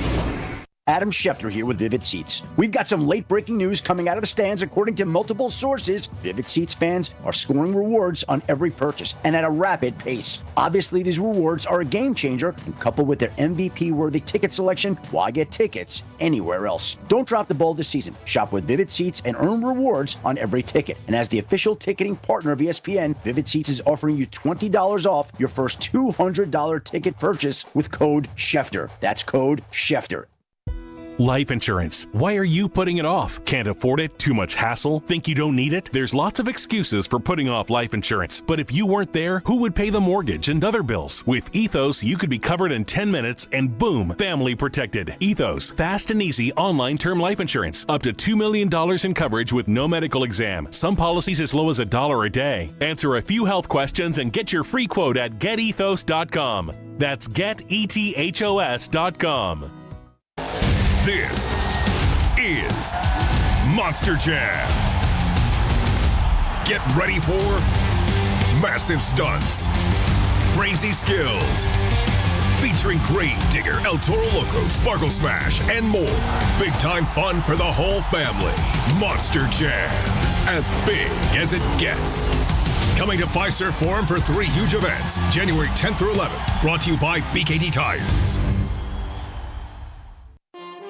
Adam Schefter here with Vivid Seats. We've got some late-breaking news coming out of the stands. According to multiple sources, Vivid Seats fans are scoring rewards on every purchase and at a rapid pace. Obviously, these rewards are a game changer, and coupled with their MVP-worthy ticket selection, why get tickets anywhere else? Don't drop the ball this season. Shop with Vivid Seats and earn rewards on every ticket. And as the official ticketing partner of ESPN, Vivid Seats is offering you $20 off your first $200 ticket purchase with code Schefter. That's code Schefter. Life insurance. Why are you putting it off? Can't afford it? Too much hassle? Think you don't need it? There's lots of excuses for putting off life insurance. But if you weren't there, who would pay the mortgage and other bills? With Ethos, you could be covered in 10 minutes and boom, family protected. Ethos, fast and easy online term life insurance. Up to $2 million in coverage with no medical exam. Some policies as low as $1 a day. Answer a few health questions and get your free quote at getethos.com. That's getethos.com. This is Monster Jam. Get ready for massive stunts, crazy skills, featuring Grave Digger, El Toro Loco, Sparkle Smash, and more. Big time fun for the whole family. Monster Jam, as big as it gets. Coming to Fiserv Forum for 3 huge events, January 10th through 11th. Brought to you by BKD Tires.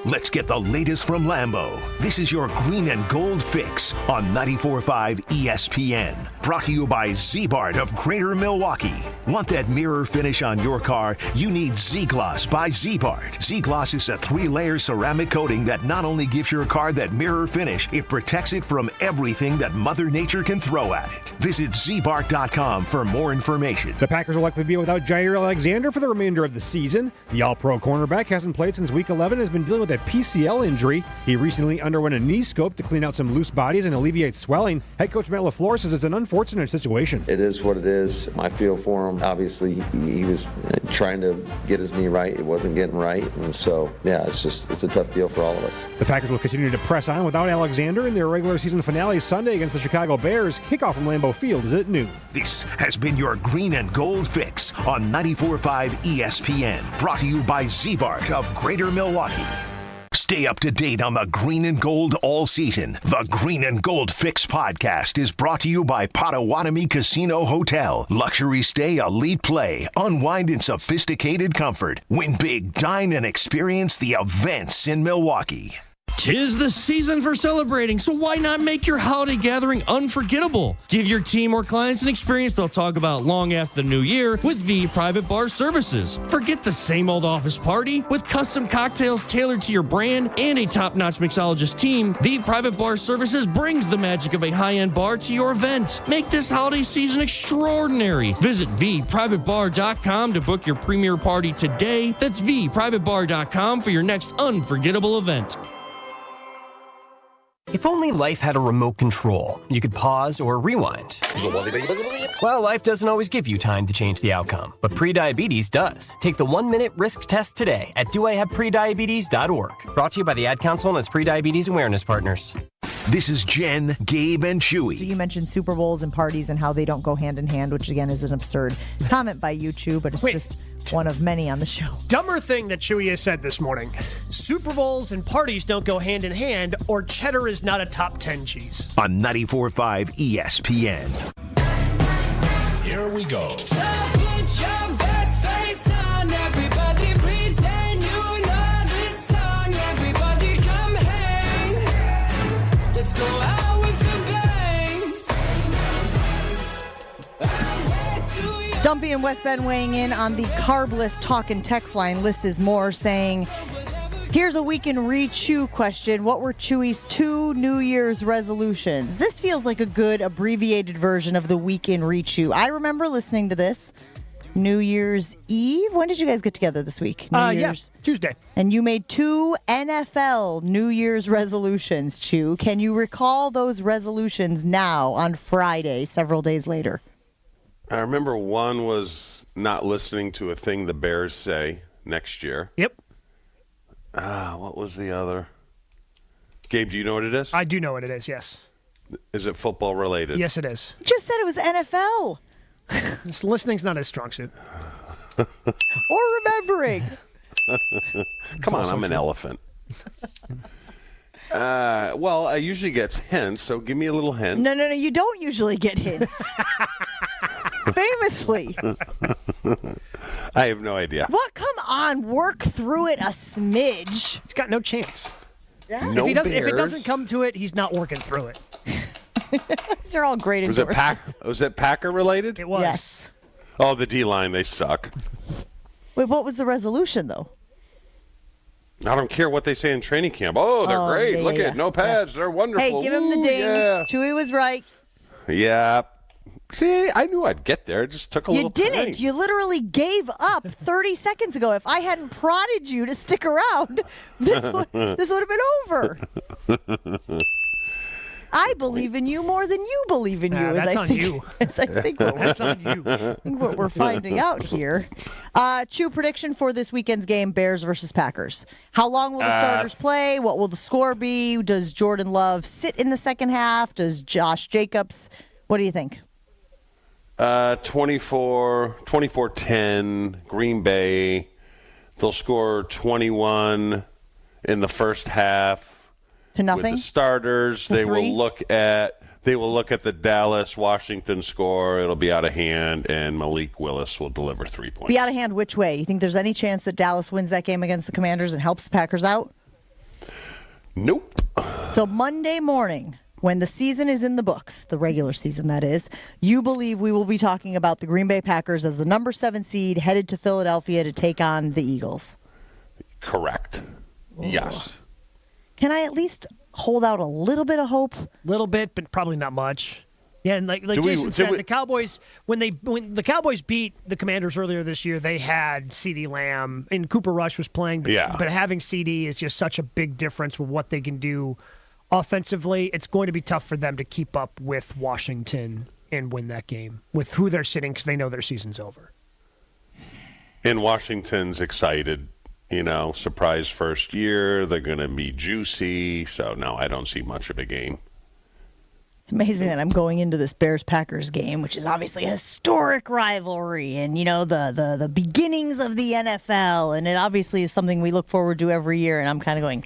Let's get the latest from Lambeau. This is your green and gold fix on 94.5 ESPN. Brought to you by Z-Bart of Greater Milwaukee. Want that mirror finish on your car? You need Z-Gloss by Z-Bart. Z-Gloss is a 3-layer ceramic coating that not only gives your car that mirror finish, it protects it from everything that Mother Nature can throw at it. Visit zbart.com for more information. The Packers will likely be without Jair Alexander for the remainder of the season. The All-Pro cornerback hasn't played since Week 11 and has been dealing with with a PCL injury. He recently underwent a knee scope to clean out some loose bodies and alleviate swelling. Head coach Matt LaFleur says it's an unfortunate situation. It is what it is. I feel for him. Obviously, he was trying to get his knee right. It wasn't getting right. And so, yeah, it's a tough deal for all of us. The Packers will continue to press on without Alexander in their regular season finale Sunday against the Chicago Bears. Kickoff from Lambeau Field is at noon. This has been your Green and Gold Fix on 94.5 ESPN. Brought to you by Z-Bart of Greater Milwaukee. Stay up to date on the Green and Gold all season. The Green and Gold Fix podcast is brought to you by Potawatomi Casino Hotel. Luxury stay, elite play, unwind in sophisticated comfort. Win big, dine, and experience the events in Milwaukee. 'Tis the season for celebrating, so why not make your holiday gathering unforgettable? Give your team or clients an experience they'll talk about long after the new year with V Private Bar Services. Forget the same old office party. With custom cocktails tailored to your brand and a top-notch mixologist team, V Private Bar Services brings the magic of a high-end bar to your event. Make this holiday season extraordinary. Visit vprivatebar.com to book your premier party today. That's vprivatebar.com for your next unforgettable event. If only life had a remote control, you could pause or rewind. Well, life doesn't always give you time to change the outcome, but prediabetes does. Take the 1-minute risk test today at doihaveprediabetes.org. Brought to you by the Ad Council and its prediabetes awareness partners. This is Jen, Gabe, and Chewy. So you mentioned Super Bowls and parties and how they don't go hand in hand, which again is an absurd comment by you two, but it's just one of many on the show. Dumber thing that Chewy has said this morning. Super Bowls and parties don't go hand in hand, or cheddar is not a top 10 cheese. On 94.5 ESPN. Here we go. So put your best face on, everybody pretend you know this song. Everybody come hang. Let's go out with a bang. Dumpy and West Bend weighing in on the carbless talk and text line. Liz is more saying, here's a week in Re-Chew question. What were Chewy's 2 New Year's resolutions? This feels like a good abbreviated version of the week in Re-Chew. I remember listening to this New Year's Eve. When did you guys get together this week? Yeah, Tuesday. And you made 2 NFL New Year's resolutions, Chew. Can you recall those resolutions now on Friday, several days later? I remember one was not listening to a thing the Bears say next year. Yep. What was the other? Gabe, do you know what it is? I do know what it is, yes. Is it football related? Yes, it is. You just said it was NFL. This listening's not his strong suit. Or remembering. Come on, I'm an elephant. Well, I usually get hints, so give me a little hint. No, you don't usually get hints. Famously. I have no idea. What? Come on, work through it a smidge. He's got no chance. Yeah. No if it Bears. doesn't come to it, he's not working through it. These are all great Was endorsements. it Packer related? It was. Yes. Oh, the D-line, they suck. Wait, what was the resolution, though? I don't care what they say in training camp. Oh, they're great. yeah, Look yeah, at no pads. They're wonderful. Hey, give him the Ooh, ding. Yeah. Chewy was right. Yeah. See, I knew I'd get there. It just took a little You didn't. time. You literally gave up 30 seconds ago. If I hadn't prodded you to stick around, this would have been over. I believe in you more than you believe in you. That's on you. As I think That's on you. I think what we're finding out here. Chew, prediction for this weekend's game, Bears versus Packers. How long will the starters play? What will the score be? Does Jordan Love sit in the second half? Does Josh Jacobs? What do you think? 24-10, Green Bay. They'll score 21 in the first half. To nothing? With the starters, To they 3? will look at the Dallas-Washington score. It'll be out of hand, and Malik Willis will deliver 3 points. Be out of hand which way? You think there's any chance that Dallas wins that game against the Commanders and helps the Packers out? Nope. So Monday morning, when the season is in the books, the regular season that is, you believe we will be talking about the Green Bay Packers as the number 7 seed headed to Philadelphia to take on the Eagles. Correct. Yes. Can I at least hold out a little bit of hope? Little bit, but probably not much. Yeah, and like Jason said, the Cowboys when the Cowboys beat the Commanders earlier this year, they had CeeDee Lamb and Cooper Rush was playing, but having CD is just such a big difference with what they can do offensively. It's going to be tough for them to keep up with Washington and win that game with who they're sitting because they know their season's over. And Washington's excited, surprise first year. They're going to be juicy. So, no, I don't see much of a game. It's amazing that I'm going into this Bears-Packers game, which is obviously a historic rivalry and, the beginnings of the NFL. And it obviously is something we look forward to every year. And I'm kind of going,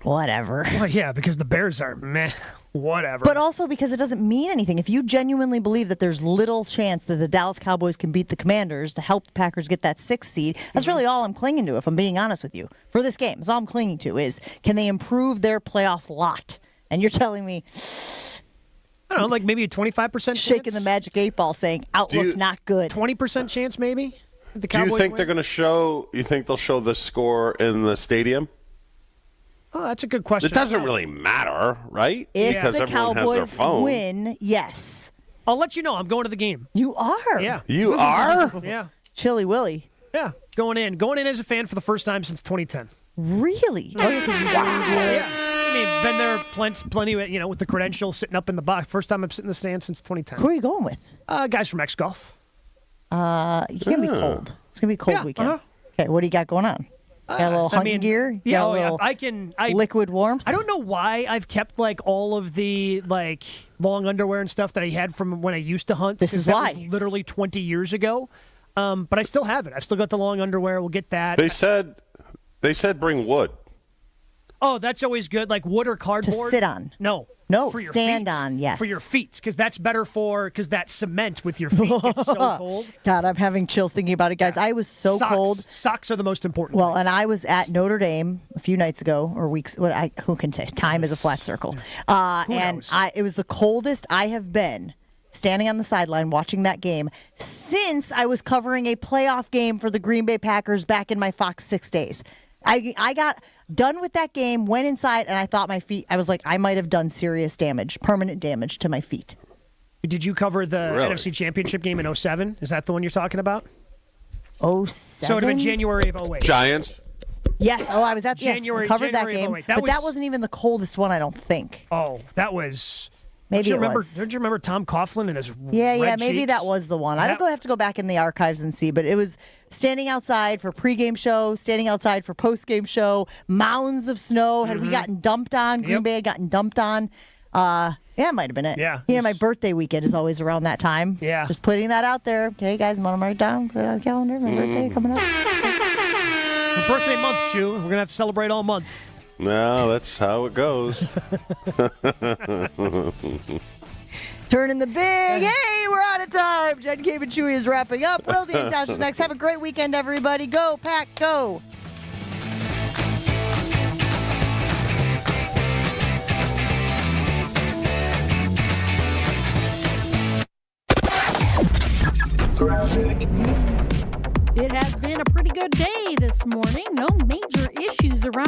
whatever. Well, yeah, because the Bears are meh, whatever. But also because it doesn't mean anything. If you genuinely believe that there's little chance that the Dallas Cowboys can beat the Commanders to help the Packers get that 6th seed, that's really all I'm clinging to, if I'm being honest with you. For this game, that's all I'm clinging to is, can they improve their playoff lot? And you're telling me, I don't know, like maybe a 25% chance? Shaking the magic 8 ball saying, outlook not good. 20% chance maybe? The Do you Cowboys think win? they're going to show, you think they'll show the score in the stadium? Oh, that's a good question. It doesn't really matter, right? If because the everyone has Cowboys their phone. win, yes. I'll let you know. I'm going to the game. You are? Yeah. You are? Yeah. Chilly Willy. Yeah. Going in as a fan for the first time since 2010. Really? Oh, Yeah. I mean, been there plenty with the credentials sitting up in the box. First time I'm sitting in the stand since 2010. Who are you going with? Guys from X-Golf. It's going to be cold. It's going to be a cold weekend. Okay, what do you got going on? Got a little hunting gear? Yeah, got liquid warmth? I don't know why I've kept all of the long underwear and stuff that I had from when I used to hunt. This is that why. Was literally 20 years ago. But I still have it. I've still got the long underwear. We'll get that. They said bring wood. Oh, that's always good. Like wood or cardboard. To sit on. No, No, for your stand feet. on, yes. For your feet, because that's better because that cement with your feet gets so cold. God, I'm having chills thinking about it, guys. I was so Socks. cold. Socks are the most important. Well, and I was at Notre Dame a few nights ago, or weeks. Who can say? Time is a flat circle. It was the coldest I have been standing on the sideline watching that game since I was covering a playoff game for the Green Bay Packers back in my Fox 6 days. I got done with that game, went inside, and I thought my feet, I was like, I might have done serious damage, permanent damage to my feet. Did you cover the NFC Championship game in 07? Is that the one you're talking about? 07? So it would have been January of 08. Giants? Yes. Oh, I was at January, covered January that game. of 08. That wasn't even the coldest one, I don't think. Oh, that was... Maybe don't you remember Tom Coughlin and his red maybe cheeks? that was the one. I don't have to go back in the archives and see, but it was standing outside for pregame show, standing outside for postgame show, mounds of snow. Had we gotten dumped on? Green Bay had gotten dumped on. It might have been it. Yeah. My birthday weekend is always around that time. Yeah. Just putting that out there. Okay, guys, I'm going to mark it down. Put it on the calendar. My birthday coming up. Her birthday month, Chew. We're going to have to celebrate all month. No, that's how it goes. Turning the big. Hey, we're out of time. Jen, Gabe, and Chewy is wrapping up. Wilde and Tosh is next. Have a great weekend, everybody. Go, Pack, go. It has been a pretty good day this morning. No major issues around.